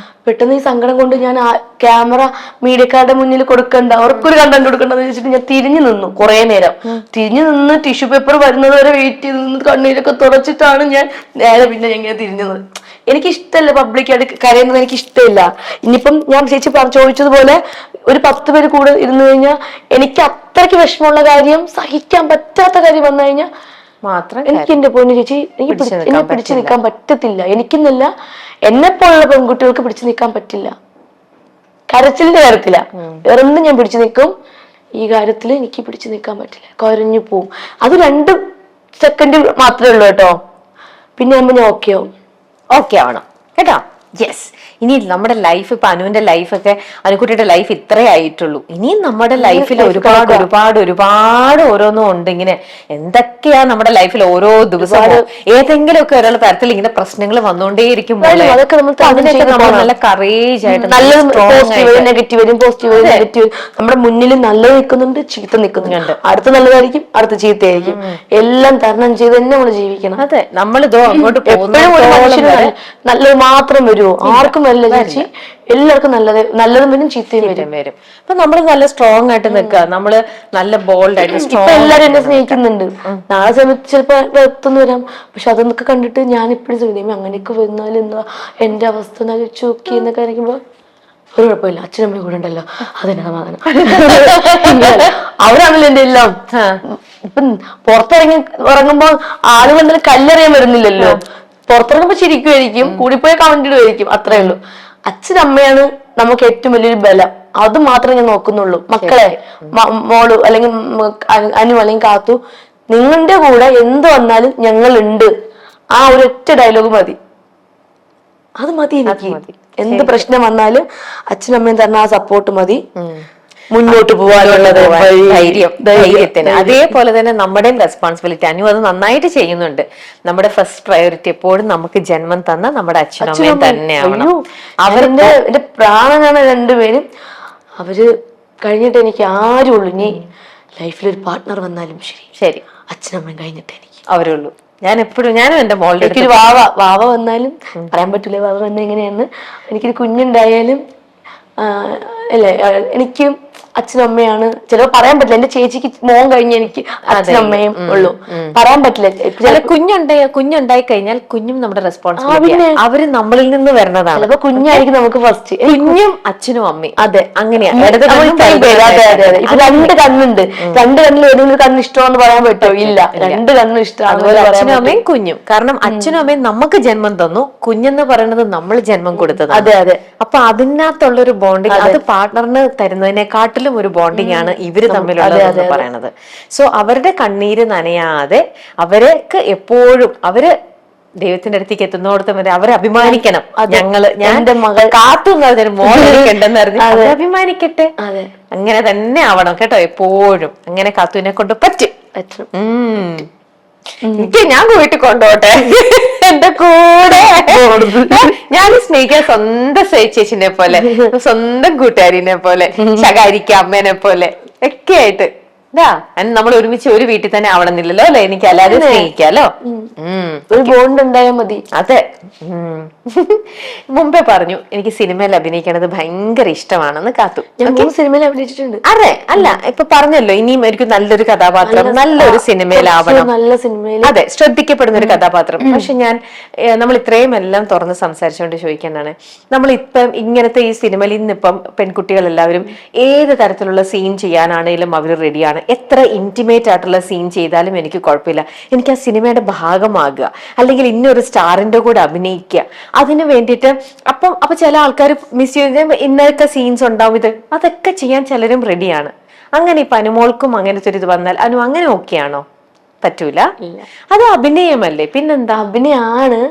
Speaker 1: പെട്ടെന്ന് ഈ സങ്കടം കൊണ്ട് ഞാൻ ആ ക്യാമറ മീഡിയക്കാരുടെ മുന്നിൽ കൊടുക്കണ്ട, അവർക്കൊരു കണ്ടന്റ് കൊടുക്കണ്ടെന്ന് വെച്ചിട്ട് ഞാൻ തിരിഞ്ഞു നിന്നു. കുറെ നേരം തിരിഞ്ഞു നിന്ന് ടിഷ്യൂ പേപ്പർ വരുന്നത് വരെ വെയിറ്റ് ചെയ്ത് നിന്ന് കണ്ണീരൊക്കെ തുടച്ചിട്ടാണ് ഞാൻ നേരെ പിന്നെ ഇങ്ങനെ തിരിഞ്ഞത്. എനിക്കിഷ്ടമല്ല പബ്ലിക്കായിട്ട് കരയുന്നത്, എനിക്ക് ഇഷ്ടമില്ല. ഇനിയിപ്പം ഞാൻ ചേച്ചി ചോദിച്ചതുപോലെ ഒരു 10 പേര് കൂടെ ഇരുന്ന് കഴിഞ്ഞാൽ എനിക്ക് അത്രയ്ക്ക് വിഷമമുള്ള കാര്യം, സഹിക്കാൻ പറ്റാത്ത കാര്യം വന്നു കഴിഞ്ഞാൽ
Speaker 2: മാത്രം
Speaker 1: എനിക്ക് എന്റെ പൊന്നു ചേച്ചി എനിക്ക് പിടിച്ചു നിൽക്കാൻ പറ്റത്തില്ല. എനിക്കെന്നല്ല, എന്നെ പോലുള്ള പെൺകുട്ടികൾക്ക് പിടിച്ചു നിൽക്കാൻ പറ്റില്ല. കരച്ചിലിന്റെ കാര്യത്തില വേറൊന്നും ഞാൻ പിടിച്ചു നിൽക്കും, ഈ കാര്യത്തിൽ എനിക്ക് പിടിച്ചു നിൽക്കാൻ പറ്റില്ല, കുരഞ്ഞു പോവും. അത് 2 സെക്കൻഡ് മാത്രമേ ഉള്ളൂ കേട്ടോ, പിന്നെ ആകുമ്പോ ഞാൻ ഓക്കെ
Speaker 2: ആവണം കേട്ടോ. യെസ്, ഇനി നമ്മുടെ ലൈഫ്, ഇപ്പൊ അനുവിന്റെ ലൈഫൊക്കെ, അനുക്കുട്ടിയുടെ ലൈഫ് ഇത്രേ ആയിട്ടുള്ളൂ. ഇനിയും നമ്മുടെ ലൈഫിൽ ഒരുപാട് ഒരുപാട് ഒരുപാട് ഓരോന്നും ഉണ്ട്. ഇങ്ങനെ എന്തൊക്കെയാ നമ്മുടെ ലൈഫിൽ ഓരോ ദിവസവും ഏതെങ്കിലുമൊക്കെ ഒരാൾ തരത്തിൽ ഇങ്ങനെ പ്രശ്നങ്ങൾ വന്നുകൊണ്ടേയിരിക്കുമ്പോൾ അതിനൊക്കെ നമ്മൾ നല്ല കറേജ് ആയിട്ട്,
Speaker 1: നെഗറ്റീവ് വരും, പോസിറ്റീവ് വരും, നെഗറ്റീവ്. നമ്മുടെ മുന്നിൽ നല്ലത് നിൽക്കുന്നുണ്ട്, ചീത്ത നിൽക്കുന്നുണ്ട്. അടുത്ത നല്ലതായിരിക്കും, അടുത്ത ചീത്തയായിരിക്കും. എല്ലാം തരണം ചെയ്ത് തന്നെ നമ്മൾ ജീവിക്കണം.
Speaker 2: അതെ, നമ്മളിതോ അങ്ങോട്ട്
Speaker 1: നല്ലത് മാത്രം വരുമോ? ആർക്കും വരില്ല ചേച്ചി, എല്ലാവർക്കും നല്ലതും വരും ചീത്തയും വരും.
Speaker 2: അപ്പൊ നമ്മള് നല്ല സ്ട്രോങ് ആയിട്ട് നിൽക്കുക, നമ്മള് നല്ല ബോൾഡ് ആയിട്ട്.
Speaker 1: ഇപ്പൊ എല്ലാരും എന്നെ സ്നേഹിക്കുന്നുണ്ട്. നാളെ സമയത്ത് ചിലപ്പോ എത്തുന്നു വരാം, പക്ഷെ അതൊക്കെ കണ്ടിട്ട് ഞാൻ ഇപ്പഴും ചോദിക്കും, അങ്ങനെയൊക്കെ വന്നാലും എന്താ എന്റെ അവസ്ഥ ചോക്കി എന്നൊക്കെ ആയിരിക്കുമ്പോ ഒരു കുഴപ്പമില്ല, അച്ഛനമ്മയും കൂടെ ഉണ്ടല്ലോ, അതെന്നെ സമാധാനം. അവരാണല്ലോ എന്റെ എല്ലാം. ഇപ്പം ഇറങ്ങുമ്പോ ആളുകൾ കല്ലെറിയാൻ വരുന്നില്ലല്ലോ, പുറത്തിറങ്ങുമ്പോ ചിരിക്കുമായിരിക്കും, കൂടിപ്പോയ കമന്റ് ഇടുമായിരിക്കും, അത്രേ ഉള്ളൂ. അച്ഛനമ്മയാണ് നമുക്ക് ഏറ്റവും വലിയൊരു ബലം, അത് മാത്രമേ ഞാൻ നോക്കുന്നുള്ളൂ. മക്കളെ, മോള് അല്ലെങ്കിൽ അനു അല്ലെങ്കിൽ കാത്തു, നിങ്ങളുടെ കൂടെ എന്ത് വന്നാലും ഞങ്ങളുണ്ട്, ആ ഒരൊറ്റ ഡയലോഗ് മതി, അത് മതി എനിക്ക്. എന്ത് പ്രശ്നം വന്നാലും അച്ഛനമ്മയും തരുന്ന ആ സപ്പോർട്ട് മതി മുന്നോട്ട് പോകാനുള്ളത്,
Speaker 2: ധൈര്യത്തിന്. അതേപോലെ തന്നെ നമ്മുടെയും റെസ്പോൺസിബിലിറ്റി, അനു അത് നന്നായിട്ട് ചെയ്യുന്നുണ്ട്. നമ്മുടെ ഫസ്റ്റ് പ്രയോറിറ്റി എപ്പോഴും നമുക്ക് ജന്മം തന്ന നമ്മുടെ അച്ഛനും അമ്മയും തന്നെയാവണം.
Speaker 1: എന്റെ പ്രാണനാണ് 2 പേരും. അവര് കഴിഞ്ഞിട്ട് എനിക്ക് ആരും ഉള്ളു. ഇനി ലൈഫിൽ ഒരു പാർട്ട്ണർ വന്നാലും ശരി അച്ഛനമ്മയും കഴിഞ്ഞിട്ട് എനിക്ക്
Speaker 2: അവരുള്ളൂ. ഞാനും എന്റെ മോളുടെ
Speaker 1: എനിക്കൊരു വാവ വന്നാലും പറയാൻ പറ്റൂല വാവ വന്ന എങ്ങനെയാന്ന്. എനിക്കൊരു കുഞ്ഞുണ്ടായാലും അല്ലേ, എനിക്ക് അച്ഛനും അമ്മയാണ്. ചിലപ്പോ പറയാൻ പറ്റില്ല, എന്റെ ചേച്ചിക്ക് മോൻ കഴിഞ്ഞ എനിക്ക് അച്ഛനും അമ്മയും ഉള്ളൂ, പറയാൻ പറ്റില്ല.
Speaker 2: കുഞ്ഞുണ്ടായി കഴിഞ്ഞാൽ കുഞ്ഞും നമ്മുടെ റെസ്പോൺസിബിലിറ്റി, അവര് നമ്മളിൽ നിന്ന് വരുന്നതാണ്.
Speaker 1: ചിലപ്പോ കുഞ്ഞായിരിക്കും നമുക്ക് ഫസ്റ്റ്,
Speaker 2: കുഞ്ഞും അച്ഛനും അമ്മയും.
Speaker 1: അതെ,
Speaker 2: അങ്ങനെയാണ്.
Speaker 1: അതെ ഇപ്പൊ 2 കണ്ണുണ്ട്, 2 കണ്ണിൽ ഏതെങ്കിലും ഒരു കണ്ണ് ഇഷ്ടമാണെന്ന് പറയാൻ പറ്റുമോ? ഇല്ല, 2 കണ്ണും ഇഷ്ടമാണ്.
Speaker 2: അച്ഛനും അമ്മയും കുഞ്ഞും, കാരണം അച്ഛനും അമ്മയും നമുക്ക് ജന്മം തന്നു, കുഞ്ഞെന്ന് പറയുന്നത് നമ്മൾ ജന്മം കൊടുത്തത്.
Speaker 1: അതെ.
Speaker 2: അപ്പൊ അതിനകത്തുള്ളൊരു ബോണ്ടിങ്, അത് പാർട്ട്ണറിന് തരുന്നതിനെക്കാട്ടിലും ഒരു ബോണ്ടിങ് ആണ് ഇവര് തമ്മിലുള്ളത് പറയണത്. സോ അവരുടെ കണ്ണീര് നനയാതെ അവർക്ക് എപ്പോഴും അവര് ദൈവത്തിന്റെ അടുത്തേക്ക് എത്തുന്നോടത്തും വരെ അവരെ അഭിമാനിക്കണം. ഞാൻ എന്റെ മകൾ കാത്തു മോളുണ്ടെന്ന് അറിഞ്ഞ് അഭിമാനിക്കട്ടെ. അങ്ങനെ തന്നെ ആവണം കേട്ടോ, എപ്പോഴും അങ്ങനെ കാത്തുവിനെ കൊണ്ട് പറ്റും. എനിക്ക് ഞാൻ വീട്ടിൽ കൊണ്ടോട്ടെ, എന്റെ കൂടെ ഞാൻ സ്നേഹിക്കാൻ സ്വന്തം ചേച്ചിനെ പോലെ, സ്വന്തം കൂട്ടുകാരിനെ പോലെ, ശകാരിക്ക അമ്മേനെ പോലെ ഒക്കെ ആയിട്ട് നമ്മൾ ഒരുമിച്ച് ഒരു വീട്ടിൽ തന്നെ ആവണമെന്നില്ലല്ലോ അല്ലെ, എനിക്ക് അല്ലാതെ സ്നേഹിക്കാലോ.
Speaker 1: ഒരു ബോണ്ട് ഉണ്ടായാൽ മതി.
Speaker 2: അതെ. മുമ്പേ പറഞ്ഞു എനിക്ക് സിനിമയിൽ അഭിനയിക്കണത് ഭയങ്കര ഇഷ്ടമാണെന്ന് കാത്തു.
Speaker 1: ഞാൻ 3 സിനിമയിൽ അഭിനയിച്ചിട്ടുണ്ട്.
Speaker 2: അതെ, അല്ല ഇപ്പൊ പറഞ്ഞല്ലോ ഇനിയും എനിക്ക് നല്ലൊരു കഥാപാത്രം, നല്ലൊരു സിനിമയിലാവണം,
Speaker 1: നല്ല സിനിമയിൽ,
Speaker 2: അതെ, ശ്രദ്ധിക്കപ്പെടുന്ന ഒരു കഥാപാത്രം. പക്ഷെ നമ്മൾ ഇത്രയും എല്ലാം തുറന്ന് സംസാരിച്ചുകൊണ്ട് ചോദിക്കുന്നതാണ്, നമ്മൾ ഇപ്പം ഇങ്ങനത്തെ ഈ സിനിമയിൽ ഇന്നിപ്പം പെൺകുട്ടികൾ എല്ലാവരും ഏത് തരത്തിലുള്ള സീൻ ചെയ്യാനാണെങ്കിലും അവർ റെഡിയാണ്. എത്ര ഇന്റിമേറ്റ് ആയിട്ടുള്ള സീൻ ചെയ്താലും എനിക്ക് കുഴപ്പമില്ല, എനിക്ക് ആ സിനിമയുടെ ഭാഗമാകുക, അല്ലെങ്കിൽ ഇന്നൊരു സ്റ്റാറിന്റെ കൂടെ അഭിനയിക്കുക, അതിന് വേണ്ടിയിട്ട്. അപ്പൊ ചില ആൾക്കാർ മിസ് ചെയ്ത് ഇന്നൊക്കെ സീൻസ് ഉണ്ടാവും, അതൊക്കെ ചെയ്യാൻ ചിലരും റെഡിയാണ്. അങ്ങനെ ഇപ്പൊ അനുമോൾക്കും അങ്ങനത്തെ ഒരു ഇത് വന്നാൽ അനു അങ്ങനെ ഓക്കെയാണോ? പറ്റൂല, അത് അഭിനയമല്ലേ, പിന്നെന്താ?
Speaker 1: അഭിനയാണ്.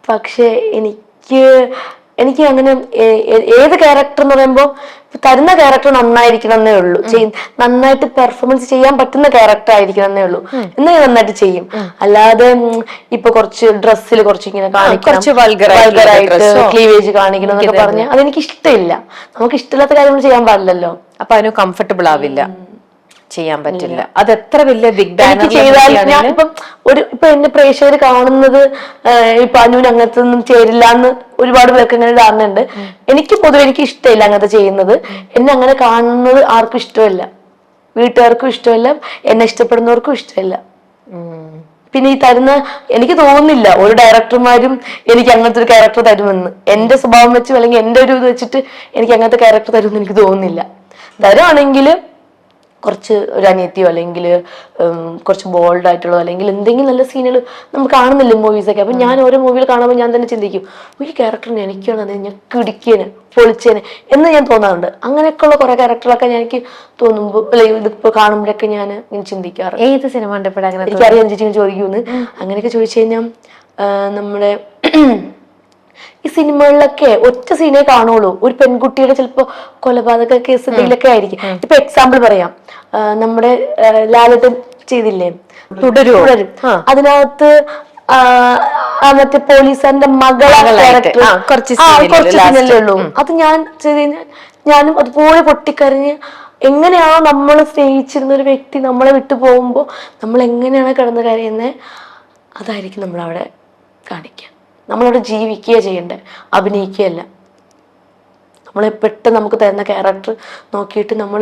Speaker 1: പക്ഷെ എനിക്ക് അങ്ങനെ ഏത് ക്യാരക്ടർ എന്ന് പറയുമ്പോ തരുന്ന ക്യാരക്ടർ നന്നായിരിക്കണം എന്നേ ഉള്ളൂ. നന്നായിട്ട് പെർഫോമൻസ് ചെയ്യാൻ പറ്റുന്ന ക്യാരക്ടർ ആയിരിക്കണം എന്നേ ഉള്ളൂ. എന്നാൽ നന്നായിട്ട് ചെയ്യും. അല്ലാതെ ഇപ്പൊ കുറച്ച് ഡ്രസ്സിൽ കുറച്ച് ഇങ്ങനെ കാണിക്കണം, വൾഗറായിട്ട് ക്ലീവേജ് കാണിക്കണം എന്നൊക്കെ പറഞ്ഞ് അതെനിക്ക് ഇഷ്ടമില്ല. നമുക്ക് ഇഷ്ടമില്ലാത്ത കാര്യങ്ങൾ ചെയ്യാൻ പാടില്ലല്ലോ.
Speaker 2: അപ്പൊ അതിന് കംഫർട്ടബിൾ ആവില്ല, ചെയ്യാൻ പറ്റില്ല. അത് എത്ര വലിയ ബിഗ് ബാനർ
Speaker 1: ചെയ്താൽ ഞാൻ ഇപ്പൊ എന്നെ പ്രേക്ഷകർ കാണുന്നത് ഇപ്പൊ അനുവിന് അങ്ങനത്തെ ഒന്നും ചേരില്ല എന്ന് ഒരുപാട് പേർക്ക് അങ്ങനെ ധാരണയുണ്ട്. എനിക്ക് പൊതുവെ എനിക്ക് ഇഷ്ടമില്ല അങ്ങനത്തെ ചെയ്യുന്നത്. എന്നെ അങ്ങനെ കാണുന്നത് ആർക്കും ഇഷ്ടമല്ല, വീട്ടുകാർക്കും ഇഷ്ടമല്ല, എന്നെ ഇഷ്ടപ്പെടുന്നവർക്കും ഇഷ്ടമല്ല. പിന്നെ ഈ തരുന്ന എനിക്ക് തോന്നുന്നില്ല ഒരു ഡയറക്ടർമാരും എനിക്ക് അങ്ങനത്തെ ഒരു ക്യാരക്ടർ തരുമെന്ന്. എന്റെ സ്വഭാവം വെച്ച് അല്ലെങ്കിൽ എന്റെ ഒരു ഇത് വെച്ചിട്ട് എനിക്ക് അങ്ങനത്തെ ക്യാരക്ടർ തരുമെന്ന് എനിക്ക് തോന്നുന്നില്ല. തരുവാണെങ്കിൽ കുറച്ച് ഒരു അനിയത്തിയോ അല്ലെങ്കിൽ കുറച്ച് ബോൾഡ് ആയിട്ടുള്ളതോ അല്ലെങ്കിൽ എന്തെങ്കിലും നല്ല സീനുകൾ നമ്മൾ കാണുന്നില്ല മൂവീസൊക്കെ. അപ്പൊ ഞാൻ ഓരോ മൂവിയിൽ കാണുമ്പോൾ ഞാൻ തന്നെ ചിന്തിക്കും, ഈ ക്യാരക്ടറിന് എനിക്കാണ് ഞെക്ക് ഇടിക്കേനെ പൊളിച്ചേനെ എന്ന് ഞാൻ തോന്നാറുണ്ട്. അങ്ങനെയൊക്കെയുള്ള കുറെ ക്യാരക്ടറൊക്കെ എനിക്ക് തോന്നുമ്പോൾ അല്ലെങ്കിൽ ഇതിപ്പോ കാണുമ്പോഴൊക്കെ ഞാൻ ഇങ്ങനെ ചിന്തിക്കാറ്.
Speaker 2: ഏത് സിനിമ
Speaker 1: എനിക്കറിയാൻ ചേച്ചി ചോദിക്കുന്നു. അങ്ങനെയൊക്കെ ചോദിച്ചു കഴിഞ്ഞാൽ നമ്മുടെ ഈ സിനിമകളിലൊക്കെ ഒറ്റ സീനേ കാണുള്ളൂ. ഒരു പെൺകുട്ടിയുടെ ചിലപ്പോ കൊലപാതക കേസ് എന്തെങ്കിലുമൊക്കെ ആയിരിക്കും. ഇപ്പൊ എക്സാമ്പിൾ പറയാം, നമ്മുടെ ലാലേട്ടൻ ചെയ്തില്ലേ തുടരും, അതിനകത്ത് മറ്റേ പോലീസുകാരന്റെ മകളെ ക്യാരക്ടർ കുറച്ച് സീനല്ലേ ഉള്ളൂ. അത് ഞാനും അതുപോലെ പൊട്ടിക്കരഞ്ഞ് എങ്ങനെയാണോ നമ്മൾ സ്നേഹിച്ചിരുന്ന ഒരു വ്യക്തി നമ്മളെ വിട്ടു പോകുമ്പോൾ നമ്മൾ എങ്ങനെയാണ് കിടന്ന് കരയുന്നത്, അതായിരിക്കും നമ്മളവിടെ കാണിക്കുക. നമ്മളവിടെ ജീവിക്കുക ചെയ്യണ്ടേ, അഭിനയിക്കുകയല്ല. നമ്മളെ പെട്ടെന്ന് നമുക്ക് തരുന്ന ക്യാരക്ടർ നോക്കിയിട്ട് നമ്മൾ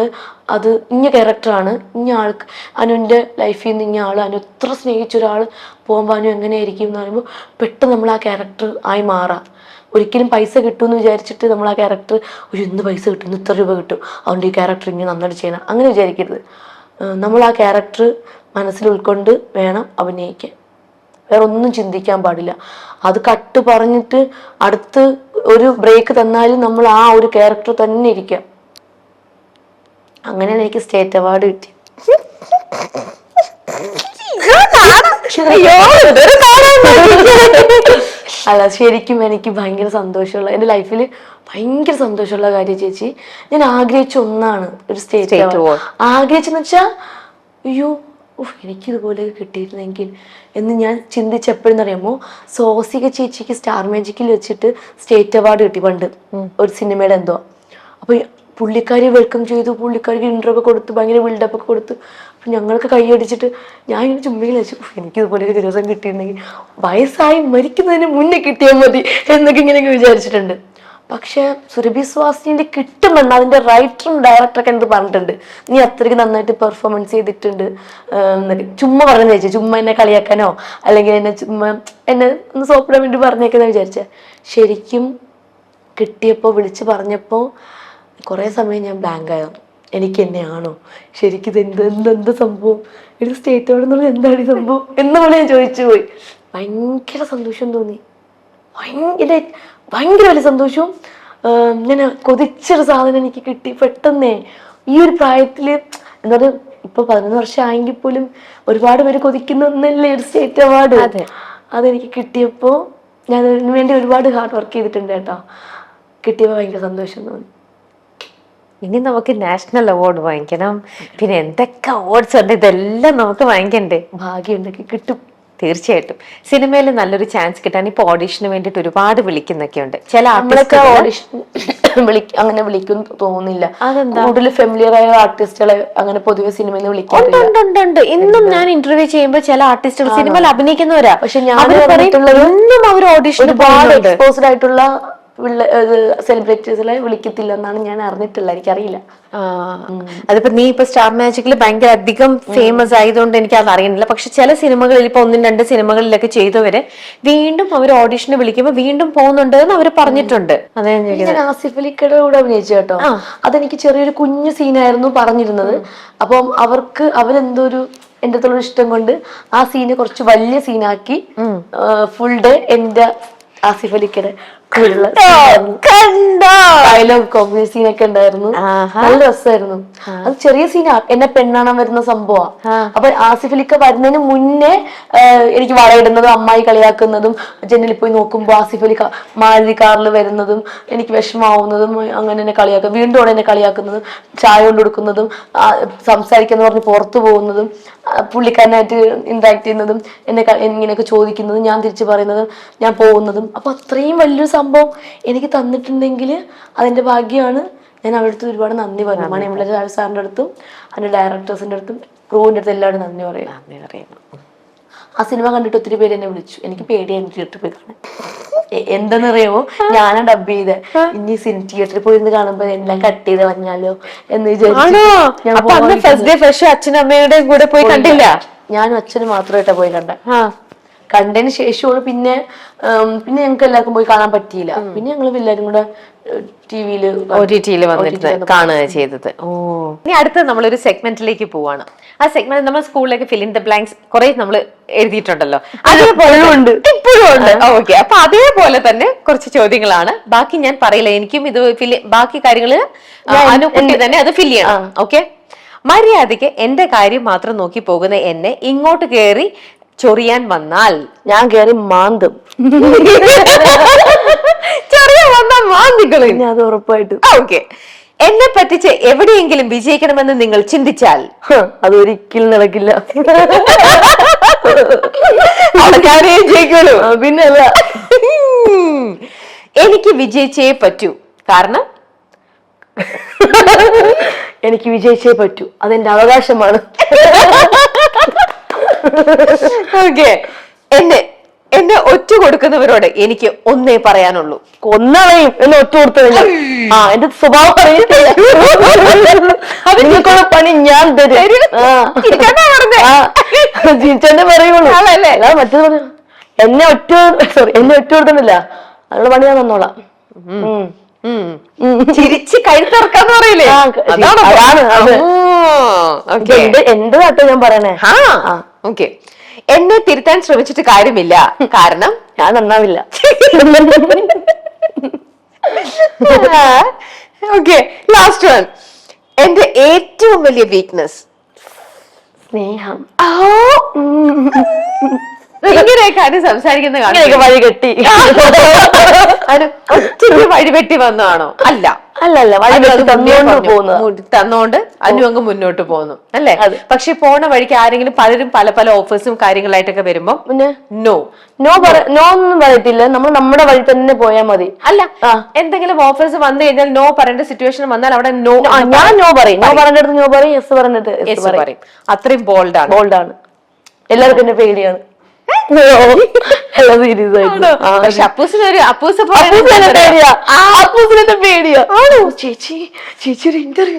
Speaker 1: അത് ഇന്ന ക്യാരക്ടറാണ്, ഇന്ന ആൾക്ക് അനുവിൻ്റെ ലൈഫിൽ നിന്ന് ഇന്ന ആൾ അനു എത്ര സ്നേഹിച്ച ഒരാൾ പോകുമ്പോൾ അനു എങ്ങനെയായിരിക്കും എന്ന് പറയുമ്പോൾ പെട്ടെന്ന് നമ്മൾ ആ ക്യാരക്ടർ ആയി മാറാം. ഒരിക്കലും പൈസ കിട്ടുമെന്ന് വിചാരിച്ചിട്ട് നമ്മൾ ആ ക്യാരക്ടർ ഇന്ന് പൈസ കിട്ടും, ഇന്ന് ഇത്ര രൂപ കിട്ടും, അതുകൊണ്ട് ഈ ക്യാരക്ടർ ഇങ്ങനെ നന്നായിട്ട് ചെയ്യണം അങ്ങനെ വിചാരിക്കരുത്. നമ്മൾ ആ ക്യാരക്ടർ മനസ്സിൽ ഉൾക്കൊണ്ട് വേണം അഭിനയിക്കാൻ. വേറെ ഒന്നും ചിന്തിക്കാൻ പാടില്ല. അത് കട്ട് പറഞ്ഞിട്ട് അടുത്ത് ഒരു ബ്രേക്ക് തന്നാലും നമ്മൾ ആ ഒരു ക്യാരക്ടർ തന്നെ ഇരിക്കാം. അങ്ങനെയാണ് എനിക്ക് സ്റ്റേറ്റ് അവാർഡ് കിട്ടി. അല്ല, ശരിക്കും എനിക്ക് ഭയങ്കര സന്തോഷമുള്ള, എൻ്റെ ലൈഫിൽ ഭയങ്കര സന്തോഷമുള്ള കാര്യം ചേച്ചി, ഞാൻ ആഗ്രഹിച്ച ഒന്നാണ് ഒരു സ്റ്റേറ്റ് അവാർഡ്. ആഗ്രഹിച്ചെന്ന് വെച്ചാൽ അയ്യോ എനിക്കിതുപോലെ കിട്ടിയിരുന്നെങ്കിൽ എന്ന് ഞാൻ ചിന്തിച്ചെപ്പോഴെന്ന് അറിയാമോ, സോസിക ചേച്ചിക്ക് സ്റ്റാർ മാജിക്കിൽ വെച്ചിട്ട് സ്റ്റേറ്റ് അവാർഡ് കിട്ടി പണ്ട് ഒരു സിനിമയുടെ എന്തോ. അപ്പൊ പുള്ളിക്കാരി വെൽക്കം ചെയ്തു, പുള്ളിക്കാരിക്ക് ഇന്റർവ്യൂ ഒക്കെ കൊടുത്ത് ഭയങ്കര ബിൽഡപ്പ് ഒക്കെ കൊടുത്ത് അപ്പൊ ഞങ്ങൾക്ക് കൈയടിച്ചിട്ട് ഞാൻ ഇങ്ങനെ ചുമ്മിൽ വെച്ചു എനിക്കിതുപോലെ ഒരു ദിവസം കിട്ടിയിരുന്നെങ്കിൽ വയസ്സായി മരിക്കുന്നതിന് മുന്നേ കിട്ടിയാൽ മതി എന്നൊക്കെ ഇങ്ങനെയൊക്കെ വിചാരിച്ചിട്ടുണ്ട്. പക്ഷെ സുരഭി സ്വാസിന്റെ കിട്ടുമെന്ന് അതിന്റെ റൈറ്ററും ഡയറക്ടറൊക്കെ എന്ത് പറഞ്ഞിട്ടുണ്ട്, നീ അത്രയ്ക്ക് നന്നായിട്ട് പെർഫോമൻസ് ചെയ്തിട്ടുണ്ട് ചുമ്മാ പറഞ്ഞു ചേച്ചി, ചുമ്മാ എന്നെ കളിയാക്കാനോ അല്ലെങ്കിൽ എന്നെ ഒന്ന് സോപ്പിടാൻ വേണ്ടി പറഞ്ഞേക്കെന്ന് വിചാരിച്ച. ശരിക്കും കിട്ടിയപ്പോൾ വിളിച്ച് പറഞ്ഞപ്പോൾ കുറേ സമയം ഞാൻ ബ്ലാങ്ക് ആയിരുന്നു. എനിക്ക് എന്നെയാണോ ശരിക്കും ഇത് എന്ത് സംഭവം, ഇത് സ്റ്റേറ്റ് അവാർഡ് എന്നുള്ളത് എന്താണ് ഈ സംഭവം എന്നുപോലെ ഞാൻ ചോദിച്ചു പോയി. ഭയങ്കര സന്തോഷം തോന്നി, ഭയങ്കര വലിയ സന്തോഷവും. ഞാൻ കൊതിച്ചൊരു സാധനം എനിക്ക് കിട്ടി പെട്ടെന്നേ. ഈ ഒരു പ്രായത്തില് എന്താ പറയുക, ഇപ്പൊ 11 വർഷം ആയെങ്കിൽ പോലും ഒരുപാട് പേര് കൊതിക്കുന്ന ഒന്നല്ലേ ഒരു സ്റ്റേറ്റ് അവാർഡ്. അതെനിക്ക് കിട്ടിയപ്പോ ഞാൻ അതിനു വേണ്ടി ഒരുപാട് ഹാർഡ് വർക്ക് ചെയ്തിട്ടുണ്ട് കേട്ടോ. കിട്ടിയപ്പോ ഭയങ്കര സന്തോഷം തോന്നി.
Speaker 2: ഇനി നമുക്ക് നാഷണൽ അവാർഡ് വാങ്ങിക്കണം, പിന്നെ എന്തൊക്കെ അവാർഡ്സ് ഉണ്ട്, ഇതെല്ലാം നമുക്ക് വാങ്ങിക്കണ്ടേ.
Speaker 1: ഭാഗ്യം ഉണ്ടെങ്കിൽ കിട്ടും
Speaker 2: തീർച്ചയായിട്ടും. സിനിമയിൽ നല്ലൊരു ചാൻസ് കിട്ടാൻ ഇപ്പൊ ഓഡീഷന് വേണ്ടിട്ട് ഒരുപാട് വിളിക്കുന്നൊക്കെ ഉണ്ട്. ചില
Speaker 1: നമ്മളൊക്കെ ഓഡിഷൻ അങ്ങനെ വിളിക്കും തോന്നുന്നില്ല.
Speaker 2: അതെന്താ?
Speaker 1: കൂടുതൽ ഫെമിലിയർ ആയ ആർട്ടിസ്റ്റുകളെ അങ്ങനെ പൊതുവെ സിനിമയിൽ വിളിക്കാറില്ല.
Speaker 2: ഉണ്ട്. ഇന്നും ഞാൻ ഇന്റർവ്യൂ ചെയ്യുമ്പോൾ ചില ആർട്ടിസ്റ്റുകൾ സിനിമയിൽ അഭിനയിക്കുന്നവരാ.
Speaker 1: പക്ഷെ ഞാൻ
Speaker 2: ഇന്നും അവർ ഓഡിഷൻ
Speaker 1: ഒരുപാട് എക്സ്പോസ്ഡ് ആയിട്ടുള്ള സെലിബ്രിറ്റീസിലെ വിളിക്കത്തില്ല എന്നാണ് ഞാൻ അറിഞ്ഞിട്ടുള്ളത്. എനിക്കറിയില്ല.
Speaker 2: അതിപ്പോ നീ ഇപ്പൊ സ്റ്റാർ മാജിക്കിൽ ഭയങ്കര അധികം ഫേമസ് ആയതുകൊണ്ട് എനിക്ക് അത് അറിയുന്നില്ല. പക്ഷെ ചില സിനിമകളിൽ ഇപ്പൊ 1-2 സിനിമകളിലൊക്കെ ചെയ്തവരെ വീണ്ടും അവർ ഓഡിഷന് വിളിക്കുമ്പോൾ വീണ്ടും പോകുന്നുണ്ട് എന്ന് അവർ പറഞ്ഞിട്ടുണ്ട്. അതെ,
Speaker 1: ഞാൻ ആസിഫ് അലിക്കയുടെ കൂടെ അഭിനയിച്ചു കേട്ടോ. അതെനിക്ക് ചെറിയൊരു കുഞ്ഞു സീനായിരുന്നു പറഞ്ഞിരുന്നത്. അപ്പം അവരെന്തോ ഒരു എന്റെ അടുത്തുള്ള ഇഷ്ടം കൊണ്ട് ആ സീനെ കുറച്ച് വലിയ സീനാക്കി ഫുൾ ഡേ എന്റെ ആസിഫ് അലിക്കയുടെ ഡയലോഗ് കോമ്പിനേഷൻ സീനൊക്കെ ഉണ്ടായിരുന്നു. നല്ല രസമായിരുന്നു. അത് ചെറിയ സീനാ, എന്നെ പെണ്ണാണാൻ വരുന്ന സംഭവം. അപ്പൊ ആസിഫ് അലിക്ക വരുന്നതിന് മുന്നേ എനിക്ക് വളയിടുന്നതും അമ്മായി കളിയാക്കുന്നതും ജനലിൽ പോയി നോക്കുമ്പോ ആസിഫ് അലി മാരുതി കാറിൽ വരുന്നതും എനിക്ക് വിഷമാവുന്നതും അങ്ങനെ എന്നെ കളിയാക്കുക, വീണ്ടും എന്നെ കളിയാക്കുന്നതും ചായ കൊണ്ട് കൊടുക്കുന്നതും സംസാരിക്കുന്ന പറഞ്ഞ് പുറത്തു പോകുന്നതും പുള്ളിക്കാരനായിട്ട് ഇന്ററാക്ട് ചെയ്യുന്നതും എന്നെ ഇങ്ങനെയൊക്കെ ചോദിക്കുന്നതും ഞാൻ തിരിച്ചു പറയുന്നതും ഞാൻ പോകുന്നതും. അപ്പൊ അത്രയും വലിയൊരു സംഭവം എനിക്ക് തന്നിട്ടുണ്ടെങ്കിൽ അതിന്റെ ഭാഗ്യമാണ്. ഞാൻ അവിടുത്തെ ഒരുപാട് നന്ദി പറഞ്ഞു. മണിമുള്ള സാറിന്റെ അടുത്തും അതിന്റെ ഡയറക്ടേഴ്സിന്റെ അടുത്തും ക്രൂവിന്റെ അടുത്തും എല്ലാവരും നന്ദി പറയുന്നു. ആ സിനിമ കണ്ടിട്ട് ഒത്തിരി പേര് എന്നെ വിളിച്ചു. എനിക്ക് പേടിയായിരുന്നു തിയേറ്ററിൽ പോയി കാണാൻ. എന്താണെന്നറിയാമോ, ഞാനാ ഡബ് ചെയ്ത. ഇനി തിയേറ്ററിൽ പോയി കാണുമ്പോ എല്ലാം കട്ട് ചെയ്ത് പറഞ്ഞാലോ എന്ന്
Speaker 2: വിചാരിച്ചു. അച്ഛനും അമ്മയുടെയും കൂടെ പോയി കണ്ടില്ല.
Speaker 1: ഞാനും അച്ഛനും മാത്രമായിട്ടാ പോയി കണ്ടതിന് ശേഷമാണ് പിന്നെ ഞങ്ങൾക്ക് എല്ലാവർക്കും പോയി കാണാൻ പറ്റിയില്ല. പിന്നെ ഞങ്ങൾ എല്ലാവരും കൂടെ
Speaker 2: OTT-യിൽ വന്നിട്ട് കാണുക ചെയ്തത്. ഇനി അടുത്ത് നമ്മളൊരു സെഗ്മെന്റിലേക്ക് പോവാണ്. ആ സെഗ്മെന്റ് നമ്മൾ സ്കൂളിലേക്ക് ഫിൽ ഇൻ ദ ബ്ലാങ്ക്സ് കുറെ നമ്മൾ എഴുതിയിട്ടുണ്ടല്ലോ, അതേപോലെ ഉണ്ട് ഇപ്പോഴും ഉണ്ട്. ഓക്കെ, അപ്പൊ അതേപോലെ തന്നെ കുറച്ച് ചോദ്യങ്ങളാണ്. ബാക്കി ഞാൻ പറയില്ല, എനിക്കും ഇത് ബാക്കി കാര്യങ്ങള് അനുകുട്ടി തന്നെ അത് ഫിൽ ചെയ്യണം. ഓക്കെ, മര്യാദയ്ക്ക് എന്റെ കാര്യം മാത്രം നോക്കി പോകുന്ന എന്നെ ഇങ്ങോട്ട് കേറി ചൊറിയാൻ വന്നാൽ
Speaker 1: ഞാൻ കേറി മാന്തും.
Speaker 2: ചൊറിയാൻ വന്നാൽ മാന്തികളെ,
Speaker 1: അത് ഉറപ്പായിട്ടും.
Speaker 2: ഓക്കെ, എന്നെ പറ്റിച്ച് എവിടെയെങ്കിലും വിജയിക്കണമെന്ന് നിങ്ങൾ ചിന്തിച്ചാൽ
Speaker 1: അതൊരിക്കലും നടക്കില്ല.
Speaker 2: ജയിക്കുള്ളൂ,
Speaker 1: പിന്നെ അല്ല.
Speaker 2: എനിക്ക് വിജയിച്ചേ പറ്റൂ, കാരണം
Speaker 1: എനിക്ക് വിജയിച്ചേ പറ്റൂ, അതെന്റെ അവകാശമാണ്.
Speaker 2: ഓക്കെ, എന്നെ ഒറ്റ കൊടുക്കുന്നവരോട് എനിക്ക് ഒന്നേ പറയാനുള്ളൂ,
Speaker 1: കൊന്നളയും എന്നെ ഒറ്റ കൊടുത്തു കഴിഞ്ഞാൽ. എന്റെ സ്വഭാവം അറിയത്തില്ല. അതിനൊക്കെ പണി ഞാൻ തരും. ജീച്ചന്നെ പറയുള്ളൂ, മറ്റേത് പറഞ്ഞു എന്നെ ഒറ്റ കൊടുക്കുന്നില്ല, അതിനുള്ള പണി ഞാൻ തന്നോളാം.
Speaker 2: ചിരിച്ച് കഴുത്തിറക്കാന്ന് പറയില്ലേ,
Speaker 1: എന്റെ നാട്ടോ ഞാൻ പറയണേ.
Speaker 2: ഓക്കെ, എന്നെ തിരുത്താൻ ശ്രമിച്ചിട്ട് കാര്യമില്ല, കാരണം
Speaker 1: ഞാൻ നന്നാവില്ല.
Speaker 2: Okay, last one. എന്റെ ഏറ്റവും വലിയ വീക്ക്നെസ്
Speaker 1: സ്നേഹം.
Speaker 2: ഇങ്ങനെയൊക്കെ സംസാരിക്കുന്ന
Speaker 1: വഴി കെട്ടി
Speaker 2: ഒറ്റയ്ക്ക് വഴിവെട്ടി വന്നതാണോ? അല്ല, തന്നോണ്ട് അനു അങ്ങ് മുന്നോട്ട് പോകുന്നു അല്ലേ? പക്ഷെ പോണ വഴിക്ക് ആരെങ്കിലും പലരും പല പല ഓഫേഴ്സും കാര്യങ്ങളായിട്ടൊക്കെ വരുമ്പോ നോ
Speaker 1: ഒന്നും പറയത്തില്ല, നമ്മൾ നമ്മുടെ വഴി തന്നെ പോയാൽ മതി.
Speaker 2: അല്ല, എന്തെങ്കിലും ഓഫേഴ്സ് വന്നു കഴിഞ്ഞാൽ നോ പറയേണ്ട സിറ്റുവേഷൻ വന്നാൽ അവിടെ
Speaker 1: ഞാൻ നോ പറയും. നോ പറയേണ്ടത് നോ പറയും, യെസ് പറയേണ്ടത് യെസ് പറയും.
Speaker 2: അത്രയും ബോൾഡാണ്.
Speaker 1: എല്ലാവർക്കും എന്നെ പേടിയാണ്. ചേച്ചി ഒരു ഇന്റർവ്യൂ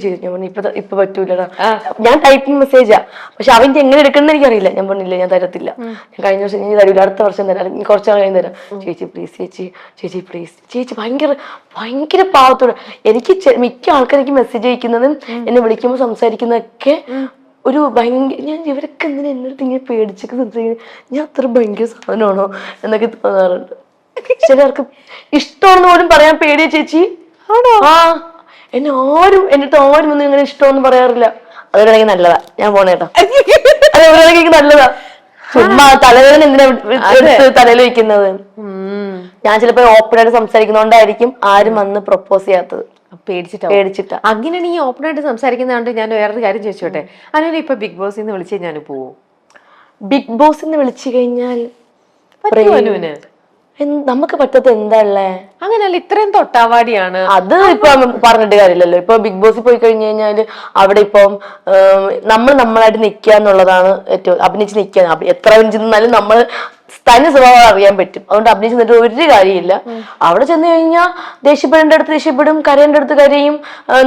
Speaker 1: ചെയ്തു. ഞാൻ ഇപ്പൊ പറ്റൂലടാ, ഞാൻ ടൈപ്പിംഗ് മെസ്സേജാ, പക്ഷെ അവന്റെ എങ്ങനെ എടുക്കണം എനിക്കറിയില്ല. ഞാൻ പറഞ്ഞില്ല, ഞാൻ തരത്തില്ല, ഞാൻ കഴിഞ്ഞ വർഷം ഇനി തരൂല, അടുത്ത വർഷം തരാം, കുറച്ചാൾ കഴിഞ്ഞ് തരാം. ചേച്ചി പ്ലീസ്, ചേച്ചി പ്ലീസ്. ചേച്ചി ഭയങ്കര പാവത്തോടെ. എനിക്ക് മിക്ക ആൾക്കാർക്ക് മെസ്സേജ് അയക്കുന്നതും എന്നെ വിളിക്കുമ്പോൾ സംസാരിക്കുന്നതൊക്കെ ഒരു ഭയങ്കര, ഞാൻ ഇവരൊക്കെ എന്തിനാ എന്റെ അടുത്ത് ഇങ്ങനെ പേടിച്ചൊക്കെ സംസാരിക്കുന്നത്, ഞാൻ അത്ര ഭയങ്കര സാധനമാണോ എന്നൊക്കെ തോന്നാറുണ്ട്. ചിലർക്ക് ഇഷ്ടമാണെന്ന് പോലും പറയാൻ പേടിയ ചേച്ചി. എന്നെ അടുത്ത് ആരും ഒന്നും ഇങ്ങനെ ഇഷ്ടമെന്ന് പറയാറില്ല. അതൊരാണെങ്കിൽ നല്ലതാ, ഞാൻ പോണേട്ടാ, അത് എവിടെയാണെങ്കിൽ നല്ലതാ. ചുമ്മാ തലവേദന എന്തിനാ തലയിൽ വെക്കുന്നത്? ഞാൻ ചിലപ്പോ ഓപ്പൺ ആയിട്ട് സംസാരിക്കുന്നോണ്ടായിരിക്കും ആരും വന്ന് പ്രൊപ്പോസ് ചെയ്യാത്തത്. പേടിച്ചിട്ടാ.
Speaker 2: അങ്ങനെയാണ് ഈ ഓപ്പൺ ആയിട്ട് സംസാരിക്കുന്നതുകൊണ്ട് ഞാൻ വേറൊരു കാര്യം ചോദിച്ചോട്ടെ, അങ്ങനെ ഇപ്പൊ ബിഗ് ബോസ് വിളിച്ച് ഞാൻ പോവും?
Speaker 1: ബിഗ് ബോസ് വിളിച്ചു കഴിഞ്ഞാൽ നമുക്ക് പറ്റാത്ത എന്താ ഉള്ളേ?
Speaker 2: അങ്ങനല്ല, ഇത്രയും തൊട്ടാവാടിയാണ്.
Speaker 1: അത് ഇപ്പൊ പറഞ്ഞിട്ട് കാര്യമില്ലല്ലോ. ഇപ്പൊ ബിഗ് ബോസിൽ പോയി കഴിഞ്ഞു കഴിഞ്ഞാല് അവിടെ ഇപ്പം നമ്മൾ നമ്മളായിട്ട് നിക്കുക എന്നുള്ളതാണ് ഏറ്റവും. അഭിനയിച്ച് നിൽക്കുക, എത്ര നിന്നാലും നമ്മൾ തനി സ്വഭാവം അറിയാൻ പറ്റും. അതുകൊണ്ട് അഭിനയിച്ച് നിന്നിട്ട് ഒരു കാര്യമില്ല. അവിടെ ചെന്ന് കഴിഞ്ഞാൽ ദേഷ്യപ്പെടേണ്ട അടുത്ത് ദേഷ്യപ്പെടും, കരയേണ്ട അടുത്ത് കരയും,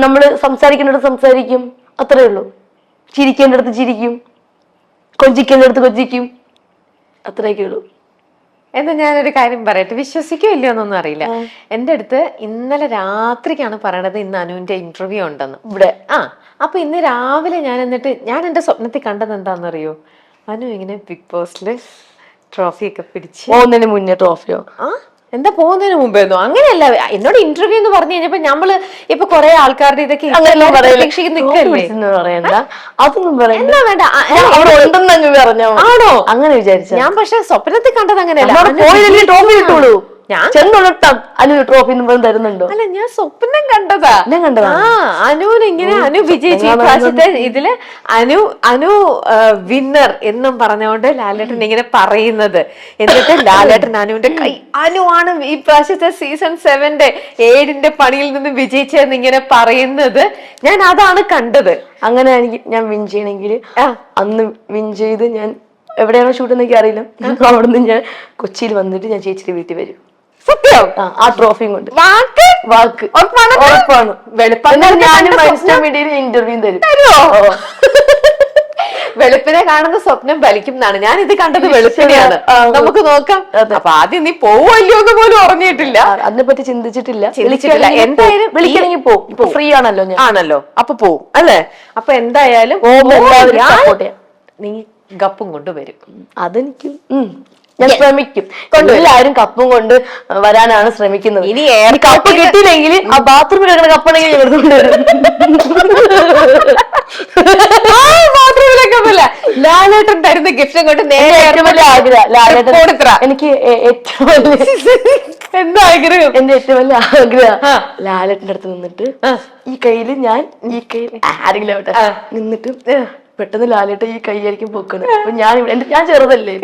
Speaker 1: നമ്മള് സംസാരിക്കേണ്ട അടുത്ത് സംസാരിക്കും, അത്രേ ഉള്ളൂ. ചിരിക്കേണ്ട അടുത്ത് ചിരിക്കും, കൊഞ്ചിക്കേണ്ട അടുത്ത് കൊഞ്ചിക്കും, അത്രയൊക്കെ ഉള്ളൂ.
Speaker 2: എന്നാ ഞാനൊരു കാര്യം പറയട്ടെ, വിശ്വസിക്കോ ഇല്ലയോ എന്നൊന്നും അറിയില്ല. എന്റെ അടുത്ത് ഇന്നലെ രാത്രിക്കാണ് പറയണത് ഇന്ന് അനുവിന്റെ ഇന്റർവ്യൂ ഉണ്ടെന്ന്
Speaker 1: ഇവിടെ.
Speaker 2: അപ്പൊ ഇന്ന് രാവിലെ ഞാൻ എന്റെ സ്വപ്നത്തിൽ കണ്ടത് എന്താണെന്നറിയോ? അനു ഇങ്ങനെ ബിഗ് ബോസില് ട്രോഫി ഒക്കെ പിടിച്ച്
Speaker 1: പോകുന്നതിന് മുന്നേ ട്രോഫിയോ?
Speaker 2: എന്താ പോകുന്നതിന് മുമ്പേന്നോ? അങ്ങനെയല്ല, എന്നോട് ഇന്റർവ്യൂ എന്ന് പറഞ്ഞു കഴിഞ്ഞപ്പോ നമ്മള് ഇപ്പൊ കൊറേ ആൾക്കാരുടെ ഇതൊക്കെ
Speaker 1: പറയണ്ട, അതൊന്നും പറയണ്ട.
Speaker 2: വേണ്ട,
Speaker 1: ആണോ അങ്ങനെ വിചാരിച്ചു?
Speaker 2: ഞാൻ പക്ഷെ സ്വപ്നത്തിൽ കണ്ടത് അങ്ങനെയല്ല.
Speaker 1: ട്രോഫി കിട്ടുള്ളൂ. ഞാൻ ചെന്നൊളട്ടാം അനു ട്രോഫി തരുന്നുണ്ടോ?
Speaker 2: അല്ല, ഞാൻ സ്വപ്നം കണ്ടതാ. അനുവിന് ഇങ്ങനെ അനു വിജയിച്ചു ഈ പ്രാവശ്യത്തെ ഇതില് അനു വിന്നർ എന്നും പറഞ്ഞുകൊണ്ട് ലാലേട്ടൻ ഇങ്ങനെ പറയുന്നത്. എന്നിട്ട് ലാലേട്ടൻ അനുവിന്റെ കൈ, അനുവാണ് ഈ പ്രാവശ്യത്തെ സീസൺ 7 7 പണിയിൽ നിന്ന് വിജയിച്ചതെന്ന് ഇങ്ങനെ പറയുന്നത് ഞാൻ അതാണ് കണ്ടത്.
Speaker 1: അങ്ങനെ ഞാൻ വിൻ ചെയ്യണമെങ്കിൽ അന്ന് വിൻ ചെയ്ത് ഞാൻ എവിടെയാണോ ഷൂട്ട് എന്നൊക്കെ അറിയില്ല, അവിടുന്ന് ഞാൻ കൊച്ചിയിൽ വന്നിട്ട് ഞാൻ ചേച്ചിയുടെ വീട്ടിൽ വരും.
Speaker 2: സത്യം?
Speaker 1: ആ ട്രോഫിയും കൊണ്ട്.
Speaker 2: വാക്ക്
Speaker 1: ഉറപ്പാണ്. ഇന്റർവ്യൂ തരും.
Speaker 2: വെളുപ്പിനെ കാണുന്ന സ്വപ്നം ഫലിക്കും എന്നാണ്. ഞാൻ ഇത് കണ്ടത് വെളുപ്പിനെയാണ്. നമുക്ക് നോക്കാം. അപ്പൊ ആദ്യം നീ പോവല്ലോ എന്ന് പോലും ഉറങ്ങിയിട്ടില്ല,
Speaker 1: അതിനെ പറ്റി ചിന്തിച്ചിട്ടില്ല.
Speaker 2: എന്തായാലും
Speaker 1: വിളിക്കണമെങ്കിൽ പോകും. ഇപ്പൊ ഫ്രീ ആണല്ലോ ഞാൻ.
Speaker 2: ആണല്ലോ, അപ്പൊ പോവും അല്ലേ? അപ്പൊ എന്തായാലും നീ ഗപ്പും കൊണ്ടുവരും.
Speaker 1: അതെനിക്ക് ഞാൻ ശ്രമിക്കും. എല്ലാരും കപ്പും കൊണ്ട് വരാനാണ് ശ്രമിക്കുന്നത്.
Speaker 2: ഇനി
Speaker 1: കപ്പ് കിട്ടിയില്ലെങ്കിൽ ആ ബാത്റൂമിൽ കിടക്കുന്ന കപ്പണെങ്കിൽ എടുത്തുകൊണ്ടുവരും.
Speaker 2: ലാലേട്ടൻ തരുന്ന ഗിഫ്റ്റും കൊണ്ട്
Speaker 1: എനിക്ക് ഏറ്റവും
Speaker 2: എന്താ ആഗ്രഹം?
Speaker 1: എന്റെ ഏറ്റവും വലിയ ആഗ്രഹം ലാലേട്ടന്റെ അടുത്ത് നിന്നിട്ട് ഈ കയ്യില് ഞാൻ ഈ കയ്യിൽ ആരെങ്കിലും ആവട്ടെ നിന്നിട്ട് പെട്ടെന്ന് ലാലേട്ട ഈ കൈ ആയിരിക്കും പൊക്കണത്. അപ്പൊ ഞാൻ ചെറുതല്ലേ,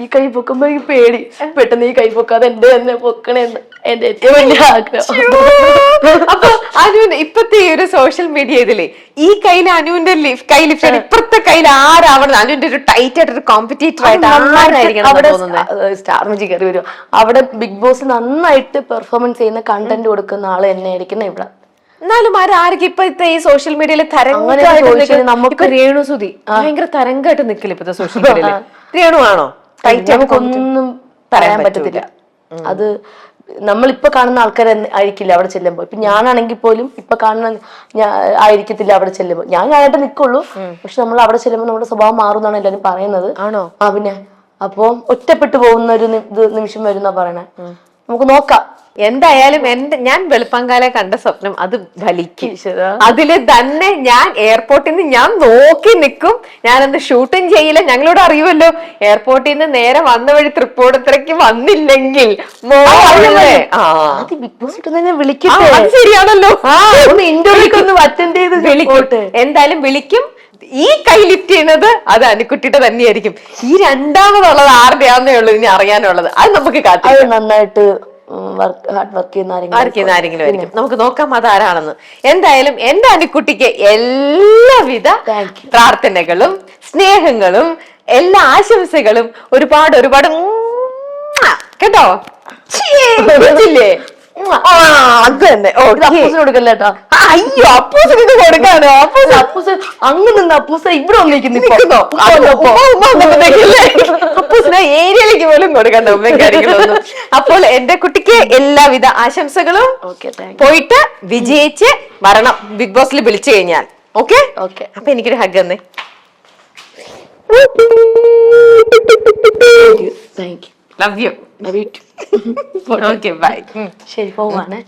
Speaker 1: ഈ കൈ പൊക്കുമ്പോ എനിക്ക് പേടി. പെട്ടെന്ന് ഈ കൈ പൊക്കാതെ എന്റെ തന്നെ പൊക്കണേന്ന് എന്റെ ഏറ്റവും വലിയ ആഗ്രഹം.
Speaker 2: അപ്പൊ അനുവിന്റെ ഇപ്പത്തെ ഈ ഒരു സോഷ്യൽ മീഡിയ ഇതില് ഈ കയ്യിൽ അനുവിന്റെ കൈ ലിഫ്റ്റ്, ഇപ്പഴത്തെ കയ്യിൽ ആരാവണം? അനുവിന്റെ ഒരു ടൈറ്റ് ആയിട്ട് ഒരു കോമ്പറ്റീറ്റർ ആയിട്ട്
Speaker 1: സ്റ്റാർ മജി കയറി വരും. അവിടെ ബിഗ് ബോസ് നന്നായിട്ട് പെർഫോമൻസ് ചെയ്യുന്ന കണ്ടന്റ് കൊടുക്കുന്ന ആള് തന്നെ ആയിരിക്കണം ഇവിടെ.
Speaker 2: എന്നാലും ആർക്കും ഇപ്പത്തെ ഈ സോഷ്യൽ മീഡിയയിൽ നമുക്ക് രേണു സുധി ഭയങ്കര തരംഗമായിട്ട് നിക്കില്ല ഇപ്പത്തെ സോഷ്യൽ മീഡിയയില്. രേണു ആണോ?
Speaker 1: നമുക്കൊന്നും പറയാൻ പറ്റത്തില്ല. അത് നമ്മളിപ്പൊ കാണുന്ന ആൾക്കാരെ ആയിരിക്കില്ല അവിടെ ചെല്ലുമ്പോ. ഇപ്പൊ ഞാനാണെങ്കിൽ പോലും ഇപ്പൊ കാണുന്ന ആയിരിക്കത്തില്ല അവിടെ ചെല്ലുമ്പോ. ഞാനായിട്ട് നിക്കുള്ളൂ, പക്ഷെ നമ്മൾ അവിടെ ചെല്ലുമ്പോ നമ്മുടെ സ്വഭാവം മാറുന്നാണ് എല്ലാരും പറയുന്നത്.
Speaker 2: ആണോ?
Speaker 1: പിന്നെ അപ്പൊ ഒറ്റപ്പെട്ടു പോകുന്ന ഒരു നിമിഷം വരുന്ന പറയണേ. നമുക്ക് നോക്കാം.
Speaker 2: എന്തായാലും ഞാൻ വെളുപ്പങ്കാല കണ്ട സ്വപ്നം അത് ഫലിക്കും. അതില് തന്നെ ഞാൻ എയർപോർട്ടിൽ നിന്ന് ഞാൻ നോക്കി നിൽക്കും. ഞാനന്ന് ഷൂട്ടിങ് ചെയ്യില്ല. ഞങ്ങളോട് അറിയുമല്ലോ, എയർപോർട്ടിൽ നിന്ന് നേരെ വന്ന വഴി തൃപ്പൂണിത്തുറയ്ക്ക് വന്നില്ലെങ്കിൽ
Speaker 1: ബിഗ് ബോസ് വിളിക്കട്ടെ.
Speaker 2: ശരിയാണല്ലോ,
Speaker 1: ഇന്റർവ്യൂക്ക് ഒന്ന് അറ്റൻഡ് ചെയ്ത്
Speaker 2: വിളിക്കട്ടെ. എന്തായാലും വിളിക്കും. ഈ കൈ ലിഫ്റ്റ് ചെയ്യുന്നത് അത് അനുക്കുട്ടിയുടെ തന്നെയായിരിക്കും. ഈ രണ്ടാമതുള്ളത് ആരുടെയാന്നേ ഉള്ളൂ ഇനി അറിയാനുള്ളത്. അത് നമുക്ക് കാത്തിരിക്കാം.
Speaker 1: നന്നായിട്ട് ഹാർഡ് വർക്ക് ചെയ്യുന്ന
Speaker 2: ആരെങ്കിലും ആയിരിക്കും. നമുക്ക് നോക്കാം അതാരാണെന്ന്. എന്തായാലും എന്റെ അനുക്കുട്ടിക്ക് എല്ലാവിധ പ്രാർത്ഥനകളും സ്നേഹങ്ങളും എല്ലാ ആശംസകളും ഒരുപാട് കേട്ടോ. അത് തന്നെ
Speaker 1: കൊടുക്കല്ലേട്ടാ.
Speaker 2: അയ്യോ, അപ്പൂസിന് ഇത് കൊടുക്കാനോ?
Speaker 1: അപ്പൂസ് അങ്ങ് നിന്ന് അപ്പൂസ ഇവിടെ
Speaker 2: വന്നിരിക്കുന്നു. അപ്പൂസിന് ഏരിയയിലേക്ക് പോലും കൊടുക്കണ്ട ഉമ്മയും കാര്യങ്ങളൊന്നും. അപ്പോൾ എന്റെ കുട്ടിക്ക് എല്ലാവിധ ആശംസകളും. പോയിട്ട് വിജയിച്ച് വരണം ബിഗ് ബോസിൽ വിളിച്ചു കഴിഞ്ഞാൽ. ഓക്കെ? അപ്പൊ എനിക്കൊരു ഹഗ് തന്നെ.
Speaker 1: Thank you.
Speaker 2: Love you.
Speaker 1: Okay bye. ശരി, പോവാണേ.